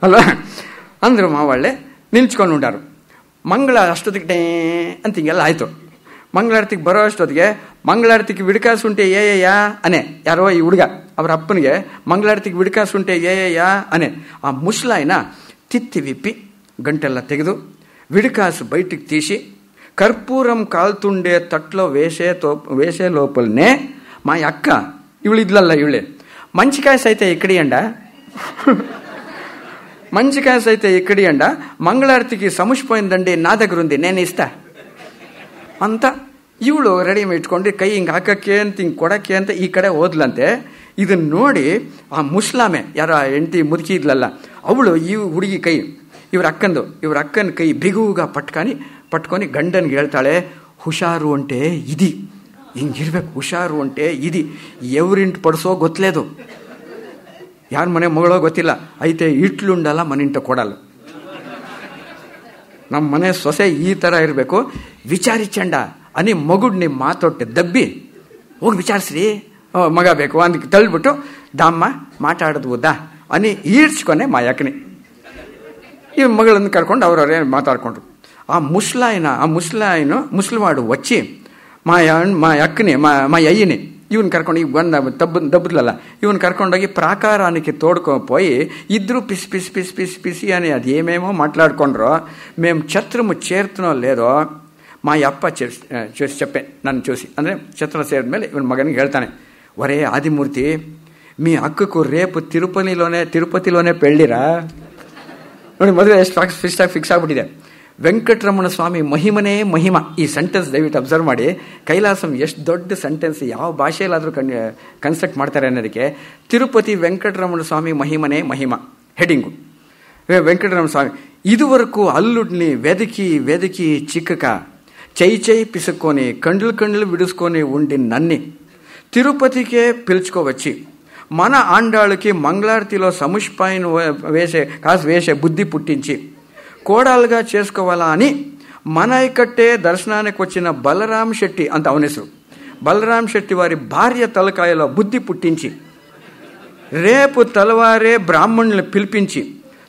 ಅಲ್ವಾ, ಅಂದರು ಮಾವಾಳ್ಳೆ ನಿಲ್ಚ್ಕೊಂಡು ಉಂಟಾರು. ಮಂಗಳ ಅಷ್ಟೊತ್ತಿಗೆ ಟೇ ಅಂತ ಹಿಂಗೆಲ್ಲ ಆಯಿತು. ಮಂಗಳಾರತಿಗೆ ಬರೋ ಅಷ್ಟೊತ್ತಿಗೆ ಮಂಗಳಾರತಿಗೆ ವಿಡ್ಕಾಸುಂಟೆ ಏಯಯ್ಯ ಅನೆ. ಯಾರೋ ಈ ಹುಡುಗ ಅವರ ಅಪ್ಪನಿಗೆ ಮಂಗಳಾರತಿಗೆ ವಿಡ್ಕಾಸುಂಟೆ ಏಯಯ್ಯ ಅನೆ. ಆ ಮುಸ್ಲಾಯಿನ ತಿತ್ತಿ ವಿಪ್ಪಿ ಗಂಟೆಲ್ಲ ತೆಗೆದು విడికాసు బయటికి తీసి కర్పూరం కాల్తుండే తట్లో వేసే లోపలనే మా అక్క ಇವಳಿದ್ಲಲ್ಲ ಇವಳೆ మంచికాయ సైతే ఇక్కడియండ మంచికాయ సైతే ఇక్కడియండ మంగళారతికి సమసిపోయిందండి, నా దగ్గర ఉంది, నేను ఇస్తా ಅಂತ ಇವಳು ರೆಡಿ ಇಟ್ಕೊಂಡು ಕೈ ಹಿಂಗೆ ಹಾಕಕ್ಕೆ ಅಂತ ಹಿಂಗೆ ಕೊಡಕ್ಕೆ ಅಂತ ಈ ಕಡೆ ಹೋದ್ಲಂತೆ. ಇದನ್ನ ನೋಡಿ ಆ ಮುಸ್ಲಾಮೆ, ಯಾರ ಹೆಂಡತಿ ಮುದುಕಿ ಇದ್ಲಲ್ಲ ಅವಳು, ಈ ಹುಡುಗಿ ಕೈ ಇವ್ರ ಅಕ್ಕನ ಕೈ ಬಿಗುಗ ಪಟ್కొని ಗಂಡನ್ಗೆ ಹೇಳ್ತಾಳೆ, ಹುಷಾರು ಅಂಟೆ ಇದಿ, ಹಿಂಗಿರ್ಬೇಕು, ಹುಷಾರು ಅಂಟೆ ಇದಿ, ಎವ್ರಿಂಟ್ ಪಡಿಸೋ ಗೊತ್ತಲೇದು, ಯಾರ ಮನೆ ಮಗಳೋ ಗೊತ್ತಿಲ್ಲ, ಐತೆ ಇಟ್ಲುಂಡಲ್ಲ ಮನಿಂಟ ಕೊಡಲ್ಲ. ನಮ್ಮ ಮನೆ ಸೊಸೆ ಈ ಥರ ಇರಬೇಕು, ವಿಚಾರಿಚಂಡ ಅನಿ ಮಗುಡ್ ನಿಮ್ಮ ಮಾತೊಟ್ಟೆ ದಬ್ಬಿ ಹೋಗಿ ವಿಚಾರಿಸ್ರಿ, ಮಗ ಬೇಕು ಅಂದಕ್ಕೆ ತಳ್ಳಿಬಿಟ್ಟು ದಮ್ಮ ಮಾತಾಡೋದು ಅನಿ ಈಡ್ಸ್ಕೊನೆ మా అక్కని. ఈ మಗಳನ್ನು కర్ಕೊಂಡು ಅವರವರೇ మాట్లాడుకుంటారు. ఆ ముసలాయను వచ్చి మా అక్కని మా అయ్యని ಇವನ್ ಕರ್ಕೊಂಡು ಈಗ ದಬ್ಬದ್ಲಲ್ಲ ಇವನ್ ಕರ್ಕೊಂಡೋಗಿ ಪ್ರಾಕಾರಾనికి తోడుకోపోయి ఇద్దరు పిసి అని అది ఏమేమో మాట్లాడుకుండ్రో. మేము ఛత్రము చేరుతున్నో లేదో మా అప్ప చూసి చెప్పే, నన్ను చూసి ಅಂದರೆ ಛತ್ರ ಸೇರಿದ ಮೇಲೆ ಇವನ್ ಮಗನಿಗೆ ಹೇಳ್ತಾನೆ, ಒರೇ ಆದಿಮೂರ್ತಿ, మీ అక్కకు రేపు తిరుపతిలోనే పెళ్ళిరా. ನೋಡಿ ಮದುವೆ ಎಷ್ಟು ಫಿಕ್ಸ್ ಆಗ್ಬಿಟ್ಟಿದೆ. ವೆಂಕಟರಮಣ ಸ್ವಾಮಿ ಮಹಿಮನೇ ಮಹಿಮ. ಈ ಸೆಂಟೆನ್ಸ್ ದಯವಿಟ್ಟು ಅಬ್ಸರ್ವ್ ಮಾಡಿ. ಕೈಲಾಸಂ ಎಷ್ಟು ದೊಡ್ಡ ಸೆಂಟೆನ್ಸ್, ಯಾವ ಭಾಷೆಯಲ್ಲಾದರೂ ಕನ್ಸ್ಟ್ರಕ್ಟ್ ಮಾಡ್ತಾರೆ ಅನ್ನೋದಕ್ಕೆ. ತಿರುಪತಿ ವೆಂಕಟರಮಣ ಸ್ವಾಮಿ ಮಹಿಮನೇ ಮಹಿಮ ಹೆಡಿಂಗು. ವೆಂಕಟರಮಣ ಸ್ವಾಮಿ ఇదివరకు అల్లుడిని వెదికి చిక్కక చై పిసుక్కొని కండ్లు విడుచుకొని ఉండి నన్ని తిరుపతికే పిలుచుకోవచ్చి మన ఆండాళ్ళకి మంగళారతిలో సమసిపోయిన వేసే బుద్ధి పుట్టించి కోడాలుగా చేసుకోవాలా అని మనైకట్టే దర్శనానికి వచ్చిన బలరాం శెట్టి అంత అవన ಹೆಸರು. బలరాం శెట్టి వారి భార్య తలకాయలో బుద్ధి పుట్టించి రేపు తలవారే బ్రాహ్మణుల్ని పిలిపించి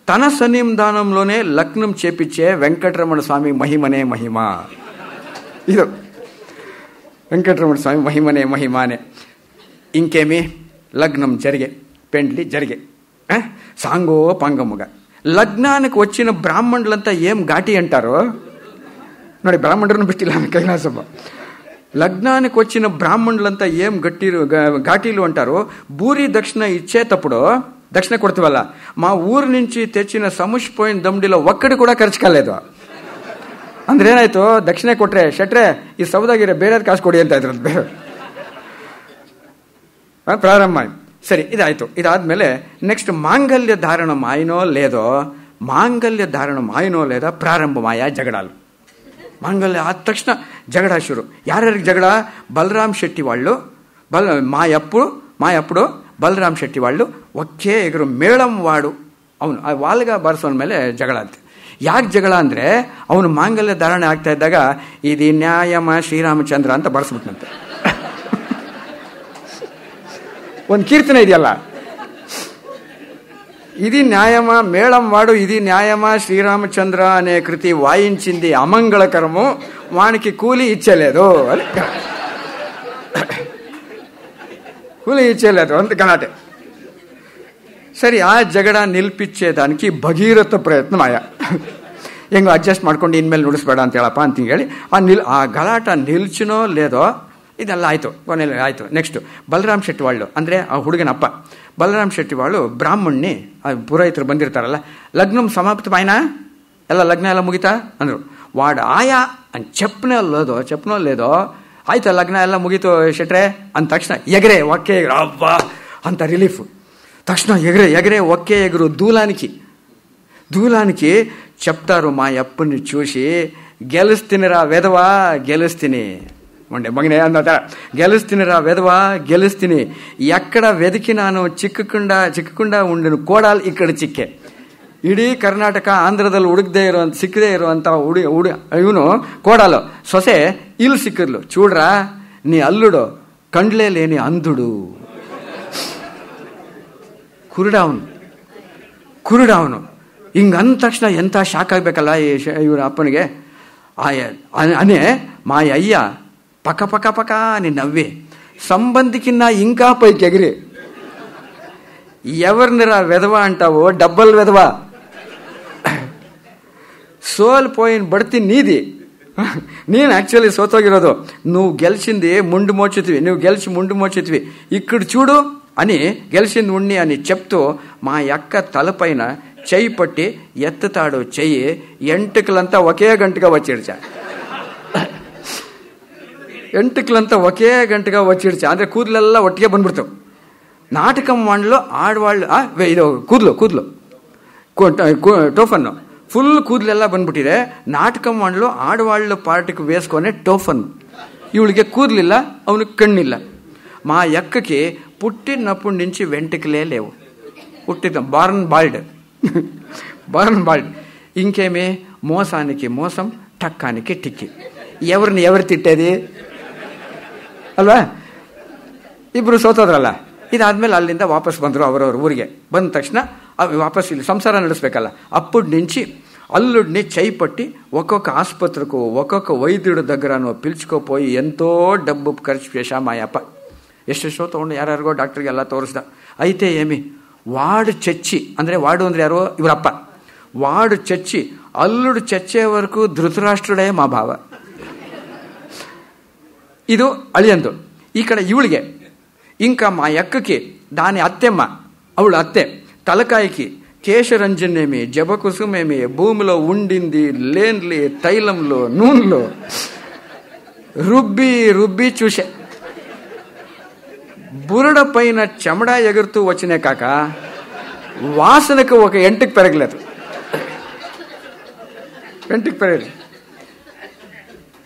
తన సన్నిధానంలోనే లగ్నం చేపించే వెంకటరమణ స్వామి మహిమనే మహిమ. ಇದು వెంకటరమణ స్వామి మహిమనే మహిమానే. ఇంకేమి లగ్నం జరిగే, పెండ్లి జరిగే, సాంగో పాంగముగా. లగ్నానికి వచ్చిన బ్రాహ్మణులంతా ఏం ఘాಟಿ అంటారో ನೋಡಿ, ಬ್ರಾಹ್ಮಣರನ್ನು ಬಿಟ್ಟಿಲ್ಲ ಕೈಲಾಸಪ್ಪ. లగ్నానికి వచ్చిన బ్రాహ్మణులంతా ఏం ఘాటీలు అంటారో, బూరి దక్షిణ ఇచ్చేటప్పుడు దక్షిణ కొడుతువల్ల మా ఊరు నుంచి తెచ్చిన సమూసిపోయిన దంಡಿలో ఒక్కడి కూడా ಖರ್ಚು ಕಾలేదు. ಅಂದ್ರೆ ಏನಾಯ್ತು, ದಕ್ಷಿಣ ಕೊಟ್ರೆ ಶೆಟ್ರೆ ಈ ಸೌದಾಗಿರ ಬೇರೆ ಕಾಸು ಕೊಡಿ ಅಂತ ಇದ್ರು. ಪ್ರಾರಂಭ ಸರಿ, ಇದಾಯ್ತು. ಇದಾದ್ಮೇಲೆ ನೆಕ್ಸ್ಟ್ ಮಾಂಗಲ್ಯ ಧಾರಣ ಮಾಯಿನೋ లేదో, మాంగళ్య ధారణ మాయనో లేదా ప్రారంభమాయా జగడాలు. మాంగళ్య ఆದ తక్షణ జగడ ಶುರು. ಯಾರ್ಯಾರಿಗೆ ಜಗಳ? బలరాం శెట్టి వాళ్ళు, మాయప్పుడు బలరాం శెట్టి వాళ్ళు ఒకే ಎಗರು ಮೇಳಂ ವಾಡು ಅವನು ವಾಲ್ಗ ಬರ್ಸೋನ್ ಮೇಲೆ ಜಗಳ ಅಂತ. ಯಾಕೆ ಜಗಳ ಅಂದ್ರೆ, ಅವನು ಮಾಂಗಲ್ಯ ಧಾರಣೆ ಆಗ್ತಾ ಇದ್ದಾಗ ಇದು ನ್ಯಾಯಮ ಶ್ರೀರಾಮಚಂದ್ರ ಅಂತ ಬರ್ಸ್ಬಿಟ್ನಂತೆ. ಒಂದು ಕೀರ್ತನೆ ಇದೆಯಲ್ಲ, ఇది న్యాయమా మేళం వాడు, ఇది న్యాయమా శ్రీరామచంద్ర అనే కృతి వాయించింది అమంగళకరము, వానికి కూలి ఇచ్చేలేదు అని, కూలి ఇచ్చేలేదు అంత గలాటే. ಸರಿ, ಆ ಜಗಳ ನಿಲ್ಪಿಚ್ಚೇದಾనికి ಭಗೀರಥ ಪ್ರಯತ್ನ ಮಾಯ. ಹೆಂಗೋ ಅಡ್ಜಸ್ಟ್ ಮಾಡ್ಕೊಂಡು ಇನ್ಮೇಲೆ ನುಡಿಸ್ಬೇಡ ಅಂತ ಹೇಳಪ್ಪ ಅಂತ ಹೇಳಿ ಆ ಗಲಾಟ ನಿಲ್ಚಿನೋ లేదో ಇದೆಲ್ಲ ಆಯ್ತು. ಕೊನೆಯಲ್ಲಿ ಆಯ್ತು. ನೆಕ್ಸ್ಟ್ ಬಲರಾಂ ಶೆಟ್ಟಿ వాళ్ళు ಅಂದ್ರೆ ಆ ಹುಡುಗನ ಅಪ್ಪ ಬಲರಾಂ ಶೆಟ್ಟಿ వాళ్ళు ಬ್ರಾಹ್ಮಣಿ ಪುರೋಹಿತರು ಬಂದಿರ್ತಾರಲ್ಲ, ಲಗ್ನಂ ಸಮಾಪ್ತಮಾಯ್ನಾ, ಎಲ್ಲ ಲಗ್ನ ಎಲ್ಲ ಮುಗಿತಾ ಅಂದ್ರು. వాడు ఆయా అని చెప్పనో లేదో ಆಯ್ತಾ ಲಗ್ನ ಎಲ್ಲ ಮುಗೀತು ಶೆಟ್ರೆ ಅಂದ ತಕ್ಷಣ ಎಗರೆ ಒಕ್ಕೆ ಅಬ್ಬಾ ಅಂತ ರಿಲೀಫ್. తక్షణ ఎగరే ఒకే ఎగురు దూలానికి చెప్తారు మా అప్పుని చూసి, గెలుస్తునిరా వెధవా గెలుస్తుని ఉండే మగనే అన్నట, గెలుస్తునిరా వెధవా గెలుస్తుని, ఎక్కడ వెతికినాను ಚಿಕ್ಕకుండా ఉండిನ ಕೋಡಾಲ್ ఇక్కడ ಚಿಕ್ಕೆ. ಇಡೀ ಕರ್ನಾಟಕ ಆಂಧ್ರದಲ್ಲಿ ಸಿಕ್ಕದೇ ಇರುವಂತ ಇವನು ಕೋಡಾಲು ಸೊಸೆ ಇಲ್ಲಿ ಸಿಕ್ಕಿರ್ಲು. చూಡ್రా నీ అల్లుడు కండ్లే లేని అంధుడు, ಕುರುಡವನು. ಹಿಂಗ ಅಂದ ತಕ್ಷಣ ಎಂತ ಶಾಕ್ ಆಗ್ಬೇಕಲ್ಲ ಇವ್ರ ಅಪ್ಪನಿಗೆ. అనే మా అయ్య పక్క అని నవ్వి, సంబంధికిన్నా ఇంకా పైకి ఎగిరి, ఎవరినిరా వెధవా అంటావో, డబ్బల్ వెధవా, సోల్పోయిన బడితి నీది, నేను యాక్చువల్లీ సోతోగిరోదు, నువ్వు గెలిచింది ముండు మోచితివి, ఇక్కడ చూడు అని గెలిచింది ఉన్ని అని చెప్తూ మా యక్క తలపైన చెయ్యి పట్టి ఎత్తుతాడు. చెయ్యి ఎంటుకలంతా ఒకే గంటగా వచ్చిడ్చా, ಅಂದ್ರೆ ಕೂದಲೆಲ್ಲ ಒಟ್ಟಿಗೆ ಬಂದ್ಬಿಡ್ತಾವೆ. ನಾಟಕಂ ಮಾಡಲು ಆಡವಾళ్ళు ಇದು ಕೂದಲು ಟೋಫನ್ನು ಫುಲ್ ಕೂದಲೆಲ್ಲ ಬಂದ್ಬಿಟ್ಟಿದೆ. ನಾಟಕಂ ಮಾಡಲು ಆಡವಾళ్ళు ಪಾರ್ಟಿಗೆ ವೇಸ್ಕೊನೆ ಟೋಫನ್. ಇವಳಿಗೆ కూదలిಲ್ಲ, ಅವನಿಗೆ ಕಣ್ಣಿಲ್ಲ. మా యక్కకి పుట్టినప్పటి నుంచి వెంట్రుకలే లేవు, బార్న్ బాల్డ్. ఇంకేమి, మోసానికి మోసం, టక్కానికి టిక్కి. ఎవరు తిట్టేది ಅಲ್ವಾ? ಇಬ್ರು ಸೋತೋದ್ರಲ್ಲ. ಇದಾದ್ಮೇಲೆ ಅಲ್ಲಿಂದ ವಾಪಸ್ ಬಂದರು ಅವರವ್ರ ಊರಿಗೆ. ಬಂದ ತಕ್ಷಣ ವಾಪಸ್ ಇಲ್ಲಿ ಸಂಸಾರ ನಡೆಸ್ಬೇಕಲ್ಲ. ಅಪ್ಪటి నుంచి అల్లుడిని చేయి పట్టి ఒక్కొక్క ఆసుపత్రికి ఒక్కొక్క వైద్యుడి దగ్గరను పిలుచుకోపోయి ఎంతో డబ్బు ఖర్చు చేశా మా అప్ప. ಎಷ್ಟೆಷ್ಟೋ ತೊಗೊಂಡು ಯಾರ್ಯಾರಿಗೋ ಡಾಕ್ಟರ್ಗೆಲ್ಲ ತೋರಿಸ್ದ. అయితే ఏమి, వాడు చచ్చి ಅಂದ್ರೆ ಯಾರೋ ಇವರಪ್ಪ, వాడు చచ్చి అల్లుడు చచ్చే వరకు ధృతరాష్ట్రుడే మా బావ. ಇದು ಅಳಿಯಂದು. ಈ ಕಡೆ ಇವಳಿಗೆ ఇంకా మా యక్కకి దాని అత్తెమ్మ, ಅವಳು అత్తె తలకాయకి కేశరంజనేమి జబకుసుమేమి భూమిలో ఉండింది లేన్లి తైలంలో నూనెలో రుబ్బి చూసే. బురడ పైన చెమడా ఎగురుతూ వచ్చినే కాక వాసనకు ఒక ఎంటికి పెరగలేదు.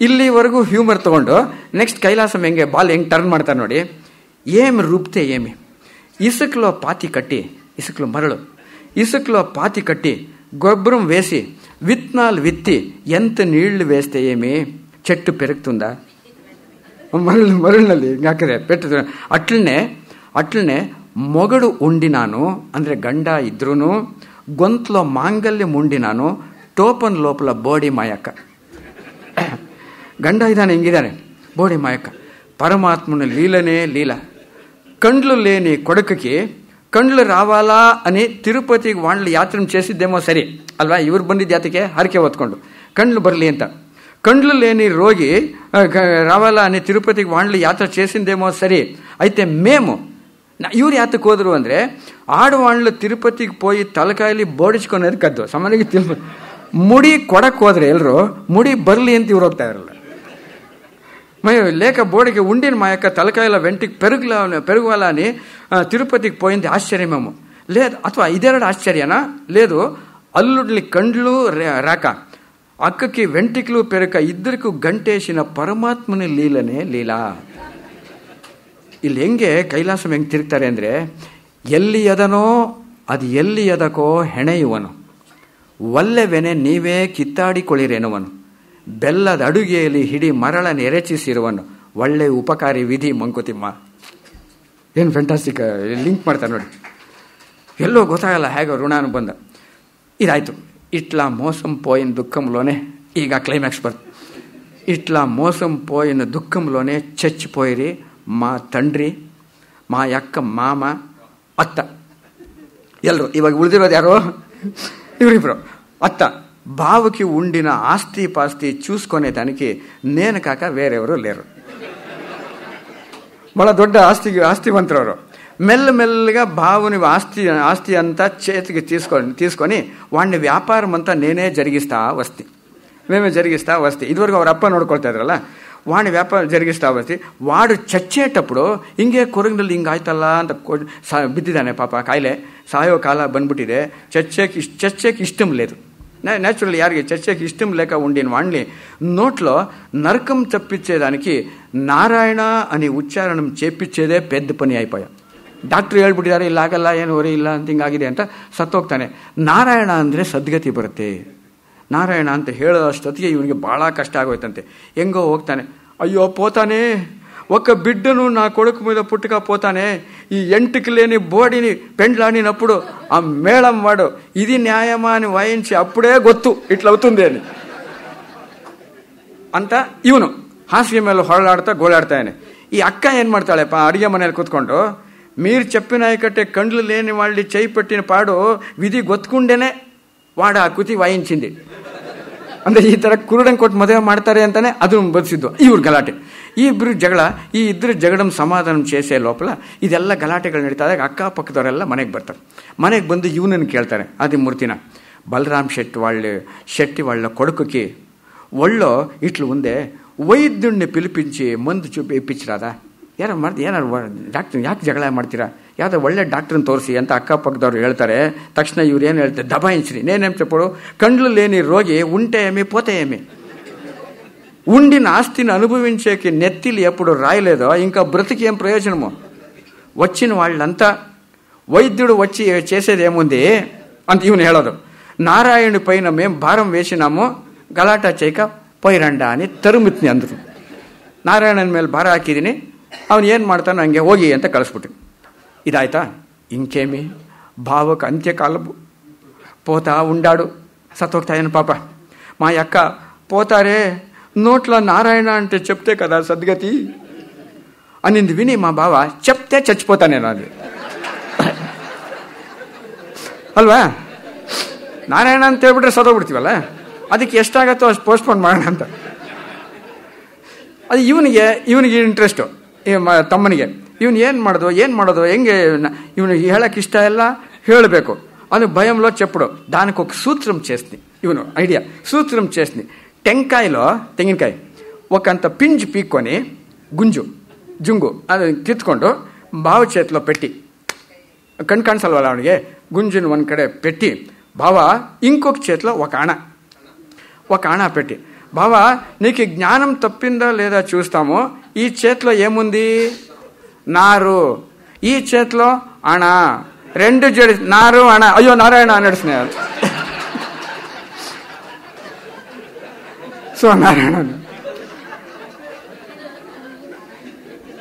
ಇಲ್ಲಿವರೆಗೂ ಹ್ಯೂಮರ್ ತಗೊಂಡು ನೆಕ್ಸ್ಟ್ ಕೈಲಾಸಂ ಹೆಂಗೆ ಬಾಲ್ ಹೆಂಗೆ ಟರ್ನ್ ಮಾಡ್ತಾರೆ ನೋಡಿ. ఏమి రుబ్తే ఏమి, ఇసుకలో మరಳು ఇసుకలో పాతి కట్టి గొబ్బరం వేసి విత్తనాలు విత్తి ఎంత నీళ్లు వేస్తే ఏమి చెట్టు పెరుగుతుందా? మరుళ్ళಲ್ಲಿ ಹಾಕಿದ್ರೆ ಪೆಟ್ಟು. అట్లనే మొగడు ఉండినాను ಅಂದರೆ గండ ఇద్దరును, గొంతులో మాంగల్యం ఉండినాను, టోపన్ లోపల బోడి మాయక్క. గండ ఇదాನೆ ಹಿಂಗಿದ್ದಾನೆ, బోడి మాయక్క. పరమాత్మను లీలనే లీల. కండ్లు లేని కొడుకుకి కండ్లు రావాలా అని తిరుపతికి వాళ్ళు యాత్ర చేసిద్దేమో సರಿ ಅಲ್ವಾ, ಇವ್ರು ಬಂದಿದ್ದ ಯಾತಕ್ಕೆ ಹರಕೆ ಹೊತ್ಕೊಂಡು ಕಂಡ್ಲು ಬರಲಿ ಅಂತ. కండ్లు లేని రోగి రావాలా అని తిరుపతికి వాళ్ళు యాత్ర చేసిందేమో సరే. అయితే మేము ಇವ್ರು ಯಾತಕ್ಕೆ ಹೋದ್ರು ಅಂದರೆ ಆಡವಾಣ್ಲು ತಿರುಪತಿಗೆ పోయి ತಲಕಾಯಲ್ಲಿ ಬೋಡಿಸ್ಕೊಳೋದು ಕದ್ದು ಸಾಮಾನ್ಯವಾಗಿ ಮುಡಿ ಕೊಡಕ್ಕೆ ಹೋದ್ರೆ ಎಲ್ಲರೂ ಮುಡಿ ಬರಲಿ ಅಂತ ಇವ್ರು ಹೋಗ್ತಾ ಇರಲ್ಲ. లేక బోడికి ఉండిన మా యొక్క తలకాయల వెంటికి పెరుగువాలా అని తిరుపతికి పోయింది ఆశ్చర్యమేమో లేదు, ಅಥವಾ ಇದೆರಡು ఆశ్చర్యనా లేదు. అల్లుడిని కండ్లు రాక అక్కకి వెంట్రుకలు పెరక ఇద్దరికి గంటేసిన పరమాత్మని ಲೀಲನೆ ಲೀಲಾ. ಇಲ್ಲಿ ಹೆಂಗೆ ಕೈಲಾಸಂ ಹೆಂಗೆ ತಿರುಗ್ತಾರೆ ಅಂದರೆ, ಎಲ್ಲಿ ಎದನೋ ಅದು ಎಲ್ಲಿ ಎದಕೋ ಹೆಣೆಯುವನು, ಒಲ್ಲೆವೆನೆ ನೀವೇ ಕಿತ್ತಾಡಿಕೊಳ್ಳಿರೆನುವನು, ಬೆಲ್ಲದ ಅಡುಗೆಯಲ್ಲಿ ಹಿಡಿ ಮರಳನ್ನು ಎರಚಿಸಿರುವನು, ಒಳ್ಳೆ ಉಪಕಾರಿ ವಿಧಿ ಮಂಕುತಿಮ್ಮ. ಏನು ಫ್ಯಾಂಟಾಸ್ಟಿಕ್ ಲಿಂಕ್ ಮಾಡ್ತಾರೆ ನೋಡಿ. ಎಲ್ಲೋ ಗೊತ್ತಾಗಲ್ಲ ಹೇಗೋ ಋಣಾನು ಬಂದ. ఇదాయితు ఇట్లా మోసం పోయిన దుఃఖంలోనే ಈಗ క్లైమాక్స్ బర్త్. ఇట్లా మోసం పోయిన దుఃఖంలోనే చచ్చిపోయిరి మా తండ్రి, మా యొక్క మామ, అత్త ಎಲ್ಲರೂ. ಇವಾಗ ಉಳಿದಿರೋದು ಯಾರು? ಇವರಿಬ್ರು. అత్త బావుకి ఉండిన ఆస్తి పాస్తి చూసుకునే దానికి నేను కాక వేరెవరు లేరు. ಬಹಳ ದೊಡ್ಡ ಆಸ್ತಿವಂತರವರು. మెల్లమెల్లగా బావుని ఆస్తి అంతా చేతికి తీసుకొని వాడిని వ్యాపారం అంతా మేమే జరిగిస్తా వస్తే ఇదివరకు ಅವ್ರ ಅಪ್ಪ ನೋಡ್ಕೊಳ್ತಾ ಇದ್ರಲ್ಲ, వాడిని వ్యాపారం జరిగిస్తా వస్తే వాడు చచ్చేటప్పుడు ಹಿಂಗೆ ಕೊರಗಿನಲ್ಲಿ ಹಿಂಗಾಯ್ತಲ್ಲ ಅಂತ ಬಿದ್ದಿದ್ದಾನೆ ಪಾಪ, ಕಾಯಿಲೆ ಸಾಯೋ ಕಾಲ ಬಂದ್ಬಿಟ್ಟಿದೆ. చచ్చేకి ఇష్టం లేదు. న్యాచురల్ యారికి చచ్చేకి ఇష్టం లేక ఉండిన వాణ్ణి నోట్లో నరకం తప్పించేదానికి నారాయణ అని ఉచ్చారణం చేపించేదే పెద్ద పని అయిపోయా. ಡಾಕ್ಟ್ರು ಹೇಳ್ಬಿಟ್ಟಿದ್ದಾರೆ ಇಲ್ಲ ಆಗಲ್ಲ, ಏನು ಹೊರೆ ಇಲ್ಲ ಅಂತ ಹಿಂಗಾಗಿದೆ ಅಂತ ಸತ್ತೋಗ್ತಾನೆ. ನಾರಾಯಣ ಅಂದರೆ ಸದ್ಗತಿ ಬರುತ್ತೆ. ನಾರಾಯಣ ಅಂತ ಹೇಳೋಷ್ಟೊತ್ತಿಗೆ ಇವನಿಗೆ ಭಾಳ ಕಷ್ಟ ಆಗೋಯ್ತಂತೆ. ಹೆಂಗೋ ಹೋಗ್ತಾನೆ. అయ్యో పోతానే, ఒక బిడ్డను నా కొడుకు మీద పుట్టుక పోతానే, ఈ ఎంటికి లేని బోడిని పెండ్లాడినప్పుడు ఆ మేళం వాడు ఇది న్యాయమా అని వాయించి అప్పుడే ಗೊತ್ತು ఇట్లవుతుంది అని ಅಂತ ಇವನು ಹಾಸಿಗೆ ಮೇಲೆ ಹೊರಳಾಡ್ತಾ ಗೋಳಾಡ್ತಾನೆ. ಈ ಅಕ್ಕ ಏನು ಮಾಡ್ತಾಳೆಪ್ಪ, ಅಡುಗೆ ಮನೇಲಿ ಕೂತ್ಕೊಂಡು మీరు చెప్పిన కట్టే కండ్లు లేని వాళ్ళు చేయి పెట్టిన పాడు విధి ಗೊತ್ಕೊಂಡೇನೆ వాడు ఆ కుతి వాయించింది. ಅಂದರೆ ಈ ಥರ ಕುರುಡನ್ ಕೊಟ್ಟು ಮದುವೆ ಮಾಡ್ತಾರೆ ಅಂತಾನೆ ಅದನ್ನು ಬದಿಸಿದ್ದು ಇವ್ರ ಗಲಾಟೆ. ಈ ಇಬ್ಬರು ಜಗಳಂ ಸಮಾಧಾನ చేసే లోపల ಇದೆಲ್ಲ ಗಲಾಟೆಗಳು ನಡೀತಾ ಇದ್ದಾಗ ಅಕ್ಕಪಕ್ಕದವರೆಲ್ಲ ಮನೆಗೆ ಬರ್ತಾರೆ. ಮನೆಗೆ ಬಂದು ಇವನನ್ನು ಕೇಳ್ತಾರೆ, ఆదిమూర్తిನ, బలరాం శెట్టి వాళ్ళ కొడుకుకి ఒళ్ళో ఇట్లు ఉందే, వైద్యుడిని పిలిపించి మందు చూపి ఇప్పించరాదా? ಏನಾರು ಡಾಕ್ಟ್ರ್ ಯಾಕೆ ಜಗಳ ಮಾಡ್ತೀರಾ, ಯಾವುದೋ ಒಳ್ಳೆ ಡಾಕ್ಟ್ರನ್ನ ತೋರಿಸಿ ಅಂತ ಅಕ್ಕಪಕ್ಕದವ್ರು ಹೇಳ್ತಾರೆ. ತಕ್ಷಣ ಇವ್ರು ಏನು ಹೇಳ್ತಾರೆ, ದಬಾಯಿಸ್ರಿ, నేనేం చెప్పడు, కండ్లు లేని రోగి ఉంటే ఏమి పోతే ఏమి, ఉండిన ఆస్తిని అనుభవించేకి నెత్తిలు ఎప్పుడు రాయలేదో ఇంకా బ్రతికి ఏం ప్రయోజనము, వచ్చిన వాళ్ళంతా వైద్యుడు వచ్చి చేసేది ఏముంది ಅಂತ ಇವನು ಹೇಳೋದು. నారాయణ పైన మేము భారం వేసినాము, గలాటా చేయక పోయిరండా అని తరుముత్ని ಅಂದರು. నారాయణನ ಮೇಲೆ ಭಾರ ಹಾಕಿದ್ದೀನಿ, ಅವನು ಏನು ಮಾಡ್ತಾನೋ ಹಂಗೆ ಹೋಗಿ ಅಂತ ಕಳಿಸ್ಬಿಟ್ಟು. ఇదాಯ್ತಾ, ఇంకేమి బావకు అంత్యకాలపు పోతా ఉండాడు, సత్తోక్తాయను పాప. మా అక్క పోతారే, నోట్లో నారాయణ అంటే చెప్తే కదా సద్గతి అనింది విని మా బావ చెప్తే చచ్చిపోతానేను అది ಅಲ್ವಾ. ನಾರಾಯಣ ಅಂತ ಹೇಳ್ಬಿಟ್ರೆ ಸತ್ತೋಗ್ಬಿಡ್ತೀವಲ್ಲ, ಅದಕ್ಕೆ ಎಷ್ಟಾಗತ್ತೋ ಅಷ್ಟು ಪೋಸ್ಟ್ಪೋನ್ ಮಾಡೋಣ ಅಂತ. ಅದು ಇವನಿಗೆ ಇಂಟ್ರೆಸ್ಟು, ತಮ್ಮನಿಗೆ. ಇವನು ಏನು ಮಾಡೋದು ಹೆಂಗೆ, ಇವನಿಗೆ ಹೇಳಕ್ಕೆ ಇಷ್ಟ ಎಲ್ಲ ಹೇಳಬೇಕು అని భయంలో చెప్పడు. దానికి ఒక సూత్రం చేస్తుంది ಇವನು ఐడియా. సూత్రం చేస్తుంది, ತೆಂಗಿನಕಾಯಿ ఒకంత పింజు పీక్కొని ಜುಂಗು ಅದು ಕಿತ್ಕೊಂಡು ಬಾವ చేతిలో పెట్టి, కణ్ కాన్సల్వాల ಅವನಿಗೆ గుంజుని ಒಂದು ಕಡೆ పెట్టి, బావ ఇంకొక చేతిలో ఒక ఆణ పెట్టి, బావా నీకు జ్ఞానం తప్పిందా లేదా చూస్తాము, ఈ చేతిలో ఏముంది, నారు, ఈ చేతిలో అణ, రెండు జడి నారు అణ, అయ్యో నారాయణ అని నడుస్తున్నాడు. ಸೊ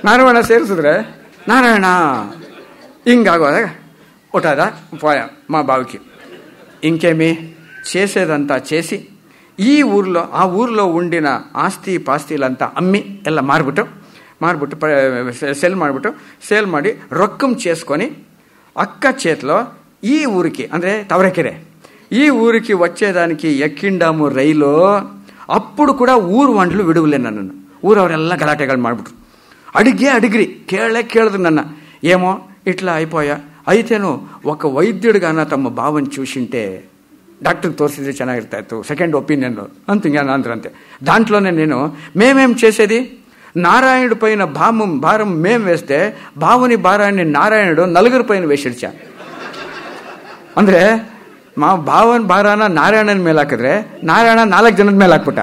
ನಾರಾಯಣ ಸೇರಿಸಿದ್ರೆ నారాయణ ఇంకాగోదా ఉంటుందా పోయా మా బావికి. ఇంకేమి చేసేదంతా చేసి ఈ ఊర్లో ఆ ఊర్లో ఉండిన ఆస్తి పాస్తిలంతా అమ్మి ಎಲ್ಲ ಮಾರ್ಬಿಟ್ಟು ಸೇಲ್ ಮಾಡಿ ರೊಕ್ಕಂ చేసుకొని అక్క చేతిలో ఈ ఊరికి అంటే తవరకెరే ఈ ఊరికి వచ్చేదానికి ఎక్కిండాము రైలు. అప్పుడు కూడా ఊరు వంటలు విడువలే నన్ను. ఊరవరెಲ್ಲ గలాటೆಗಳು ಮಾಡ್ಬಿಟ್ರು. అడిగిరి కేಳಿದ್ರು నన్న, ఏమో ఇట్లా అయిపోయా. అయితేను ఒక వైద్యుడిగాన తమ భావం చూసింటే డాక్టర్కి తోరిసిದ್ರೆ ಚೆನ್ನಾಗಿರ್ತಾ ಇತ್ತು, సెకండ్ ఒపీనియన్ అంతే. దాంట్లోనే నేను మేమేం చేసేది, నారాయణుడి పైన భారం మేం వేస్తే భావుని భారాన్ని నారాయణుడు నలుగురి పైన వేసిడ్చ. ಅಂದ್ರೆ మా భావన భారాన నారాయಣನ ಮೇಲೆ ಹಾಕಿದ್ರೆ ನಾರಾಯಣ 4 ಜನದ ಮೇಲೆ ಹಾಕ್ಬಿಟ್ಟ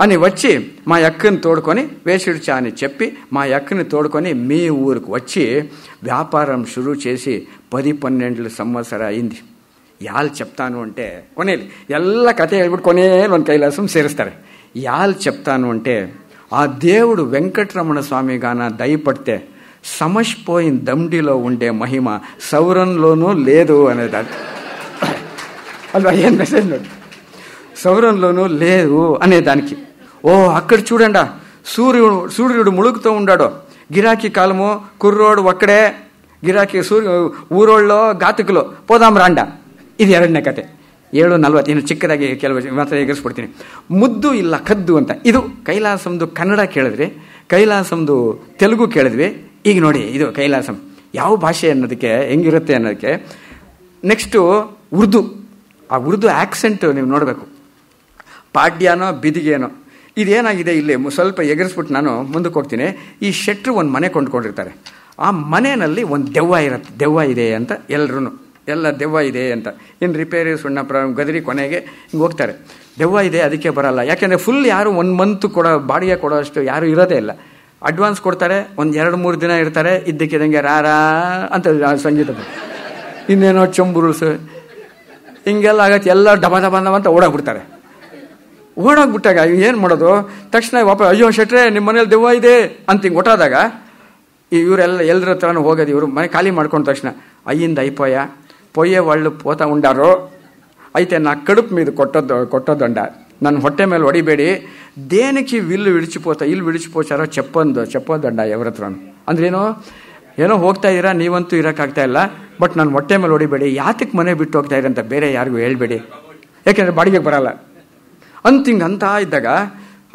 అని వచ్చి మా అక్కని తోడుకొని వేసిడ్చా అని చెప్పి మా అక్కని తోడుకొని మీ ఊరికి వచ్చి వ్యాపారం షురూ చేసి 10-12 సంవత్సరాలు అయింది. ಯಾಲ್ చెప్తాను అంటే కొనేది ಎಲ್ಲ కథೆ ಹೇಳ್ಬಿಟ್ಟು ಕೊನೆಯಲ್ಲಿ ಒಂದು కైలాసం ಸೇರಿಸ್ತಾರೆ. ಯಾಲ್ చెప్తాను అంటే ఆ దేవుడు వెంకటరమణ స్వామి గాన దయపడితే సమష్పోయిన దండిలో ఉండే మహిమ సౌరంలోనూ లేదు అనేది. అలా ఏం మెసేజ్ నోడు, సౌరంలోనూ లేదు అనేదానికి. ఓ అక్కడ చూడండా సూర్యుడు ముಳುగుతూ ఉండాడు. గిరాకీ కాలము కుర్రోడు ఒక్కడే గిరాకీ ಊರೋಳ್ಳೋ ಗಾತಕಲು పోదాం రాంಡ. ఇది 2ನೇ ಕತೆ. 7:40. ಇನ್ನು ಚಿಕ್ಕದಾಗಿ ಕೆಲವು ಮಾತ್ರ ಎಗರಿಸ್ಬಿಡ್ತೀನಿ. ಮುದ್ದು ಇಲ್ಲ ಕದ್ದು ಅಂತ. ಇದು ಕೈಲಾಸಂದು ಕನ್ನಡ ಕೇಳಿದ್ರಿ, ಕೈಲಾಸಂದು ತೆಲುಗು ಕೇಳಿದ್ವಿ. ಈಗ ನೋಡಿ ಇದು ಕೈಲಾಸಂ ಯಾವ ಭಾಷೆ ಅನ್ನೋದಕ್ಕೆ ಹೆಂಗಿರುತ್ತೆ ಅನ್ನೋದಕ್ಕೆ. ನೆಕ್ಸ್ಟು ಉರ್ದು. ಆ ಉರ್ದು ಆಕ್ಸೆಂಟ್ ನೀವು ನೋಡಬೇಕು. ಪಾಡ್ಯಾನೋ ಬಿದಿಗೇನೋ ಇದೇನಾಗಿದೆ ಇಲ್ಲಿ ಸ್ವಲ್ಪ ಎಗರಿಸ್ಬಿಟ್ಟು ನಾನು ಮುಂದಕ್ಕೆ ಹೋಗ್ತೀನಿ. ಈ ಶೆಟ್ರು ಒಂದು ಮನೆ ಕೊಂಡ್ಕೊಂಡಿರ್ತಾರೆ. ಆ ಮನೆಯಲ್ಲಿ ಒಂದು ದೆವ್ವ ಇದೆ ಅಂತ ಎಲ್ಲ ದೆವ್ವ ಇದೆ ಅಂತ ಇನ್ನು ರಿಪೇರಿ ಸುಣ್ಣ ಗದರಿ ಕೊನೆಗೆ ಹಿಂಗೆ ಹೋಗ್ತಾರೆ. ದೆವ್ವ ಇದೆ ಅದಕ್ಕೆ ಬರಲ್ಲ. ಯಾಕೆಂದರೆ ಫುಲ್ ಯಾರು 1 ಮಂತ್ ಬಾಡಿಗೆ ಕೊಡೋ ಅಷ್ಟು ಯಾರು ಇರೋದೇ ಇಲ್ಲ. ಅಡ್ವಾನ್ಸ್ ಕೊಡ್ತಾರೆ, ಒಂದು 2-3 ದಿನ ಇರ್ತಾರೆ, ಇದ್ದಕ್ಕಿದ್ದಂಗೆ ರಾರಾ ಅಂತ ಸಂಗೀತ, ಇನ್ನೇನೋ ಚಂಬುರುಳ್ಸು ಹಿಂಗೆಲ್ಲ ಆಗತ್ತೆ. ಎಲ್ಲ ಡಬ ಅಂತ ಓಡಾಗ್ಬಿಡ್ತಾರೆ. ಓಡೋಗ್ಬಿಟ್ಟಾಗ ಏನು ಮಾಡೋದು, ತಕ್ಷಣ ವಾಪಸ್ ಅಯ್ಯೋ ಶೆಟ್ರೆ ನಿಮ್ಮ ಮನೇಲಿ ದೆವ್ವ ಇದೆ ಅಂತ ಹಿಂಗೆ ಒಟ್ಟಾದಾಗ ಇವರೆಲ್ಲ ಎಲ್ಲರ ಹತ್ರನೂ ಹೋಗೋದು. ಇವರು ಮನೆ ಖಾಲಿ ಮಾಡ್ಕೊಂಡ ತಕ್ಷಣ ಅಯ್ಯಿಂದ పొయ్యే వాళ్ళు పోతా ఉండారు. అయితే నా కడుపు మీద కొట్టొద్దండ, ನನ್ನ ಹೊಟ್ಟೆ ಮೇಲೆ ಹೊಡಿಬೇಡಿ, దేనికి ಇಲ್ಲಿ ವಿಡಿಚಿపోಚಾರೋ చెప్పొద్దంಡ ఎవరತ್ರ. ಅಂದ್ರೇನೋ ಏನೋ ಹೋಗ್ತಾ ಇದ್ದೀರಾ, ನೀವಂತೂ ಇರೋಕ್ಕಾಗ್ತಾ ಇಲ್ಲ, ಬಟ್ ನನ್ನ ಹೊಟ್ಟೆ ಮೇಲೆ ಹೊಡಿಬೇಡಿ, ಯಾತಕ್ಕೆ ಮನೆ ಬಿಟ್ಟು ಹೋಗ್ತಾ ಇರಂತ ಬೇರೆ ಯಾರಿಗೂ ಹೇಳ್ಬೇಡಿ, ಯಾಕೆಂದರೆ ಬಾಡಿಗೆಗೆ ಬರಲ್ಲ ಅಂತ ಇದ್ದಾಗ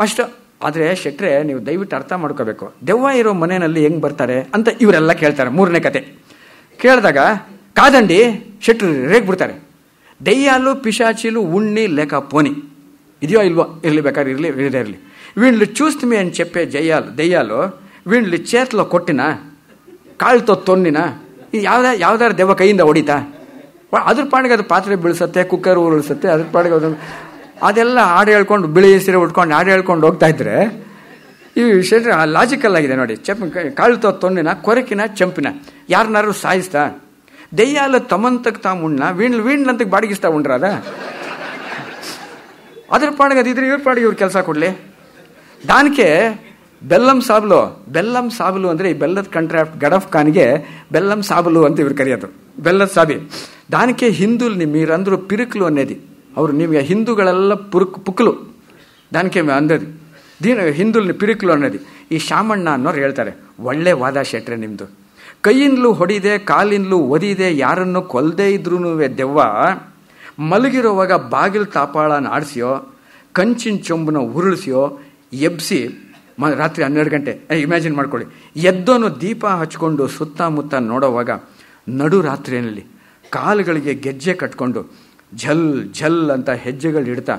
ಅಷ್ಟು. ಆದರೆ ಶೆಟ್ರೆ ನೀವು ದಯವಿಟ್ಟು ಅರ್ಥ ಮಾಡ್ಕೋಬೇಕು, ದೆವ್ವ ಇರೋ ಮನೆಯಲ್ಲಿ ಹೆಂಗೆ ಬರ್ತಾರೆ ಅಂತ ಇವರೆಲ್ಲ ಕೇಳ್ತಾರೆ. 3ನೇ ಕತೆ ಕೇಳಿದಾಗ కాదండి ಶೆಟ್ರು ರೇಗ್ಬಿಡ್ತಾರೆ. దెయ్యాలు పిశాచీలు ఉన్ని లేక పోని ఇదియో ఇల్వో ఇర్లి ಬೇಕಾದ್ರೆ ఇరలి వీళ్ళు చూస్తే అని చెప్పే దెయ్యాలు వీళ్ళు చేతిలో కొట్టిన ಕಾಳ್తో ತೊನ್ನಿನ ಇದು ಯಾವ್ದಾರು ದೆವ್ವ ಕೈಯಿಂದ ಹೊಡಿತಾ ಅದ್ರ ಪಾಡಿಗೆ ಅದು ಪಾತ್ರೆ ಬೀಳಿಸುತ್ತೆ, ಕುಕ್ಕರ್ ಉರುಳಿಸುತ್ತೆ, ಅದ್ರ ಪಾಡಿಗೆ ಅದೆಲ್ಲ ಹಾಡು ಹೇಳ್ಕೊಂಡು ಬಿಳಿ ಸೀರೆ ಉಟ್ಕೊಂಡು ಹಾಡು ಹೇಳ್ಕೊಂಡು ಹೋಗ್ತಾ ಇದ್ರೆ ಈ ಶೆಟ್ರು ಲಾಜಿಕಲ್ ಆಗಿದೆ ನೋಡಿ. ಕಾಳ್తో ತೊನ್ನಿನ ಕೊರಕಿನ ಚಂಪಿನ ಯಾರನ್ನಾರು ಸಾಯಿಸ್ತಾ దెయ్యాలు తమంతకు తామున్నా వీళ్ళంతకు బాడిగిస్తా ఉండరాదా? అದ್ರ పాడిಗೆ ಅದಿದ್ರೆ ಇವ್ರ ಪಾಡಿಗೆ ಇವ್ರು ಕೆಲಸ ಕೊಡಲಿ. దానికే బెల్లం సాబులు ಅಂದರೆ ಈ ಬೆಲ್ಲದ ಕಾಂಟ್ರಾಕ್ಟ್ ಗಡಫ್ ಖಾನ್ಗೆ బెల్లం సాబులు ಅಂತ ಇವ್ರು ಕರೆಯೋದು, బెల్లದ ಸಾಬಿ. దానికే ಹಿಂದೂಲ್ని మీరందరూ పిరుకులు అనేది. ಅವರು ನಿಮಗೆ ಹಿಂದೂಗಳೆಲ್ಲ ಪುಕ್ಕಲು దానికే ಅಂದది. ಹಿಂದೂಲ್ని పిరుకులు ಅನ್ನೋದು. ಈ ಶಾಮಣ್ಣ ಅನ್ನೋರು ಹೇಳ್ತಾರೆ, ಒಳ್ಳೆ ವಾದ ಶೆಟ್ರೆ ನಿಮ್ಮದು. ಕೈಯಿಂದಲೂ ಹೊಡಿದೆ, ಕಾಲಿಂದಲೂ ಒದಿದೆ, ಯಾರನ್ನು ಕೊಲ್ಲದೇ ಇದ್ರೂ ದೆವ್ವ ಮಲಗಿರುವಾಗ ಬಾಗಿಲು ತಾಪಾಳನ ಆಡಿಸಿಯೋ, ಕಂಚಿನ ಚೊಂಬನ ಉರುಳಿಸಿಯೋ, ಎಬ್ಸಿ ರಾತ್ರಿ 12 ಗಂಟೆ ಇಮ್ಯಾಜಿನ್ ಮಾಡ್ಕೊಳ್ಳಿ, ಎದ್ದೋನು ದೀಪ ಹಚ್ಕೊಂಡು ಸುತ್ತಮುತ್ತ ನೋಡೋವಾಗ ನಡು ರಾತ್ರಿಯಲ್ಲಿ ಕಾಲುಗಳಿಗೆ ಗೆಜ್ಜೆ ಕಟ್ಕೊಂಡು ಝಲ್ ಝಲ್ ಅಂತ ಹೆಜ್ಜೆಗಳು ಇಡ್ತಾ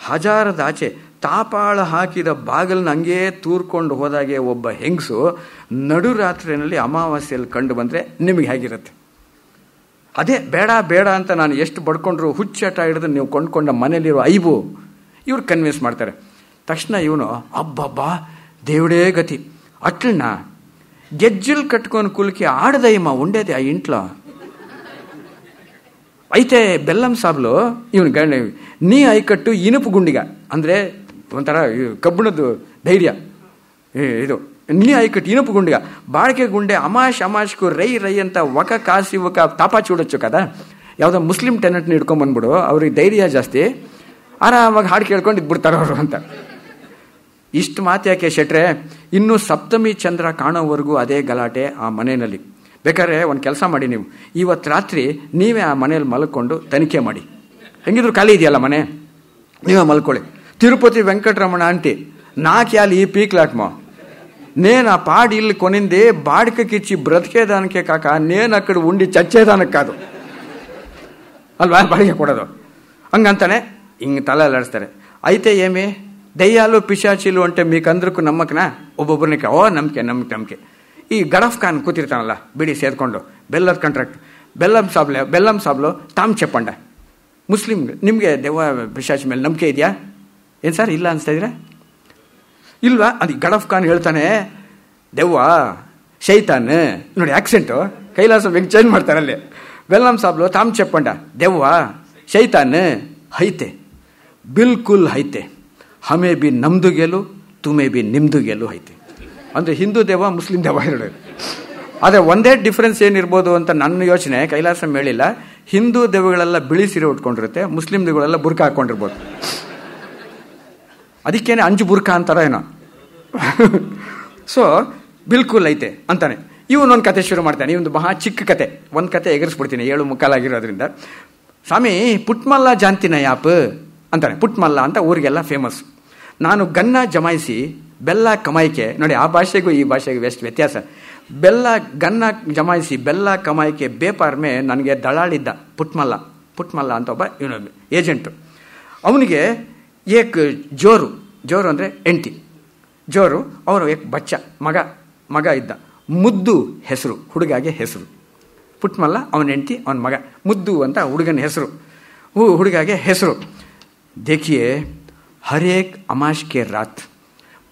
ಹಜಾರದಾಚೆ ತಾಪಾಳ ಹಾಕಿದ ಬಾಗಿಲನ್ನ ಹಂಗೇ ತೂರ್ಕೊಂಡು ಹೋದಾಗೆ ಒಬ್ಬ ಹೆಂಗಸು ನಡು ರಾತ್ರಿಯಲ್ಲಿ ಅಮಾವಾಸ್ಯೆಯಲ್ಲಿ ಕಂಡು ಬಂದರೆ ನಿಮಗೆ ಹೇಗಿರುತ್ತೆ? ಅದೇ ಬೇಡ ಅಂತ ನಾನು ಎಷ್ಟು ಬಡ್ಕೊಂಡ್ರು ಹುಚ್ಚಾಟ ಹಿಡಿದು ನೀವು ಕೊಂಡ್ಕೊಂಡ ಮನೇಲಿರೋ ಐಬು ಇವ್ರು ಕನ್ವಿನ್ಸ್ ಮಾಡ್ತಾರೆ. ತಕ್ಷಣ ಇವನು ಅಬ್ಬಬ್ಬಾ దేవుడే గతి అట్లనా గెజ్జలు కట్టుకొని కులికి ఆడదయ్యమ్మ ఉండేది ఆ ఇంట్లో. అయితే ಬೆಲ್ಲಂ ಸಾಬ್ಲು ಇವನು ಗಂಡ ನೀ ಐಕಟ್ಟು ಇನುಪು ಗುಂಡಿಗ ಅಂದರೆ ಒಂಥರ ಕಬ್ಬಿಣದ್ದು ಧೈರ್ಯ, ಇದು ನೀ ಐಕಟ್ಟು ಇನುಪು ಗುಂಡಿಗ ಬಾಳಿಕೆ ಗುಂಡೆ ಅಮಾಶ್ಕು ರೈ ಅಂತ ಒಕ ಕಾಸಿ ಒಕ ತಾಪ ಚೂಡೊಚ್ಚು ಕದ. ಯಾವುದೋ ಮುಸ್ಲಿಂ ಟೆನೆಂಟ್ನ ಹಿಡ್ಕೊಂಬಂದ್ಬಿಡು, ಅವ್ರಿಗೆ ಧೈರ್ಯ ಜಾಸ್ತಿ, ಆರಾಮಾಗಿ ಹಾಡು ಕೇಳ್ಕೊಂಡು ಇದ್ಬಿಡ್ತಾರೆ ಅವರು ಅಂತ. ಇಷ್ಟು ಮಾತು ಯಾಕೆ ಶೆಟ್ರೆ, ಇನ್ನೂ ಸಪ್ತಮಿ ಚಂದ್ರ ಕಾಣೋವರೆಗೂ ಅದೇ ಗಲಾಟೆ ಆ ಮನೆಯಲ್ಲಿ. ಬೇಕಾದ್ರೆ ಒಂದು ಕೆಲಸ ಮಾಡಿ, ನೀವು ಇವತ್ತು ರಾತ್ರಿ ನೀವೇ ಆ ಮನೇಲಿ ಮಲ್ಕೊಂಡು ತನಿಖೆ ಮಾಡಿ. ಹೆಂಗಿದ್ರು ಖಾಲಿ ಇದೆಯಲ್ಲ ಮನೆ, ನೀವೇ ಮಲ್ಕೊಳ್ಳಿ. ತಿರುಪತಿ ವೆಂಕಟರಮಣ ಆಂಟಿ ನಾಕ್ಯಾಲಿ ಈ ಪೀಕ್ಲಾಟ್ಮೋ ನೇನು ಆ ಪಾಡಿ ಇಲ್ಲಿ ಕೊನಿಂದೆ ಬಾಡಿಕೆ ಕಿಚ್ಚಿ ಬ್ರತಿಕೆದಾನಕ್ಕೆ ಕಾಕ ನೇನು ಆ ಕಡೆ ಉಂಡಿ ಚಚ್ಚೇದಾನಕ್ಕಾದು ಅಲ್ವಾ ಬಾಡಿಗೆ ಕೊಡೋದು. ಹಂಗಂತಾನೆ ಹಿಂಗೆ ತಲೆ ಅಲ್ಲಾಡಿಸ್ತಾರೆ. అయితే ఏమి దెయ్యాలు పిశాచీలు అంటే మీకు అందరికీ నమ్మకనా? ಒಬ್ಬೊಬ್ಬರನಿಗೆ ಓ ನಂಬಿಕೆ. ಈ ಗಡಫ್ ಖಾನ್ ಕೂತಿರ್ತಾನಲ್ಲ ಬಿಡಿ ಸೇದ್ಕೊಂಡು ಬೆಲ್ಲದ ಕಾಂಟ್ರಾಕ್ಟ್, ಬೆಲ್ಲಂ ಸಾಬ್ಲು ತಾಮ್ చెప్పంಡ ಮುಸ್ಲಿಂ ನಿಮಗೆ ದೆವ್ವ ಪಿಶಾಚಿ ಮೇಲೆ ನಂಬಿಕೆ ಇದೆಯಾ? ಏನು ಸರ್ ಇಲ್ಲ ಅನಿಸ್ತಾ ಇದ್ದೀರಾ? ಇಲ್ವಾ? ಅದು ಗಡಫ್ ಖಾನ್ ಹೇಳ್ತಾನೆ, ದೆವ್ವ ಶೈತಾನ್ ನೋಡಿ ಆಕ್ಸೆಂಟು ಕೈಲಾಸ ಹೆಂಗೆ ಚೇಂಜ್ ಮಾಡ್ತಾರಲ್ಲಿ. ಬೆಲ್ಲಂ ಸಾಬ್ಲು ತಾಮ್ చెప్పంಡ ದೆವ್ವ ಶೈತಾನ್ ಹೈತೆ, ಬಿಲ್ಕುಲ್ ಹೈತೆ, ಹಮೇ ಬಿ ನಮ್ದು ಗೆಲು ತುಮೇ ಬಿ ನಿಮ್ದು ಗೆಲು ಐತೆ. ಅಂದರೆ ಹಿಂದೂ ದೆವ್ವ ಮುಸ್ಲಿಂ ದೆವ್ವ ಎರಡು. ಆದರೆ ಒಂದೇ ಡಿಫ್ರೆನ್ಸ್ ಏನಿರ್ಬೋದು ಅಂತ ನನ್ನ ಯೋಚನೆ. ಕೈಲಾಸಂ ಹೇಳಿಲ್ಲ, ಹಿಂದೂ ದೆವ್ವಗಳೆಲ್ಲ ಬಿಳಿ ಸೀರೆ ಉಟ್ಕೊಂಡಿರುತ್ತೆ, ಮುಸ್ಲಿಂ ದೆವ್ವಗಳೆಲ್ಲ ಬುರ್ಕ ಹಾಕ್ಕೊಂಡಿರ್ಬೋದು. ಅದಕ್ಕೇನೆ ಅಂಜು ಬುರ್ಕ ಅಂತಾರ ಏನೋ. ಸೊ ಬಿಲ್ಕುಲ್ ಐತೆ ಅಂತಾನೆ. ಇವನೊಂದು ಕತೆ ಶುರು ಮಾಡ್ತಾನೆ. ಇವೊಂದು ಮಹಾ ಚಿಕ್ಕ ಕತೆ, ಒಂದು ಕತೆ ಎಗರಿಸ್ಬಿಡ್ತೀನಿ 7:15 ಆಗಿರೋದ್ರಿಂದ. ಸ್ವಾಮಿ ಪುಟ್ಮಲ್ಲ ಜಾಂತಿನ ಯಾಪ್ ಅಂತಾನೆ. ಪುಟ್ಮಲ್ಲ ಅಂತ ಊರಿಗೆಲ್ಲ ಫೇಮಸ್. ನಾನು ಗನ್ನ ಜಮಾಯಿಸಿ ಬೆಲ್ಲ ಕಮಾಯಿಕೆ, ನೋಡಿ ಆ ಭಾಷೆಗೂ ಈ ಭಾಷೆಗೂ ಎಷ್ಟು ವ್ಯತ್ಯಾಸ. ಗನ್ನ ಜಮಾಯಿಸಿ ಬೆಲ್ಲ ಕಮಾಯಿಕೆ ಬೇಪಾರ್ಮೆ ನನಗೆ ದಳಾಳಿದ್ದ ಪುಟ್ಮಲ್ಲ ಅಂತ ಒಬ್ಬ ಇವನು ಏಜೆಂಟು. ಅವನಿಗೆ ಏಕ್ ಜೋರು ಅಂದರೆ ಎಂಟಿ ಜೋರು, ಅವರು ಏಕ್ ಬಚ್ಚ ಮಗ ಇದ್ದ. ಮುದ್ದು ಹೆಸರು, ಹುಡುಗಾಗೆ ಹೆಸರು ಪುಟ್ಮಲ್ಲ, ಅವನ ಹೆಂಡತಿ ಅವನ ಮಗ ಮುದ್ದು ಅಂತ ಹುಡುಗನ ಹೆಸರು, ಹುಡುಗಾಗೆ ಹೆಸರು. देखिए हर एक अमाश के रात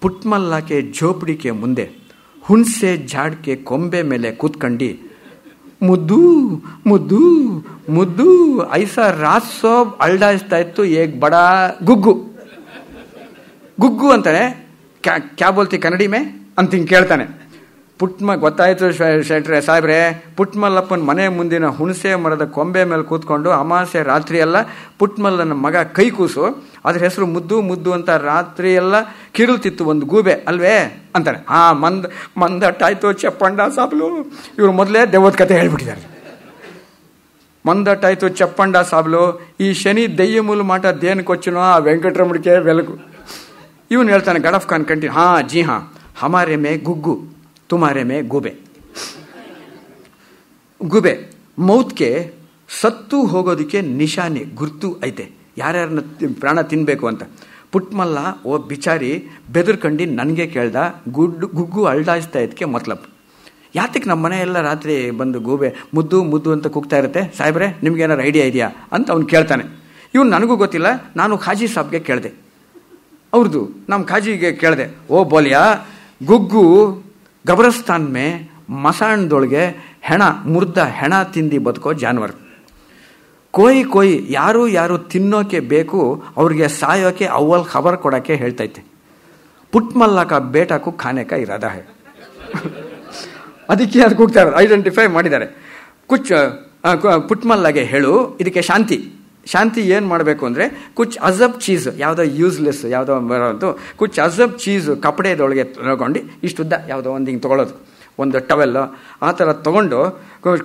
पुट्मल्ला के झोपड़ी के ಮುಂದೆ ಹುಣಸೆ झाड़ के ಕೊಂಬೆ ಮೇಲೆ ಕೂತ್ಕಂಡು ಮುದ್ದು ಮುದ್ದು ಮುದ್ದು ಐಸಾ ರಾತ್ ಸೋಬ್ ಅಲ್ಡಾಯಿಸ್ತಾ ಇತ್ತು. ಏಕ್ ಬಡ ಗುಗ್ಗು ಅಂತಾನೆ. ಕ್ಯಾ ಬೋಲ್ತಿ ಕನ್ನಡಿ ಮೇ ಅಂತ ಹಿಂಗೆ ಕೇಳ್ತಾನೆ. ಗೊತ್ತಾಯ್ತು ಶೆಟ್ರೆ ಸಾಹೇಬ್ರೆ, ಪುಟ್ಮಲ್ಲಪ್ಪನ ಮನೆ ಮುಂದಿನ ಹುಣಸೆ ಮರದ ಕೊಂಬೆ ಮೇಲೆ ಕೂತ್ಕೊಂಡು ಅಮಾಸೆ ರಾತ್ರಿ ಎಲ್ಲ ಪುಟ್ಮಲ್ಲನ ಮಗ ಕೈ ಕೂಸು, ಅದ್ರ ಹೆಸರು ಮುದ್ದು ಅಂತ ರಾತ್ರಿ ಎಲ್ಲ ಕಿರುಳ್ತಿತ್ತು ಒಂದು ಗೂಬೆ ಅಲ್ವೇ ಅಂತಾನೆ. ಮಂದಟ್ಟಾಯ್ತು ಚಪ್ಪಂಡ ಸಾಬ್ಲು. ಇವರು ಮೊದಲೇ ದೆವ್ವದ ಕತೆ ಹೇಳ್ಬಿಟ್ಟಿದ್ದಾರೆ. ಮಂದಟ್ಟಾಯ್ತು ಚಪ್ಪಂಡ ಸಾಬ್ಲು, ಈ ಶನಿ ದೆಯ್ಯಮೂಲ ಮಾಟ ದೇನಕ್ಕೊಚ್ಚನೋ ಆ ವೆಂಕಟರಮಣಿಕೆ ಬೆಳಕು. ಇವನು ಹೇಳ್ತಾನೆ ಗಡಫ್ ಖಾನ್ ಕಂಟಿನ್ಯೂ, ಜಿ ಹಮಾರೆ ಮೇ ಗುಗ್ಗು ತುಮಾರೆ ಮೇ ಗುಬೆ ಮೌತ್ಗೆ ಸತ್ತು ಹೋಗೋದಕ್ಕೆ ನಿಶಾನೆ ಗುರ್ತು ಐತೆ, ಯಾರ್ಯಾರನ್ನ ಪ್ರಾಣ ತಿನ್ಬೇಕು ಅಂತ. ಪುಟ್ಮಲ್ಲ ಓ ಬಿಚಾರಿ ಬೆದರ್ಕಂಡು ನನಗೆ ಕೇಳ್ದ, ಗುಗ್ಗು ಅಲ್ಡಾಯಿಸ್ತಾ ಇದಕ್ಕೆ ಮತ್ಲಬ್ ಯಾತಕ್ಕೆ ನಮ್ಮ ಮನೆ ಎಲ್ಲ ರಾತ್ರಿ ಬಂದು ಗೂಬೆ ಮುದ್ದು ಅಂತ ಕೂಗ್ತಾ ಇರುತ್ತೆ ಸಾಹೇಬ್ರೆ, ನಿಮ್ಗೇನಾರು ಐಡಿಯಾ ಇದೆಯಾ ಅಂತ ಅವ್ನು ಕೇಳ್ತಾನೆ. ಇವನು ನನಗೂ ಗೊತ್ತಿಲ್ಲ, ನಾನು ಖಾಜಿ ಸಾಬ್ಗೆ ಕೇಳಿದೆ. ಅವ್ರದ್ದು ನಮ್ಮ ಖಾಜಿಗೆ ಕೇಳಿದೆ, ಓ ಬೋಲಿಯಾ ಗುಗ್ಗು ಗಬ್ರಸ್ತಾನ್ ಮೇ ಮಸಾಣದೊಳಗೆ ಮುರ್ದ ಹೆಣ ತಿಂದು ಬದುಕೋ ಜಾನುವಾರು. ಕೋಯಿ ಯಾರು ತಿನ್ನೋಕೆ ಬೇಕು ಅವ್ರಿಗೆ ಸಾಯೋಕೆ ಅವ್ವಲ್ ಖಬರ್ ಕೊಡೋಕ್ಕೆ ಹೇಳ್ತೈತೆ. ಪುಟ್ಮಲ್ಲಕ ಬೇಟಕು ಖಾನೆಕ ಇರಾದ ಹೇ. ಅದಕ್ಕೆ ಅದು ಕೂಗ್ತಾರೆ, ಐಡೆಂಟಿಫೈ ಮಾಡಿದ್ದಾರೆ. ಪುಟ್ಮಲ್ಲಗೆ ಹೇಳು ಇದಕ್ಕೆ ಶಾಂತಿ ಏನು ಮಾಡಬೇಕು ಅಂದರೆ ಕುಚ್ ಅಜಬ್ ಚೀಸ್, ಯಾವುದೋ ಯೂಸ್ಲೆಸ್ ಯಾವುದೋ ಬರೋದು, ಕುಚ್ ಅಜಬ್ ಚೀಸು ಕಪಡೆದೊಳಗೆ ತಗೊಂಡು ಇಷ್ಟುದ್ದ ಯಾವುದೋ ಒಂದು ಹಿಂಗೆ ತೊಗೊಳೋದು, ಒಂದು ಟವೆಲ್ಲು ಆ ಥರ ತೊಗೊಂಡು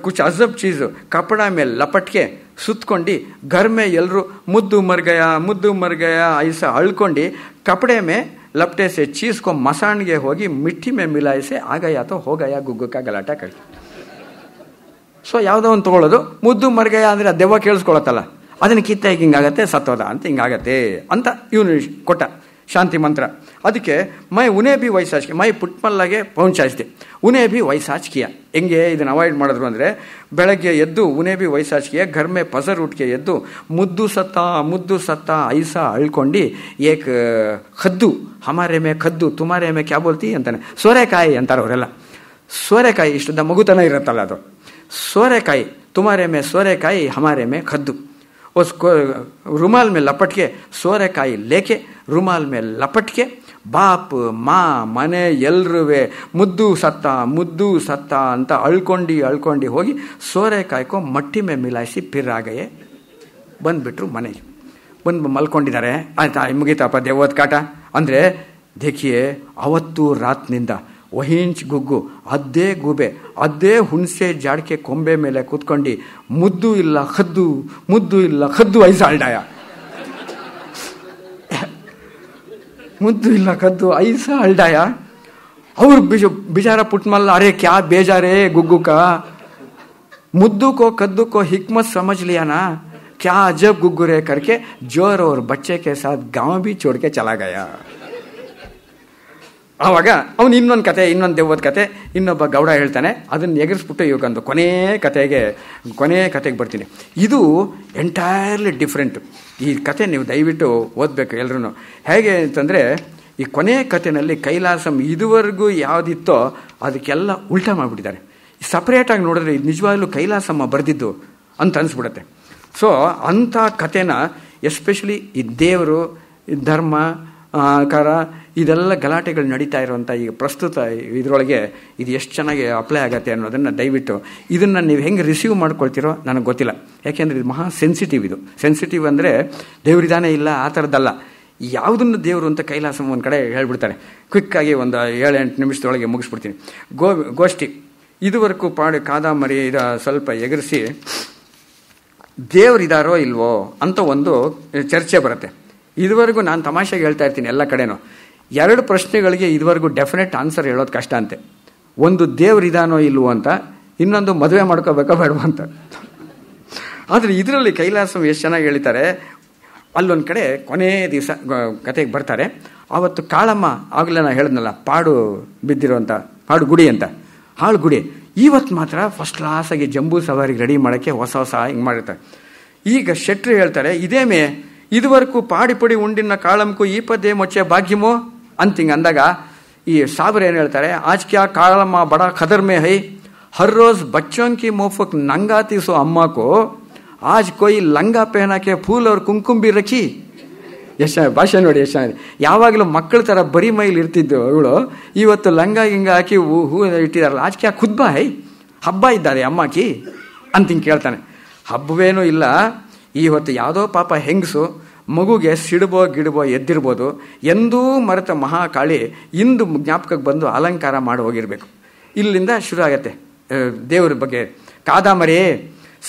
ಕುಚ್ ಅಜಬ್ ಚೀಸು ಕಪಡ ಮೇಲೆ ಲಪಟ್ಗೆ ಸುತ್ಕೊಂಡು ಗರ್ಮೆ ಎಲ್ಲರೂ ಮುದ್ದು ಮರ್ಗಯ ಐಸ ಅಳ್ಕೊಂಡು ಕಪಡೆ ಮೇ ಲಪಟೆ ಸೆ ಚೀಸ್ ಕೊ ಮಸಾಣಿಗೆ ಹೋಗಿ ಮಿಟ್ಟಿ ಮೇ ಮಿಲಾಯಿಸೆ ಆಗಯ ಅಥವಾ ಹೋಗಯ ಗುಗ್ಗಕ್ಕ ಗಲಾಟ ಕಳಿ. ಸೊ ಯಾವುದೋ ಒಂದು ತೊಗೊಳ್ಳೋದು, ಮುದ್ದು ಮರ್ಗಯ ಅಂದರೆ ಆ ದೆವ್ವ ಕೇಳಿಸ್ಕೊಳತ್ತಲ್ಲ, ಅದನ್ನು ಕಿತ್ತಾಗಿ ಹಿಂಗಾಗತ್ತೆ ಸತ್ತೋದ ಅಂತ ಹಿಂಗಾಗತ್ತೆ ಅಂತ ಇವನು ಕೊಟ್ಟ ಶಾಂತಿ ಮಂತ್ರ. ಅದಕ್ಕೆ ಉನೇ ಬಿ ವೈಸಾಚ್ಕೆ ಪುಟ್ಮಲ್ಲಾಗೆ ಪೌಂಚಾಯಿಸಿದೆ. ಉನೇ ಬಿ ವೈಸಾಚ್ಕಿಯ ಹೆಂಗೆ ಇದನ್ನು ಅವಾಯ್ಡ್ ಮಾಡಿದ್ರು ಅಂದರೆ, ಬೆಳಗ್ಗೆ ಎದ್ದು ಉನೇ ಬಿ ವೈಸಾಚ್ಕಿಯ ಘರ್ಮೆ ಪಸರ್ ಉಟ್ಕೆ ಎದ್ದು ಮುದ್ದು ಸತ್ತ ಐಸಾ ಅಳ್ಕೊಂಡು ಏಕ್ ಖದ್ದು ಹಮಾರೆ ಮೇ ಖದ್ದು ತುಮಾರೆ ಮೇ ಕ್ಯಾ ಬೋಲ್ತಿ ಅಂತಾನೆ. ಸೋರೆಕಾಯಿ ಅಂತಾರೆ ಅವರೆಲ್ಲ. ಸೋರೆಕಾಯಿ ಇಷ್ಟುದ್ದ ಮಗುತನ ಇರುತ್ತಲ್ಲ ಅದು. ಸೋರೆಕಾಯಿ तुम्हारे में सोरेकाई हमारे में खद्दू. उसको रुमाल में लपट के ಸೋರೆಕಾಯಿ लेके रुमाल में लपट के ಬಾಪ್ ಮಾ ಮನೆ ಎಲ್ರುವೆ ಮುದ್ದು ಸತ್ತ ಅಂತ ಅಳ್ಕೊಂಡು ಹೋಗಿ ಸೋರೆಕಾಯ್ಕೊ ಮಟ್ಟಿ ಮೇ ಮಿಲಾಯಿಸಿ ಪಿರ್ರಾಗಯೇ ಬಂದ್ಬಿಟ್ರು ಮನೆಗೆ. ಬಂದು ಮಲ್ಕೊಂಡಿದ್ದಾರೆ. ಆಯ್ತಾ, ಮುಗೀತಪ್ಪ ದೇವದ ಕಾಟ ಅಂದರೆ ದೇಖಿಯೇ ಅವತ್ತು ರಾತ್ನಿಂದ ವಹಿಂಚ್ ಗುಗ್ಗು ಅದ್ದೇ ಗೂಬೆ ಅದ್ದೇ ಹುಣಸೆ ಜಾಡ್ಕೆ ಕೊಂಬೆ ಮೇಲೆ ಕೂತ್ಕೊಂಡು ಮುದ್ದು ಇಲ್ಲ ಖದ್ದು ಐಸಾಲ್ಡಾಯ ಮುದ್ದು ಇಲ್ಲ ಕದ್ದು ಐಸ ಅಲ್ಡಾಯ. ಅವ್ರು बिचारा पुटमल अरे क्या बेजा रे गुग्गू का, मुद्दू को कद्दू को हिकमत समझ लिया ना, क्या अजब गुग्गू रे करके जोर और बच्चे के साथ गांव भी छोड़ के चला गया. ಆವಾಗ ಅವನು ಇನ್ನೊಂದು ಕತೆ, ಇನ್ನೊಂದು ದೆವ್ವದ ಕತೆ ಇನ್ನೊಬ್ಬ ಗೌಡ ಹೇಳ್ತಾನೆ. ಅದನ್ನು ಎಗರಿಸ್ಬಿಟ್ಟು ಇವಾಗಂದು ಕೊನೆ ಕತೆಗೆ ಬರ್ತೀನಿ. ಇದು ಎಂಟೈರ್ಲಿ ಡಿಫ್ರೆಂಟ್. ಈ ಕತೆ ನೀವು ದಯವಿಟ್ಟು ಓದಬೇಕು ಎಲ್ಲರೂ. ಹೇಗೆ ಅಂತಂದರೆ, ಈ ಕೊನೆ ಕತೆನಲ್ಲಿ ಕೈಲಾಸಂ ಇದುವರೆಗೂ ಯಾವುದಿತ್ತೋ ಅದಕ್ಕೆಲ್ಲ ಉಲ್ಟಾ ಮಾಡಿಬಿಟ್ಟಿದ್ದಾರೆ. ಸಪ್ರೇಟಾಗಿ ನೋಡಿದ್ರೆ ಇದು ನಿಜವಾಗ್ಲೂ ಕೈಲಾಸಮ್ಮ ಬರೆದಿದ್ದು ಅಂತ ಅನಿಸ್ಬಿಡುತ್ತೆ. ಸೊ ಅಂಥ ಕತೆನ ಎಸ್ಪೆಷಲಿ ಈ ದೇವರು, ಈ ಧರ್ಮ, ಕಾರ, ಇದೆಲ್ಲ ಗಲಾಟೆಗಳು ನಡೀತಾ ಇರುವಂಥ ಈಗ ಪ್ರಸ್ತುತ ಇದರೊಳಗೆ ಇದು ಎಷ್ಟು ಚೆನ್ನಾಗಿ ಅಪ್ಲೈ ಆಗುತ್ತೆ ಅನ್ನೋದನ್ನು ದಯವಿಟ್ಟು ಇದನ್ನು ನೀವು ಹೆಂಗೆ ರಿಸೀವ್ ಮಾಡ್ಕೊಳ್ತೀರೋ ನನಗೆ ಗೊತ್ತಿಲ್ಲ. ಯಾಕೆಂದರೆ ಇದು ಮಹಾ ಸೆನ್ಸಿಟಿವ್ ಅಂದರೆ ದೇವರಿದಾನೇ ಇಲ್ಲ ಆ ಥರದ್ದಲ್ಲ. ಯಾವುದನ್ನು ದೇವರು ಅಂತ ಕೈಲಾಸಂ ಒಂದು ಕಡೆ ಹೇಳ್ಬಿಡ್ತಾರೆ. ಕ್ವಿಕ್ಕಾಗಿ ಒಂದು 7-8 ನಿಮಿಷದೊಳಗೆ ಮುಗಿಸ್ಬಿಡ್ತೀನಿ. ಗೋಷ್ಠಿ ಇದುವರೆಗೂ ಕಾದಂಬರಿ ಸ್ವಲ್ಪ ಎಗರಿಸಿ ದೇವರಿದಾರೋ ಇಲ್ವೋ ಅಂತ ಒಂದು ಚರ್ಚೆ ಬರುತ್ತೆ. ಇದುವರೆಗೂ ನಾನು ತಮಾಷೆಗೆ ಹೇಳ್ತಾ ಇರ್ತೀನಿ ಎಲ್ಲ ಕಡೆನೂ. 2 ಪ್ರಶ್ನೆಗಳಿಗೆ ಇದುವರೆಗೂ ಡೆಫಿನೆಟ್ ಆನ್ಸರ್ ಹೇಳೋದು ಕಷ್ಟ ಅಂತೆ. ಒಂದು ದೇವರಿದಾನೋ ಇಲ್ವೋ ಅಂತ, ಇನ್ನೊಂದು ಮದುವೆ ಮಾಡ್ಕೋಬೇಕೋ ಬೇಡವೋ ಅಂತ. ಆದರೆ ಇದರಲ್ಲಿ ಕೈಲಾಸಂ ಎಷ್ಟು ಚೆನ್ನಾಗಿ ಹೇಳ್ತಾರೆ. ಅಲ್ಲೊಂದು ಕಡೆ ಕೊನೆ ದಿವಸ ಕತೆಗೆ ಬರ್ತಾರೆ. ಆವತ್ತು ಕಾಳಮ್ಮ, ಆಗಲೇ ನಾನು ಹೇಳಿದ್ನಲ್ಲ ಪಾಡು ಬಿದ್ದಿರೋಂಥ ಪಾಡು ಗುಡಿ ಅಂತ, ಹಾಳು ಗುಡಿ, ಇವತ್ತು ಮಾತ್ರ ಫಸ್ಟ್ ಕ್ಲಾಸಾಗಿ ಜಂಬೂ ಸವಾರಿಗೆ ರೆಡಿ ಮಾಡೋಕ್ಕೆ ಹೊಸ ಹಿಂಗೆ ಮಾಡಿರ್ತಾರೆ. ಈಗ ಶೆಟ್ರು ಹೇಳ್ತಾರೆ, ಇದೇಮೇ ಇದುವರೆಗೂ ಪಾಡಿ ಉಂಡಿನ ಕಾಳಂಕು ಈ ಪದ್ಯ ಮೊಚ್ಚೆ ಭಾಗ್ಯಮೋ ಅಂತ ಹಿಂಗೆ ಅಂದಾಗ ಈ ಸಾಬ್ರು ಏನು ಹೇಳ್ತಾರೆ, ಆಜ್ ಕ್ಯಾ ಕಾಳಮ್ಮ ಬಡ ಖದರ್ ಮೇ ಹೈ, ಹರ್ ರೋಜ್ ಬಚ್ಚೋನ್ ಕಿ ಮುಫಕ್ ನಂಗಾ ತೀಸೋ ಅಮ್ಮ ಕೋ ಆಜ್ ಕೊಯ್ ಲಂಗ ಪೆಹನಾಕೆ ಫೂಲ್ ಅವ್ರ ಕುಂಕುಮ್ ಬಿ ರಖಿ. ಎಷ್ಟು ಭಾಷೆ ನೋಡಿ, ಎಷ್ಟು ಯಾವಾಗಲೂ ಮಕ್ಕಳ ಥರ ಬರೀ ಮೈಲಿ ಇರ್ತಿದ್ದು ಅವಳು ಇವತ್ತು ಲಂಗ ಗಿಂಗ ಹಾಕಿ ಹೂ ಇಟ್ಟಿದಾರಲ್ಲ, ಆಜ್ ಕ್ಯಾ ಖುದ್ಬಾ ಹೈ, ಹಬ್ಬ ಇದ್ದಾರೆ ಅಮ್ಮಕಿ ಅಂತ ಹಿಂಗೆ ಕೇಳ್ತಾನೆ. ಹಬ್ಬವೇನೂ ಇಲ್ಲ, ಇವತ್ತು ಯಾವುದೋ ಪಾಪ ಹೆಂಗಸು ಮಗುಗೆ ಸಿಡ್ಬೋ ಗಿಡ್ಬೋ ಎದ್ದಿರ್ಬೋದು, ಎಂದೂ ಮರೆತ ಮಹಾಕಾಳಿ ಇಂದು ಜ್ಞಾಪಕಕ್ಕೆ ಬಂದು ಅಲಂಕಾರ ಮಾಡಿ ಹೋಗಿರ್ಬೇಕು. ಇಲ್ಲಿಂದ ಶುರು ಆಗತ್ತೆ ದೇವ್ರ ಬಗ್ಗೆ ಕಾದಂಬರಿ.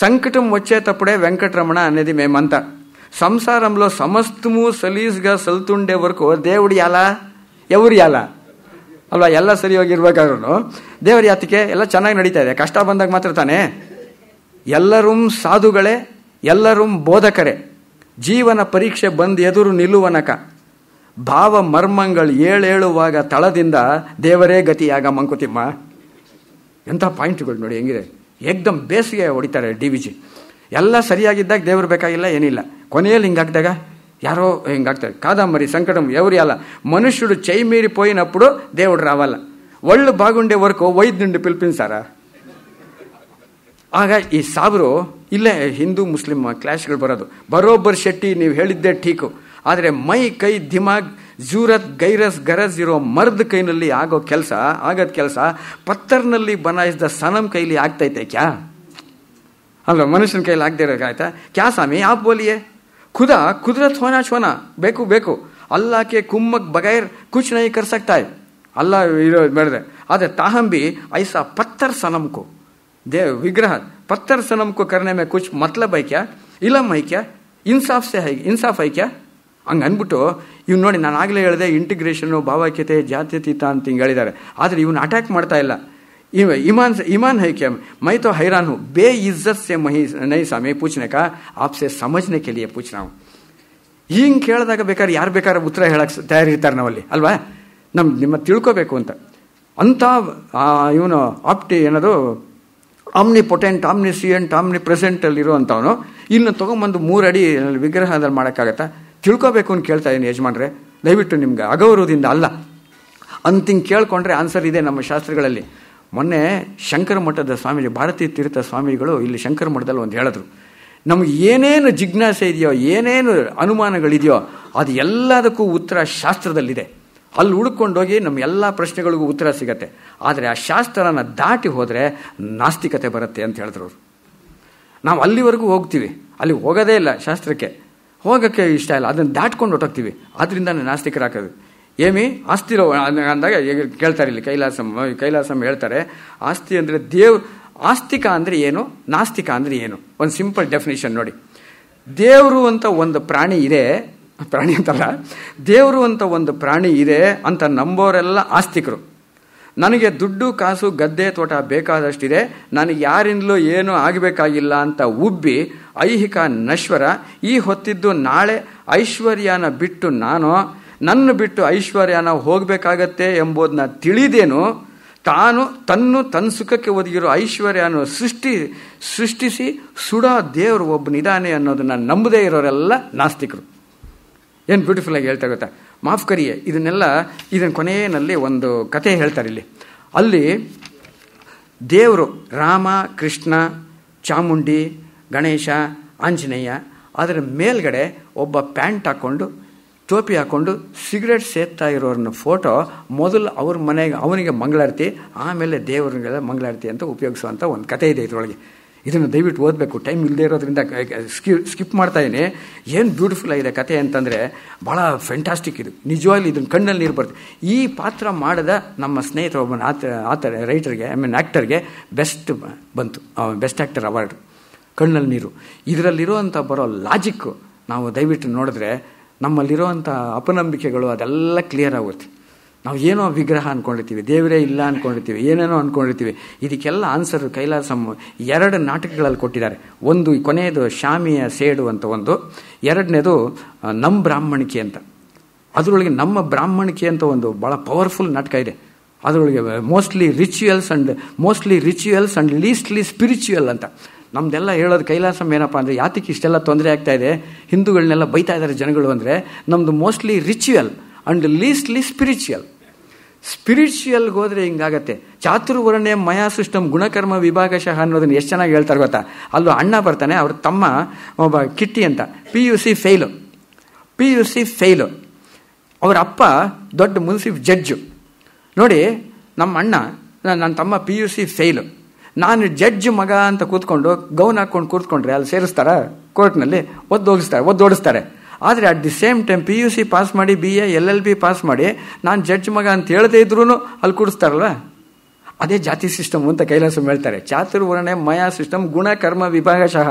సంకటం వచ్చేటప్పుడే వెంకటరమణ అనేది మేమంతా, సంసారంలో సమస్తము సలీస్గా సల్తుండే వరకు దేవుడు ఎవరు ಅಲ್ವಾ, ಎಲ್ಲ ಸರಿ ಹೋಗಿರ್ಬೇಕಾದ್ರೂ ದೇವ್ರ ಯಾತಕ್ಕೆ ಎಲ್ಲ ಚೆನ್ನಾಗಿ ನಡೀತಾ ಇದೆ, ಕಷ್ಟ ಬಂದಾಗ ಮಾತ್ರ ತಾನೇ. ಎಲ್ಲರೂ ಸಾಧುಗಳೇ, ಎಲ್ಲರೂ ಬೋಧಕರೇ, ಜೀವನ ಪರೀಕ್ಷೆ ಬಂದು ಎದುರು ನಿಲ್ಲುವನಕ ಭಾವ ಮರ್ಮಗಳು ಏಳುವಾಗ ತಳದಿಂದ ದೇವರೇ ಗತಿಯಾಗ ಮಂಕುತಿಮ್ಮ. ಎಂಥ ಪಾಯಿಂಟ್ಗಳು ನೋಡಿ ಹೆಂಗಿದೆ, ಏಕ್ದಮ್ ಬೇಸಿಗೆ ಹೊಡಿತಾರೆ DVG. ಎಲ್ಲ ಸರಿಯಾಗಿದ್ದಾಗ ದೇವ್ರು ಬೇಕಾಗಿಲ್ಲ, ಏನಿಲ್ಲ, ಕೊನೆಯಲ್ಲಿ ಹಿಂಗಾಗ್ದಾಗ ಯಾರೋ ಹಿಂಗಾಗ್ತಾರೆ. ಕಾದಂಬರಿ ಸಂಕಟಂ ఎవరు మనుష్యుడు చెయ్యి మీరిపోయినప్పుడు దేవుడు రావాల, ఒళ్ళు బాగుండే వరకు వైద్యుడిని పిలిపించారా. ಆಗ ಈ ಸಾಬ್ರು ಇಲ್ಲೇ ಹಿಂದೂ ಮುಸ್ಲಿಂ ಕ್ಲಾಶ್ಗಳು ಬರೋಬ್ಬರ್ ಶೆಟ್ಟಿ ನೀವು ಹೇಳಿದ್ದೆ ಠೀಕು, ಆದರೆ ಮೈ ಕೈ ದಿಮಾಗ್ ಜೂರತ್ ಗೈರಸ್ ಗರಜ್ ಇರೋ ಮರ್ದ್ ಕೈನಲ್ಲಿ ಆಗದ ಕೆಲಸ ಪತ್ತರ್ನಲ್ಲಿ ಬನಾಯಿಸಿದ ಸನಂ ಕೈಲಿ ಆಗ್ತೈತೆ ಕ್ಯಾ ಅಲ್ವಾ, ಮನುಷ್ಯನ ಕೈಲಿ ಆಗದೆ ಇರೋಕ್ಕಾಯ್ತಾ ಕ್ಯಾ ಸ್ವಾಮಿ ಆಪ್ ಬೋಲಿಯೇ, ಖುದಾ ಕುದರತ್ ಹೋನಾ ಛೋನಾ ಬೇಕು ಅಲ್ಲಾ ಕೆ ಕುಮ್ಮಕ್ ಬಗೈರ್ ಕುಚ್ ನಹೀ ಕರ್ ಸಕ್ತಾ ಹೈ, ಅಲ್ಲಾ ಇರೋ ಬೇಡದೆ. ಆದರೆ ತಾಹಂ ಭಿ ಐಸಾ ಪತ್ತರ್ ಸನಂ ಕೋ विग्रह पत्थर सनम को करने में कुछ मतलब है क्या, इलम है क्या, इंसाफ है क्या ಹಂಗೆ ಅಂದ್ಬಿಟ್ಟು ಇವ್ನು ನೋಡಿ, ನಾನು ಆಗಲೇ ಹೇಳಿದೆ ಇಂಟಿಗ್ರೇಷನು, ಭಾವೈಕ್ಯತೆ, ಜಾತ್ಯತೀತ ಅಂತ ಹಿಂಗೆ ಹೇಳಿದ್ದಾರೆ. ಆದರೆ ಇವನು ಅಟ್ಯಾಕ್ ಮಾಡ್ತಾ ಇಲ್ಲ. ईमान है क्या, मैं तो हैरान हूँ, बेइज्जत से नहीं सामने पूछने का, आपसे समझने के लिए पूछ रहा हूँ. ಹಿಂಗೆ ಕೇಳಿದಾಗ ಬೇಕಾದ್ರೆ ಯಾರು ಬೇಕಾದ್ರೆ ಉತ್ತರ ಹೇಳಕ್ಕೆ ತಯಾರಿರ್ತಾರೆ ನಾವಲ್ಲಿ ಅಲ್ವಾ, ನಿಮ್ಮ ತಿಳ್ಕೋಬೇಕು ಅಂತ ಇವನು ಏನದು ಆಮ್ನಿಪೊಟೆಂಟ್, ಆಮ್ನಿಸಿಯೆಂಟ್, ಪ್ರೆಸೆಂಟಲ್ಲಿರುವಂಥವನು ಇನ್ನು ತೊಗೊಂಬಂದು 3 ಅಡಿ ವಿಗ್ರಹದಲ್ಲಿ ಮಾಡೋಕ್ಕಾಗತ್ತಾ, ತಿಳ್ಕೋಬೇಕು ಅಂತ ಕೇಳ್ತಾ ಇದ್ದೀನಿ ಯಜಮಾನ್ರೆ, ದಯವಿಟ್ಟು ನಿಮ್ಗೆ ಅಗೌರವದಿಂದ ಅಲ್ಲ ಅಂತ ಹಿಂಗೆ ಕೇಳ್ಕೊಂಡ್ರೆ ಆನ್ಸರ್ ಇದೆ ನಮ್ಮ ಶಾಸ್ತ್ರಗಳಲ್ಲಿ. ಮೊನ್ನೆ ಶಂಕರ ಮಠದ ಸ್ವಾಮೀಜಿ, ಭಾರತೀಯ ತೀರ್ಥ ಸ್ವಾಮಿಗಳು ಇಲ್ಲಿ ಶಂಕರ ಮಠದಲ್ಲಿ ಒಂದು ಹೇಳಿದ್ರು, ನಮಗೆ ಏನೇನು ಜಿಜ್ಞಾಸೆ ಇದೆಯೋ, ಏನೇನು ಅನುಮಾನಗಳಿದೆಯೋ ಅದು ಎಲ್ಲದಕ್ಕೂ ಉತ್ತರ ಶಾಸ್ತ್ರದಲ್ಲಿದೆ. ಅಲ್ಲಿ ಹುಡ್ಕೊಂಡೋಗಿ ನಮ್ಮ ಎಲ್ಲ ಪ್ರಶ್ನೆಗಳಿಗೂ ಉತ್ತರ ಸಿಗತ್ತೆ. ಆದರೆ ಆ ಶಾಸ್ತ್ರನ ದಾಟಿ ಹೋದರೆ ನಾಸ್ತಿಕತೆ ಬರುತ್ತೆ ಅಂತ ಹೇಳಿದ್ರು ಅವರು. ನಾವು ಅಲ್ಲಿವರೆಗೂ ಹೋಗ್ತೀವಿ, ಅಲ್ಲಿ ಹೋಗೋದೇ ಇಲ್ಲ, ಶಾಸ್ತ್ರಕ್ಕೆ ಹೋಗೋಕ್ಕೆ ಇಷ್ಟ ಇಲ್ಲ, ಅದನ್ನು ದಾಟ್ಕೊಂಡು ಹೊಟ್ಟೋಗ್ತೀವಿ. ಆದ್ದರಿಂದ ನಾಸ್ತಿಕರಾಕೋದು. ಏಮಿ ಆಸ್ತಿರೋ ಅಂದಾಗ ಕೇಳ್ತಾರೆ ಇಲ್ಲಿ ಕೈಲಾಸಂ ಹೇಳ್ತಾರೆ, ಆಸ್ತಿ ಅಂದರೆ ಆಸ್ತಿಕ ಅಂದರೆ ಏನು, ನಾಸ್ತಿಕ ಅಂದರೆ ಏನು? ಒಂದು ಸಿಂಪಲ್ ಡೆಫಿನೇಷನ್ ನೋಡಿ. ದೇವರು ಅಂತ ಒಂದು ಪ್ರಾಣಿ ಇದೆ, ಪ್ರಾಣಿ ಅಂತಲ್ಲ, ದೇವರು ಅಂತ ಒಂದು ಪ್ರಾಣಿ ಇದೆ ಅಂತ ನಂಬೋರೆಲ್ಲ ಆಸ್ತಿಕರು. ನನಗೆ ದುಡ್ಡು ಕಾಸು ಗದ್ದೆ ತೋಟ ಬೇಕಾದಷ್ಟಿದೆ, ನನಗೆ ಯಾರಿಂದಲೂ ಏನೂ ಆಗಬೇಕಾಗಿಲ್ಲ ಅಂತ ಉಬ್ಬಿ ಐಹಿಕ ನಶ್ವರ, ಈ ಹೊತ್ತಿದ್ದು ನಾಳೆ ಐಶ್ವರ್ಯನ ಬಿಟ್ಟು ನನ್ನ ಬಿಟ್ಟು ಐಶ್ವರ್ಯನ ಹೋಗಬೇಕಾಗತ್ತೆ ಎಂಬುದನ್ನ ತಿಳಿದೇನು ತನ್ನ ಸುಖಕ್ಕೆ ಒದಗಿರೋ ಐಶ್ವರ್ಯನ ಸೃಷ್ಟಿಸಿ ಸುಡೋ ದೇವರು ಒಬ್ಬನಿದ್ದಾನೆ ಅನ್ನೋದನ್ನ ನಂಬದೇ ಇರೋರೆಲ್ಲ ನಾಸ್ತಿಕರು. ಏನು ಬ್ಯೂಟಿಫುಲ್ ಆಗಿ ಹೇಳ್ತಾ ಗೊತ್ತಾ? ಮಾಫ್ ಕರಿಯೇ, ಇದನ್ನ ಕೊನೆಯಲ್ಲಿ ಒಂದು ಕಥೆ ಹೇಳ್ತಾರೆ ಇಲ್ಲಿ. ಅಲ್ಲಿ ದೇವರು ರಾಮ, ಕೃಷ್ಣ, ಚಾಮುಂಡಿ, ಗಣೇಶ, ಆಂಜನೇಯ, ಅದರ ಮೇಲ್ಗಡೆ ಒಬ್ಬ ಪ್ಯಾಂಟ್ ಹಾಕ್ಕೊಂಡು ಟೋಪಿ ಹಾಕ್ಕೊಂಡು ಸಿಗರೇಟ್ ಸೇರ್ತಾ ಇರೋರನ್ನ ಫೋಟೋ ಮೊದಲು ಅವ್ರ ಮನೆಗೆ ಅವನಿಗೆ ಮಂಗಳಾರತಿ, ಆಮೇಲೆ ದೇವರಿಗೆಲ್ಲ ಮಂಗಳಾರತಿ ಅಂತ ಉಪಯೋಗಿಸುವಂಥ ಒಂದು ಕಥೆ ಇದೆ ಇದರೊಳಗೆ. ಇದನ್ನು ದಯವಿಟ್ಟು ಓದಬೇಕು, ಟೈಮ್ ಇಲ್ಲದೆ ಇರೋದ್ರಿಂದ ಸ್ಕಿಪ್ ಮಾಡ್ತಾ ಇದ್ದೀನಿ. ಏನು ಬ್ಯೂಟಿಫುಲ್ ಆಗಿದೆ ಕಥೆ ಅಂತಂದರೆ ಭಾಳ ಫ್ಯಾಂಟಾಸ್ಟಿಕ್ ಇದು. ನಿಜವಾಗ್ಲೂ ಇದನ್ನು ಕಣ್ಣಲ್ಲಿ ನೀರು ಬರ್ತದೆ. ಈ ಪಾತ್ರ ಮಾಡಿದ ನಮ್ಮ ಸ್ನೇಹಿತರ ಒಬ್ಬ ರೈಟರ್ಗೆ, ಆ್ಯಕ್ಟರ್ಗೆ ಬೆಸ್ಟ್ ಬಂತು, ಬೆಸ್ಟ್ ಆ್ಯಕ್ಟರ್ ಅವಾರ್ಡ್. ಕಣ್ಣಲ್ಲಿ ನೀರು. ಇದರಲ್ಲಿರುವಂಥ ಬರೋ ಲಾಜಿಕ್ಕು ನಾವು ದಯವಿಟ್ಟು ನೋಡಿದ್ರೆ ನಮ್ಮಲ್ಲಿರುವಂಥ ಅಪನಂಬಿಕೆಗಳು ಅದೆಲ್ಲ ಕ್ಲಿಯರ್ ಆಗುತ್ತೆ. ನಾವು ಏನೋ ವಿಗ್ರಹ ಅಂದ್ಕೊಂಡಿರ್ತೀವಿ, ದೇವರೇ ಇಲ್ಲ ಅಂದ್ಕೊಂಡಿರ್ತೀವಿ, ಏನೇನೋ ಅಂದ್ಕೊಂಡಿರ್ತೀವಿ. ಇದಕ್ಕೆಲ್ಲ ಆನ್ಸರ್ ಕೈಲಾಸಂ 2 ನಾಟಕಗಳಲ್ಲಿ ಕೊಟ್ಟಿದ್ದಾರೆ. ಒಂದು ಕೊನೆಯದು ಶಾಮಿಯ ಸೇಡು ಅಂತ ಒಂದು, ಎರಡನೇದು ನಮ್ಮ ಬ್ರಾಹ್ಮಣಿಕೆ ಅಂತ. ಅದರೊಳಗೆ ನಮ್ಮ ಬ್ರಾಹ್ಮಣಿಕೆ ಅಂತ ಒಂದು ಭಾಳ ಪವರ್ಫುಲ್ ನಾಟಕ ಇದೆ. ಅದರೊಳಗೆ ಮೋಸ್ಟ್ಲಿ ರಿಚುವಲ್ಸ್ ಅಂಡ್ ಲೀಸ್ಟ್ಲಿ ಸ್ಪಿರಿಚುವಲ್ ಅಂತ. ನಮ್ದೆಲ್ಲ ಹೇಳೋದು ಕೈಲಾಸಂ ಏನಪ್ಪ ಅಂದರೆ, ಯಾತಕ್ಕೆ ಇಷ್ಟೆಲ್ಲ ತೊಂದರೆ ಆಗ್ತಾ ಇದೆ, ಹಿಂದೂಗಳನ್ನೆಲ್ಲ ಬೈತಾ ಇದ್ದಾರೆ ಜನಗಳು ಅಂದರೆ, ನಮ್ಮದು ಮೋಸ್ಟ್ಲಿ ರಿಚುವಲ್ ಅಂಡ್ ಲೀಸ್ಟ್ಲಿ ಸ್ಪಿರಿಚುವಲ್ಗೆ ಹೋದರೆ ಹಿಂಗಾಗತ್ತೆ. ಚಾತುರ್ವರ್ಣ್ಯ ಮಯಾ ಸೃಷ್ಟಂ ಗುಣಕರ್ಮ ವಿಭಾಗಶಃ ಅನ್ನೋದನ್ನ ಎಷ್ಟು ಚೆನ್ನಾಗಿ ಹೇಳ್ತಾರೆ ಗೊತ್ತಾ? ಅಲ್ಲೂ ಅಣ್ಣ ಬರ್ತಾನೆ, ಅವ್ರ ತಮ್ಮ ಒಬ್ಬ ಕಿಟ್ಟಿ ಅಂತ PUC ಫೇಲು. ಅವ್ರ ಅಪ್ಪ ದೊಡ್ಡ ಮುನ್ಸಿಫ್ ಜಡ್ಜು. ನೋಡಿ, ನಮ್ಮ ಅಣ್ಣ, ನನ್ನ ತಮ್ಮ PUC ಫೇಲು, ನಾನು ಜಡ್ಜ್ ಮಗ ಅಂತ ಕೂತ್ಕೊಂಡು ಗೌನ್ ಹಾಕ್ಕೊಂಡು ಕೂತ್ಕೊಂಡ್ರೆ ಅಲ್ಲಿ ಸೇರಿಸ್ತಾರ ಕೋರ್ಟ್ನಲ್ಲಿ, ಓಡಿಸ್ತಾರೆ. ಆದರೆ at the same time PUC pass ಮಾಡಿ BA LLB ಪಾಸ್ ಮಾಡಿ ನಾನು ಜಡ್ಜ್ ಮಗ ಅಂತ ಹೇಳ್ದೇ ಇದ್ರೂ ಅಲ್ಲಿ ಕೂಡಿಸ್ತಾರಲ್ವ, ಅದೇ ಜಾತಿ ಸಿಸ್ಟಮ್ ಅಂತ ಕೈಲಾಸಂ ಹೇಳ್ತಾರೆ. ಚಾತುರ್ವರ್ಣ್ಯ ಮಯಾ ಸಿಸ್ಟಮ್ ಗುಣ ಕರ್ಮ ವಿಭಾಗಶಃ.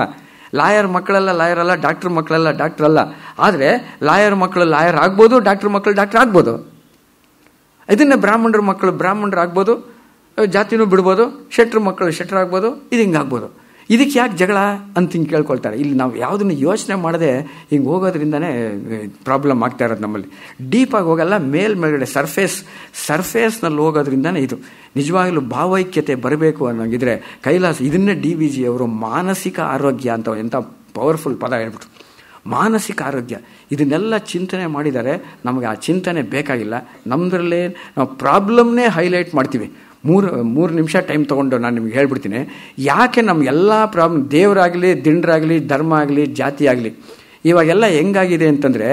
ಲಾಯರ್ ಮಕ್ಕಳೆಲ್ಲ ಲಾಯರ್ ಅಲ್ಲ, ಡಾಕ್ಟರ್ ಮಕ್ಕಳೆಲ್ಲ ಡಾಕ್ಟರ್ ಅಲ್ಲ. ಆದರೆ ಲಾಯರ್ ಮಕ್ಕಳು ಲಾಯರ್ ಆಗ್ಬೋದು, ಡಾಕ್ಟರ್ ಮಕ್ಕಳು ಡಾಕ್ಟರ್ ಆಗ್ಬೋದು. ಇದನ್ನೇ ಬ್ರಾಹ್ಮಣರ ಮಕ್ಕಳು ಬ್ರಾಹ್ಮಣರು ಆಗ್ಬೋದು, ಜಾತಿನೂ ಬಿಡ್ಬೋದು, ಶೆಟ್ರ ಮಕ್ಕಳು ಶೆಟ್ರ್ ಆಗ್ಬೋದು, ಇದು ಹಿಂಗಾಗ್ಬೋದು. ಇದಕ್ಕೆ ಯಾಕೆ ಜಗಳ ಅಂತ ಹಿಂಗೆ ಕೇಳ್ಕೊಳ್ತಾರೆ. ಇಲ್ಲಿ ನಾವು ಯಾವುದನ್ನು ಯೋಚನೆ ಮಾಡದೆ ಹಿಂಗೆ ಹೋಗೋದ್ರಿಂದನೇ ಪ್ರಾಬ್ಲಮ್ ಆಗ್ತಾ ಇರೋದು ನಮ್ಮಲ್ಲಿ. ಡೀಪಾಗಿ ಹೋಗಲ್ಲ, ಮೇಲ್ಗಡೆ ಸರ್ಫೇಸ್ನಲ್ಲಿ ಹೋಗೋದ್ರಿಂದನೇ ಇದು. ನಿಜವಾಗಲೂ ಭಾವೈಕ್ಯತೆ ಬರಬೇಕು ಅನ್ನೋಂಗಿದ್ರೆ ಕೈಲಾಸ ಇದನ್ನೇ DVG ಅವರು ಮಾನಸಿಕ ಆರೋಗ್ಯ ಅಂತ ಎಂಥ ಪವರ್ಫುಲ್ ಪದ ಹೇಳ್ಬಿಟ್ರು. ಮಾನಸಿಕ ಆರೋಗ್ಯ ಇದನ್ನೆಲ್ಲ ಚಿಂತನೆ ಮಾಡಿದ್ದಾರೆ. ನಮಗೆ ಆ ಚಿಂತನೆ ಬೇಕಾಗಿಲ್ಲ. ನಮ್ಮದ್ರಲ್ಲೇ ನಾವು ಪ್ರಾಬ್ಲಮ್ನೇ ಹೈಲೈಟ್ ಮಾಡ್ತೀವಿ. ಮೂರು ನಿಮಿಷ ಟೈಮ್ ತೊಗೊಂಡು ನಾನು ನಿಮ್ಗೆ ಹೇಳ್ಬಿಡ್ತೀನಿ ಯಾಕೆ ನಮಗೆಲ್ಲ ಪ್ರಾಬ್ಲಮ್, ದೇವರಾಗಲಿ, ದಿಂಡ್ರಾಗಲಿ, ಧರ್ಮ ಆಗಲಿ, ಜಾತಿ ಆಗಲಿ, ಇವಾಗೆಲ್ಲ ಹೆಂಗಾಗಿದೆ ಅಂತಂದರೆ,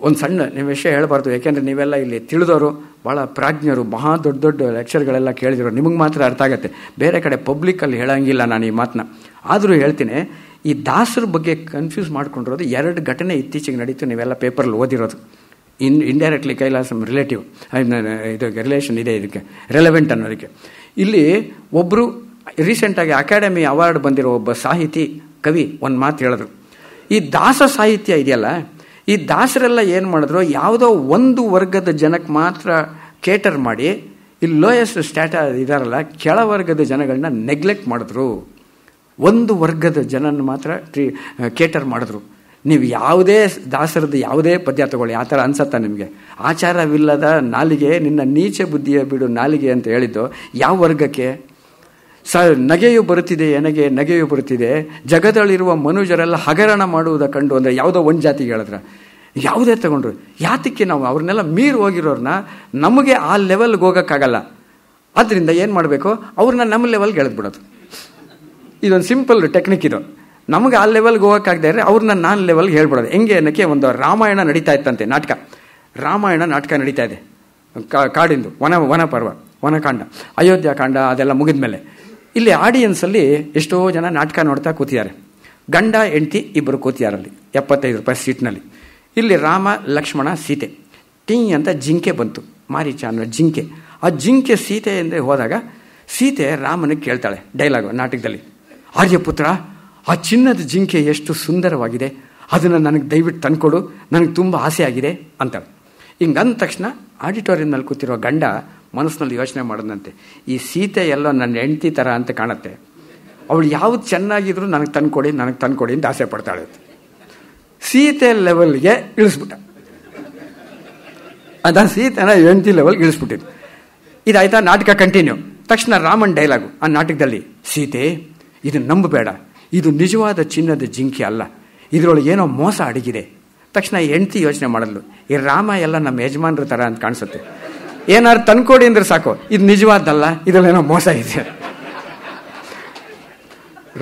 ಒಂದು ಸಣ್ಣ ನಿಮ್ಮ ವಿಷಯ ಹೇಳಬಾರ್ದು, ಯಾಕೆಂದರೆ ನೀವೆಲ್ಲ ಇಲ್ಲಿ ತಿಳಿದವರು, ಭಾಳ ಪ್ರಾಜ್ಞರು, ಮಹಾ ದೊಡ್ಡ ಲೆಕ್ಚರ್ಗಳೆಲ್ಲ ಕೇಳಿದ್ರು, ನಿಮಗೆ ಮಾತ್ರ ಅರ್ಥ ಆಗುತ್ತೆ. ಬೇರೆ ಕಡೆ ಪಬ್ಲಿಕ್ಕಲ್ಲಿ ಹೇಳೋಂಗಿಲ್ಲ ನಾನು ಈ ಮಾತನ್ನ. ಆದರೂ ಹೇಳ್ತೀನಿ, ಈ ದಾಸರ ಬಗ್ಗೆ ಕನ್ಫ್ಯೂಸ್ ಮಾಡ್ಕೊಂಡಿರೋದು 2 ಘಟನೆ ಇತ್ತೀಚೆಗೆ ನಡೀತು, ನೀವೆಲ್ಲ ಪೇಪರಲ್ಲಿ ಓದಿರೋದು. ಇಂಡೈರೆಕ್ಟ್ಲಿ ಕೈಲಾಸಂ ರಿಲೇಟಿವ್ ಇದು ರಿಲೇಷನ್ ಇದೆ, ಇದಕ್ಕೆ ರೆಲೆವೆಂಟ್ ಅನ್ನೋದಕ್ಕೆ. ಇಲ್ಲಿ ಒಬ್ಬರು ರೀಸೆಂಟಾಗಿ ಅಕಾಡೆಮಿ ಅವಾರ್ಡ್ ಬಂದಿರೋ ಒಬ್ಬ ಸಾಹಿತಿ, ಕವಿ ಒಂದು ಮಾತು ಹೇಳಿದ್ರು. ಈ ದಾಸ ಸಾಹಿತ್ಯ ಇದೆಯಲ್ಲ, ಈ ದಾಸರೆಲ್ಲ ಏನು ಮಾಡಿದ್ರು, ಯಾವುದೋ ಒಂದು ವರ್ಗದ ಜನಕ್ಕೆ ಮಾತ್ರ ಕೇಟರ್ ಮಾಡಿ, ಇಲ್ಲಿ ಲೋಯೆಸ್ಟ್ ಇದಾರಲ್ಲ, ಕೆಳವರ್ಗದ ಜನಗಳನ್ನ ನೆಗ್ಲೆಕ್ಟ್ ಮಾಡಿದ್ರು. ಒಂದು ವರ್ಗದ ಜನನ ಮಾತ್ರ ಕೇಟರ್ ಮಾಡಿದ್ರು. ನೀವು ಯಾವುದೇ ದಾಸರದ್ದು ಯಾವುದೇ ಪದ್ಯ ತಗೊಳ್ಳಿ, ಆ ಥರ ಅನ್ಸತ್ತಾ ನಿಮಗೆ? ಆಚಾರವಿಲ್ಲದ ನಾಲಿಗೆ ನಿನ್ನ ನೀಚ ಬುದ್ಧಿಯ ಬಿಡು ನಾಲಿಗೆ ಅಂತ ಹೇಳಿದ್ದು ಯಾವ ವರ್ಗಕ್ಕೆ? ನಗೆಯು ಬರುತ್ತಿದೆ, ನಗೆಯು ಬರುತ್ತಿದೆ, ಜಗದಲ್ಲಿರುವ ಮನುಜರೆಲ್ಲ ಹಗರಣ ಮಾಡುವುದ ಕಂಡು ಅಂದರೆ ಯಾವುದೋ ಒಂದು ಜಾತಿಗೆ ಹೇಳಿದ್ರ, ಯಾವುದೇ ತಗೊಂಡ್ರು. ಯಾತಕ್ಕೆ ನಾವು ಅವ್ರನ್ನೆಲ್ಲ ಮೀರಿ ಹೋಗಿರೋರನ್ನ ನಮಗೆ ಆ ಲೆವೆಲ್ಗೆ ಹೋಗೋಕ್ಕಾಗಲ್ಲ. ಆದ್ದರಿಂದ ಏನು ಮಾಡಬೇಕು, ಅವ್ರನ್ನ ನಮ್ಮ ಲೆವೆಲ್ಗೆ ಎಳೆದ್ಬಿಡೋದು. ಇದೊಂದು ಸಿಂಪಲ್ ಟೆಕ್ನಿಕ್ ಇದು. ನಮಗೆ ಆ ಲೆವೆಲ್ಗೆ ಹೋಗೋಕ್ಕಾಗದೇ ಇದ್ರೆ ಅವ್ರನ್ನ ನಾನು ಲೆವೆಲ್ಗೆ ಹೇಳ್ಬಿಡೋದು. ಹೆಂಗೆ ಅನ್ನೋಕ್ಕೆ ಒಂದು ರಾಮಾಯಣ ನಡೀತಾ ಇತ್ತಂತೆ, ರಾಮಾಯಣ ನಾಟಕ ನಡೀತಾ ಇದೆ, ಕಾಡಿಂದು ವನಪರ್ವ, ವನಕಾಂಡ, ಅಯೋಧ್ಯಕಾಂಡ ಅದೆಲ್ಲ ಮುಗಿದ ಮೇಲೆ ಇಲ್ಲಿ ಆಡಿಯನ್ಸಲ್ಲಿ ಎಷ್ಟೋ ಜನ ನಾಟಕ ನೋಡ್ತಾ ಕೂತಿದ್ದಾರೆ. ಗಂಡ ಹೆಂಡತಿ ಇಬ್ಬರು ಕೂತಿಯಾರಲ್ಲಿ 75 ರೂಪಾಯಿ ಸೀಟ್ನಲ್ಲಿ. ಇಲ್ಲಿ ರಾಮ ಲಕ್ಷ್ಮಣ ಸೀತೆ, ಟೀ ಅಂತ ಜಿಂಕೆ ಬಂತು, ಮಾರೀಚ ಅನ್ನೋ ಜಿಂಕೆ. ಆ ಜಿಂಕೆ ಸೀತೆ ಎಂದರೆ ಹೋದಾಗ ಸೀತೆ ರಾಮನಿಗೆ ಕೇಳ್ತಾಳೆ ಡೈಲಾಗು ನಾಟಕದಲ್ಲಿ, ಆರ್ಯಪುತ್ರ, ಆ ಚಿನ್ನದ ಜಿಂಕೆ ಎಷ್ಟು ಸುಂದರವಾಗಿದೆ, ಅದನ್ನು ನನಗೆ ದಯವಿಟ್ಟು ತಂದ್ಕೊಡು, ನನಗೆ ತುಂಬ ಆಸೆ ಆಗಿದೆ ಅಂತಾಳೆ. ಹಿಂಗೆ ಅಂದ ತಕ್ಷಣ ಆಡಿಟೋರಿಯಂನಲ್ಲಿ ಕೂತಿರೋ ಗಂಡ ಮನಸ್ಸಿನಲ್ಲಿ ಯೋಚನೆ ಮಾಡೋದಂತೆ, ಈ ಸೀತೆ ಎಲ್ಲೋ ನನ್ನ ಹೆಂಡತಿ ಥರ ಅಂತ ಕಾಣುತ್ತೆ, ಅವಳು ಯಾವ್ದು ಚೆನ್ನಾಗಿದ್ರು ನನಗೆ ತಂದ್ಕೊಡಿ ಅಂತ ಆಸೆ ಪಡ್ತಾಳೆ. ಸೀತೆ ಲೆವೆಲ್ಗೆ ಇಳಿಸ್ಬಿಟ್ಟ, ಅದ ಸೀತೆನ ಹೆಂಡತಿ ಲೆವೆಲ್ಗೆ ಇಳಿಸ್ಬಿಟ್ಟಿದ್ದು. ಇದಾಯ್ತಾ, ನಾಟಕ ಕಂಟಿನ್ಯೂ. ತಕ್ಷಣ ರಾಮನ್ ಡೈಲಾಗು ಆ ನಾಟಕದಲ್ಲಿ, ಸೀತೆ ಇದು ನಂಬಬೇಡ, ಇದು ನಿಜವಾದ ಚಿನ್ನದ ಜಿಂಕೆ ಅಲ್ಲ, ಇದರೊಳಗೆ ಏನೋ ಮೋಸ ಅಡಗಿದೆ. ತಕ್ಷಣ ಹೆಂಡತಿ ಯೋಚನೆ ಮಾಡಲು, ಈ ರಾಮ ಎಲ್ಲ ನಮ್ಮ ಯಜಮಾನ್ರ ಥರ ಅಂತ ಕಾಣಿಸುತ್ತೆ, ಏನಾದ್ರು ತಂದ್ಕೊಡಿ ಅಂದ್ರೆ ಸಾಕು, ಇದು ನಿಜವಾದಲ್ಲ, ಇದರಲ್ಲೇನೋ ಮೋಸ ಇದೆ.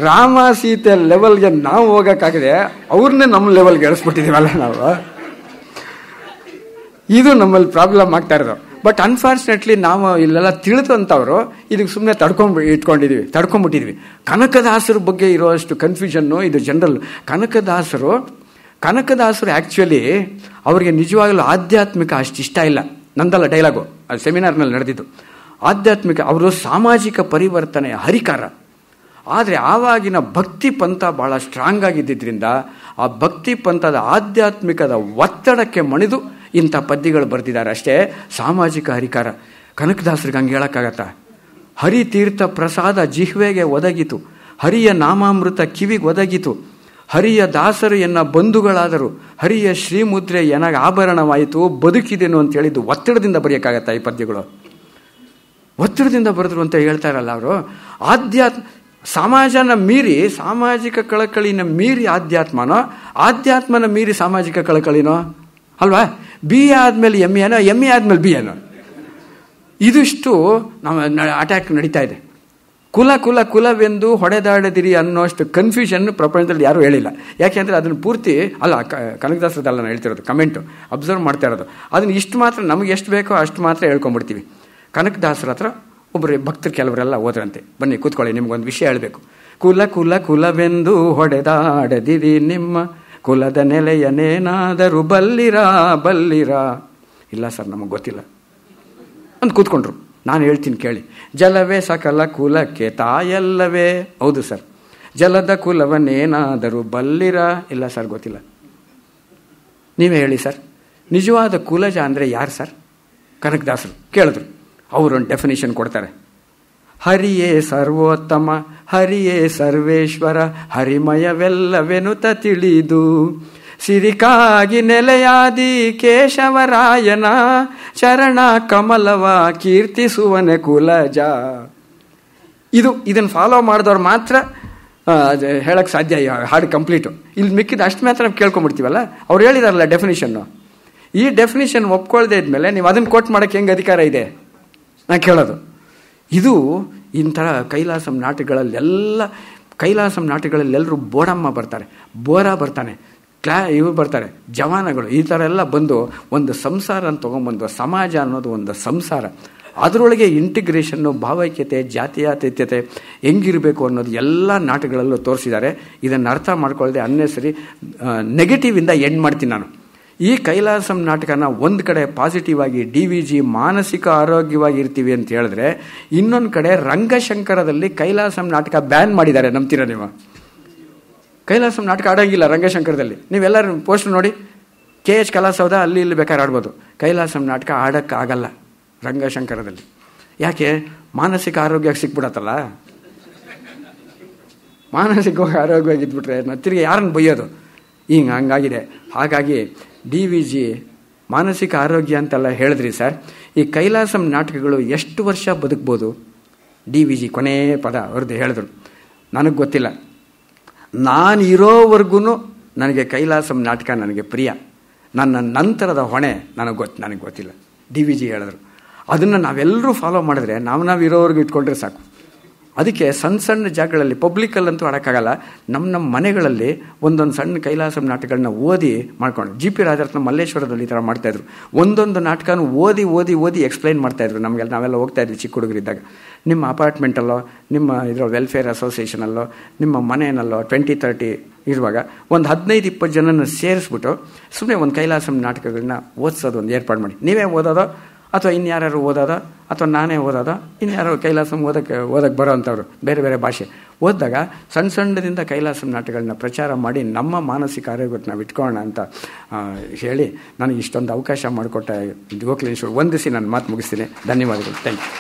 ರಾಮ ಸೀತೆ ಲೆವೆಲ್ಗೆ ನಾವು ಹೋಗೋಕ್ಕಾಗದೆ ಅವ್ರನ್ನೇ ನಮ್ಮ ಲೆವೆಲ್ಗೆ ಎಳಿಸ್ಬಿಟ್ಟಿದ್ದೀವಲ್ಲ ನಾವು. ಇದು ನಮ್ಮಲ್ಲಿ ಪ್ರಾಬ್ಲಮ್ ಆಗ್ತಾ ಇರೋದು. ಬಟ್ ಅನ್ಫಾರ್ಚುನೇಟ್ಲಿ ನಾವು ಇಲ್ಲೆಲ್ಲ ತಿಳಿದಂಥವ್ರು ಇದಕ್ಕೆ ಸುಮ್ಮನೆ ತಡ್ಕೊಂಡ್ಬಿಟ್ಟಿದ್ವಿ. ಕನಕದಾಸರ ಬಗ್ಗೆ ಇರೋಷ್ಟು ಕನ್ಫ್ಯೂಷನ್ನು ಇದು ಜನರಲ್. ಕನಕದಾಸರು ಆ್ಯಕ್ಚುಲಿ ಅವರಿಗೆ ನಿಜವಾಗಲೂ ಆಧ್ಯಾತ್ಮಿಕ ಅಷ್ಟು ಇಷ್ಟ ಇಲ್ಲ. ನಂದಲ್ಲ ಡೈಲಾಗು, ಅದು ಸೆಮಿನಾರ್ನಲ್ಲಿ ನಡೆದಿದ್ದು. ಆಧ್ಯಾತ್ಮಿಕ, ಅವರು ಸಾಮಾಜಿಕ ಪರಿವರ್ತನೆಯ ಹರಿಕಾರ. ಆದರೆ ಆವಾಗಿನ ಭಕ್ತಿ ಪಂಥ ಭಾಳ ಸ್ಟ್ರಾಂಗ್ ಆಗಿದ್ದರಿಂದ ಆ ಭಕ್ತಿ ಪಂಥದ ಆಧ್ಯಾತ್ಮಿಕದ ಒತ್ತಡಕ್ಕೆ ಮಣಿದು ಇಂಥ ಪದ್ಯಗಳು ಬರೆದಿದ್ದಾರೆ ಅಷ್ಟೇ. ಸಾಮಾಜಿಕ ಹರಿಕಾರ. ಕನಕದಾಸರಿಗೆ ಹಂಗೆ ಹೇಳೋಕ್ಕಾಗತ್ತಾ? ಹರಿತೀರ್ಥ ಪ್ರಸಾದ ಜಿಹ್ವೆಗೆ ಒದಗಿತು, ಹರಿಯ ನಾಮಾಮೃತ ಕಿವಿಗೆ ಒದಗಿತು, ಹರಿಯ ದಾಸರು ಎನ್ನ ಬಂಧುಗಳಾದರು, ಹರಿಯ ಶ್ರೀಮುದ್ರೆ ಎನಗ ಆಭರಣವಾಯಿತು, ಬದುಕಿದೆನು ಅಂತ ಹೇಳಿದ್ದು ಒತ್ತಡದಿಂದ ಬರೆಯೋಕ್ಕಾಗತ್ತಾ ಈ ಪದ್ಯಗಳು? ಒತ್ತಡದಿಂದ ಬರೆದ್ರು ಅಂತ ಹೇಳ್ತಾರಲ್ಲ ಅವರು. ಸಮಾಜನ ಮೀರಿ, ಸಾಮಾಜಿಕ ಕಳಕಳಿನ ಮೀರಿ ಆಧ್ಯಾತ್ಮನ ಮೀರಿ ಸಾಮಾಜಿಕ ಕಳಕಳಿನೋ ಅಲ್ವಾ? ಬಿ ಎ ಆದಮೇಲೆ ಎಮ್ ಎನೋ, ಎಮ್ ಎ ಆದಮೇಲೆ ಬಿ ಎನೋ, ಇದಿಷ್ಟು ನಮ್ಮ ಅಟ್ಯಾಕ್ ನಡೀತಾ ಇದೆ. ಕುಲವೆಂದು ಹೊಡೆದಾಡದಿರಿ ಅನ್ನೋಷ್ಟು ಕನ್ಫ್ಯೂಷನ್ ಪ್ರಪಂಚದಲ್ಲಿ ಯಾರೂ ಹೇಳಿಲ್ಲ. ಯಾಕೆಂದರೆ ಅದನ್ನು ಪೂರ್ತಿ ಅಲ್ಲ, ಕನಕದಾಸರದಲ್ಲ ನಾನು ಹೇಳ್ತಿರೋದು, ಕಮೆಂಟು ಅಬ್ಸರ್ವ್ ಮಾಡ್ತಾ ಇರೋದು. ಅದನ್ನು ಇಷ್ಟು ಮಾತ್ರ ನಮಗೆ ಎಷ್ಟು ಬೇಕೋ ಅಷ್ಟು ಮಾತ್ರ ಹೇಳ್ಕೊಂಡ್ಬಿಡ್ತೀವಿ. ಕನಕದಾಸರ ಹತ್ರ ಒಬ್ಬರು ಭಕ್ತರು ಕೆಲವರೆಲ್ಲ ಹೋದ್ರಂತೆ. ಬನ್ನಿ ಕೂತ್ಕೊಳ್ಳಿ, ನಿಮ್ಗೊಂದು ವಿಷಯ ಹೇಳಬೇಕು. ಕುಲವೆಂದು ಹೊಡೆದಾಡದಿರಿ ನಿಮ್ಮ ಕುಲದ ನೆಲೆಯನೇನಾದರೂ ಬಲ್ಲಿರ. ಇಲ್ಲ ಸರ್, ನಮಗೆ ಗೊತ್ತಿಲ್ಲ ಅಂತ ಕೂತ್ಕೊಂಡ್ರು. ನಾನು ಹೇಳ್ತೀನಿ ಕೇಳಿ. ಜಲವೇ ಸಕಲ ಕುಲಕ್ಕೆ ತಾಯಲ್ಲವೇ? ಹೌದು ಸರ್. ಜಲದ ಕುಲವನ್ನೇನಾದರೂ ಬಲ್ಲಿರ? ಇಲ್ಲ ಸರ್, ಗೊತ್ತಿಲ್ಲ. ನೀವೇ ಹೇಳಿ ಸರ್, ನಿಜವಾದ ಕುಲಜ ಅಂದರೆ ಯಾರು ಸರ್? ಕನಕದಾಸರು ಕೇಳಿದ್ರು. ಅವರೊಂದು ಡೆಫಿನೇಷನ್ ಕೊಡ್ತಾರೆ. ಹರಿಯೇ ಸರ್ವೋತ್ತಮ, ಹರಿಯೇ ಸರ್ವೇಶ್ವರ, ಹರಿಮಯವೆಲ್ಲವೆನುತ ತಿಳಿದು ಸಿರಿಕಾಗಿ ನೆಲೆಯಾದಿ ಕೇಶವರಾಯನ ಚರಣ ಕಮಲವ ಕೀರ್ತಿಸುವನೆ ಕುಲಜ. ಇದನ್ನು ಫಾಲೋ ಮಾಡಿದವ್ರು ಮಾತ್ರ ಹೇಳಕ್ಕೆ ಸಾಧ್ಯ. ಹಾಡು ಕಂಪ್ಲೀಟು. ಇಲ್ಲಿ ಮಿಕ್ಕಿದ ಅಷ್ಟು ಮಾತ್ರ ನಾವು ಕೇಳ್ಕೊಂಡ್ಬಿಡ್ತೀವಲ್ಲ. ಅವ್ರು ಹೇಳಿದಾರಲ್ಲ ಡೆಫಿನೇಷನ್ನು. ಈ ಡೆಫಿನೇಷನ್ ಒಪ್ಕೊಳ್ದೇ ಇದ್ಮೇಲೆ ನೀವು ಅದನ್ನು ಕೋಟ್ ಮಾಡೋಕ್ಕೆ ಹೆಂಗೆ ಅಧಿಕಾರ ಇದೆ ನಾನು ಕೇಳೋದು. ಇದು ಇಂಥರ ಕೈಲಾಸಂ ನಾಟಗಳಲ್ಲೆಲ್ಲರೂ ಬೋಡಮ್ಮ ಬರ್ತಾರೆ, ಬೋರ ಬರ್ತಾನೆ, ಇವರು ಬರ್ತಾರೆ, ಜವಾನಗಳು, ಈ ಥರ ಎಲ್ಲ ಬಂದು ಒಂದು ಸಂಸಾರ ಅಂತ ತೊಗೊಂಬಂದು, ಸಮಾಜ ಅನ್ನೋದು ಒಂದು ಸಂಸಾರ, ಅದರೊಳಗೆ ಇಂಟಿಗ್ರೇಷನ್ನು, ಭಾವೈಕ್ಯತೆ, ಜಾತೀಯತೆ ಹೆಂಗಿರಬೇಕು ಅನ್ನೋದು ಎಲ್ಲ ನಾಟಕಗಳಲ್ಲೂ ತೋರಿಸಿದ್ದಾರೆ. ಇದನ್ನು ಅರ್ಥ ಮಾಡ್ಕೊಳ್ಳದೆ ಅನ್ನೆಸರಿ ನೆಗೆಟಿವಿಂದ ಎಂಡ್ ಮಾಡ್ತೀನಿ ನಾನು. ಈ ಕೈಲಾಸಂ ನಾಟಕನ ಒಂದು ಕಡೆ ಪಾಸಿಟಿವ್ ಆಗಿ DVG ಮಾನಸಿಕ ಆರೋಗ್ಯವಾಗಿ ಇರ್ತೀವಿ ಅಂತ ಹೇಳಿದ್ರೆ, ಇನ್ನೊಂದು ಕಡೆ ರಂಗಶಂಕರದಲ್ಲಿ ಕೈಲಾಸಂ ನಾಟಕ ಬ್ಯಾನ್ ಮಾಡಿದ್ದಾರೆ. ನಂಬ್ತೀರಾ ನೀವು? ಕೈಲಾಸಂ ನಾಟಕ ಆಡೋಂಗಿಲ್ಲ ರಂಗಶಂಕರದಲ್ಲಿ. ನೀವೆಲ್ಲರೂ ಪೋಸ್ಟ್ ನೋಡಿ, KH ಕಲಾಸೌಧ ಅಲ್ಲಿ ಇಲ್ಲಿ ಬೇಕಾದ್ರೆ ಆಡ್ಬೋದು. ಕೈಲಾಸಂ ನಾಟಕ ಆಡೋಕ್ಕಾಗಲ್ಲ ರಂಗಶಂಕರದಲ್ಲಿ. ಯಾಕೆ? ಮಾನಸಿಕ ಆರೋಗ್ಯ ಸಿಕ್ಬಿಡತ್ತಲ್ಲ. ಮಾನಸಿಕವಾಗಿ ಆರೋಗ್ಯವಾಗಿದ್ಬಿಟ್ರೆ ತಿರುಗಿ ಯಾರನ್ನು ಬೈಯೋದು? ಹಂಗಾಗಿದೆ. ಹಾಗಾಗಿ DVG ಮಾನಸಿಕ ಆರೋಗ್ಯ ಅಂತೆಲ್ಲ ಹೇಳಿದ್ರಿ ಸರ್. ಈ ಕೈಲಾಸಂ ನಾಟಕಗಳು ಎಷ್ಟು ವರ್ಷ ಬದುಕ್ಬೋದು? DVG ಕೊನೆ ಪದ ಅವ್ರದ್ದು ಹೇಳಿದ್ರು. ನನಗೆ ಗೊತ್ತಿಲ್ಲ. ನಾನು ಇರೋವರೆಗೂ ನನಗೆ ಕೈಲಾಸಂ ನಾಟಕ ನನಗೆ ಪ್ರಿಯ. ನನ್ನ ನಂತರದ ಹೊಣೆ ನನಗೆ ಗೊತ್ತಿಲ್ಲ. DVG ಹೇಳಿದ್ರು. ಅದನ್ನು ನಾವೆಲ್ಲರೂ ಫಾಲೋ ಮಾಡಿದ್ರೆ ನಾವು ಇರೋವರೆಗೂ ಇಟ್ಕೊಂಡ್ರೆ ಸಾಕು. ಅದಕ್ಕೆ ಸಣ್ಣ ಸಣ್ಣ ಜಾಗಗಳಲ್ಲಿ ಪಬ್ಲಿಕಲ್ಲಂತೂ ಆಡೋಕ್ಕಾಗಲ್ಲ. ನಮ್ಮ ಮನೆಗಳಲ್ಲಿ ಒಂದೊಂದು ಸಣ್ಣ ಕೈಲಾಸಂ ನಾಟಕಗಳನ್ನ ಓದಿ ಮಾಡ್ಕೊಂಡು GP ರಾಜರತ್ನ ಮಲ್ಲೇಶ್ವರದಲ್ಲಿ ಈ ಥರ ಮಾಡ್ತಾಯಿದ್ರು. ಒಂದೊಂದು ನಾಟಕನೂ ಓದಿ ಎಕ್ಸ್ಪ್ಲೈನ್ ಮಾಡ್ತಾಯಿದ್ರು ನಮಗೆಲ್ಲ. ನಾವೆಲ್ಲ ಹೋಗ್ತಾಯಿದ್ವಿ ಚಿಕ್ಕ ಹುಡುಗರಿದ್ದಾಗ. ನಿಮ್ಮ ಅಪಾರ್ಟ್ಮೆಂಟಲ್ಲೋ, ನಿಮ್ಮ ಇದರ ವೆಲ್ಫೇರ್ ಅಸೋಸಿಯೇಷನಲ್ಲೋ, ನಿಮ್ಮ ಮನೆಯಲ್ಲೋ 20-30 ಇರುವಾಗ ಒಂದು 15-20 ಜನನ ಸೇರಿಸ್ಬಿಟ್ಟು ಸುಮ್ಮನೆ ಒಂದು ಕೈಲಾಸಂ ನಾಟಕಗಳನ್ನ ಓದಿಸೋದು ಒಂದು ಏರ್ಪಾಡು ಮಾಡಿ. ನೀವೇ ಓದೋದೋ ಅಥವಾ ಇನ್ಯಾರು ಓದೋದೋ ಅಥವಾ ನಾನೇ ಓದೋದೋ, ಇನ್ಯಾರೋ ಕೈಲಾಸಂ ಓದೋಕ್ಕೆ ಬರೋ ಅಂಥವ್ರು ಬೇರೆ ಬೇರೆ ಭಾಷೆ ಓದಿದಾಗ ಸಣ್ಣದಿಂದ ಕೈಲಾಸಂ ನಾಟಕಗಳನ್ನ ಪ್ರಚಾರ ಮಾಡಿ ನಮ್ಮ ಮಾನಸಿಕ ಆರೋಗ್ಯಕ್ಕೆ ನಾವು ಇಟ್ಕೊಳ್ಳೋಣ ಅಂತ ಹೇಳಿ ನನಗೆ ಇಷ್ಟೊಂದು ಅವಕಾಶ ಮಾಡಿಕೊಟ್ಟ ಗೋಖಲೇಶ್ವರ್ ವಂದಿಸಿ ನನ್ನ ಮಾತು ಮುಗಿಸ್ತೀನಿ. ಧನ್ಯವಾದಗಳು. Thank you.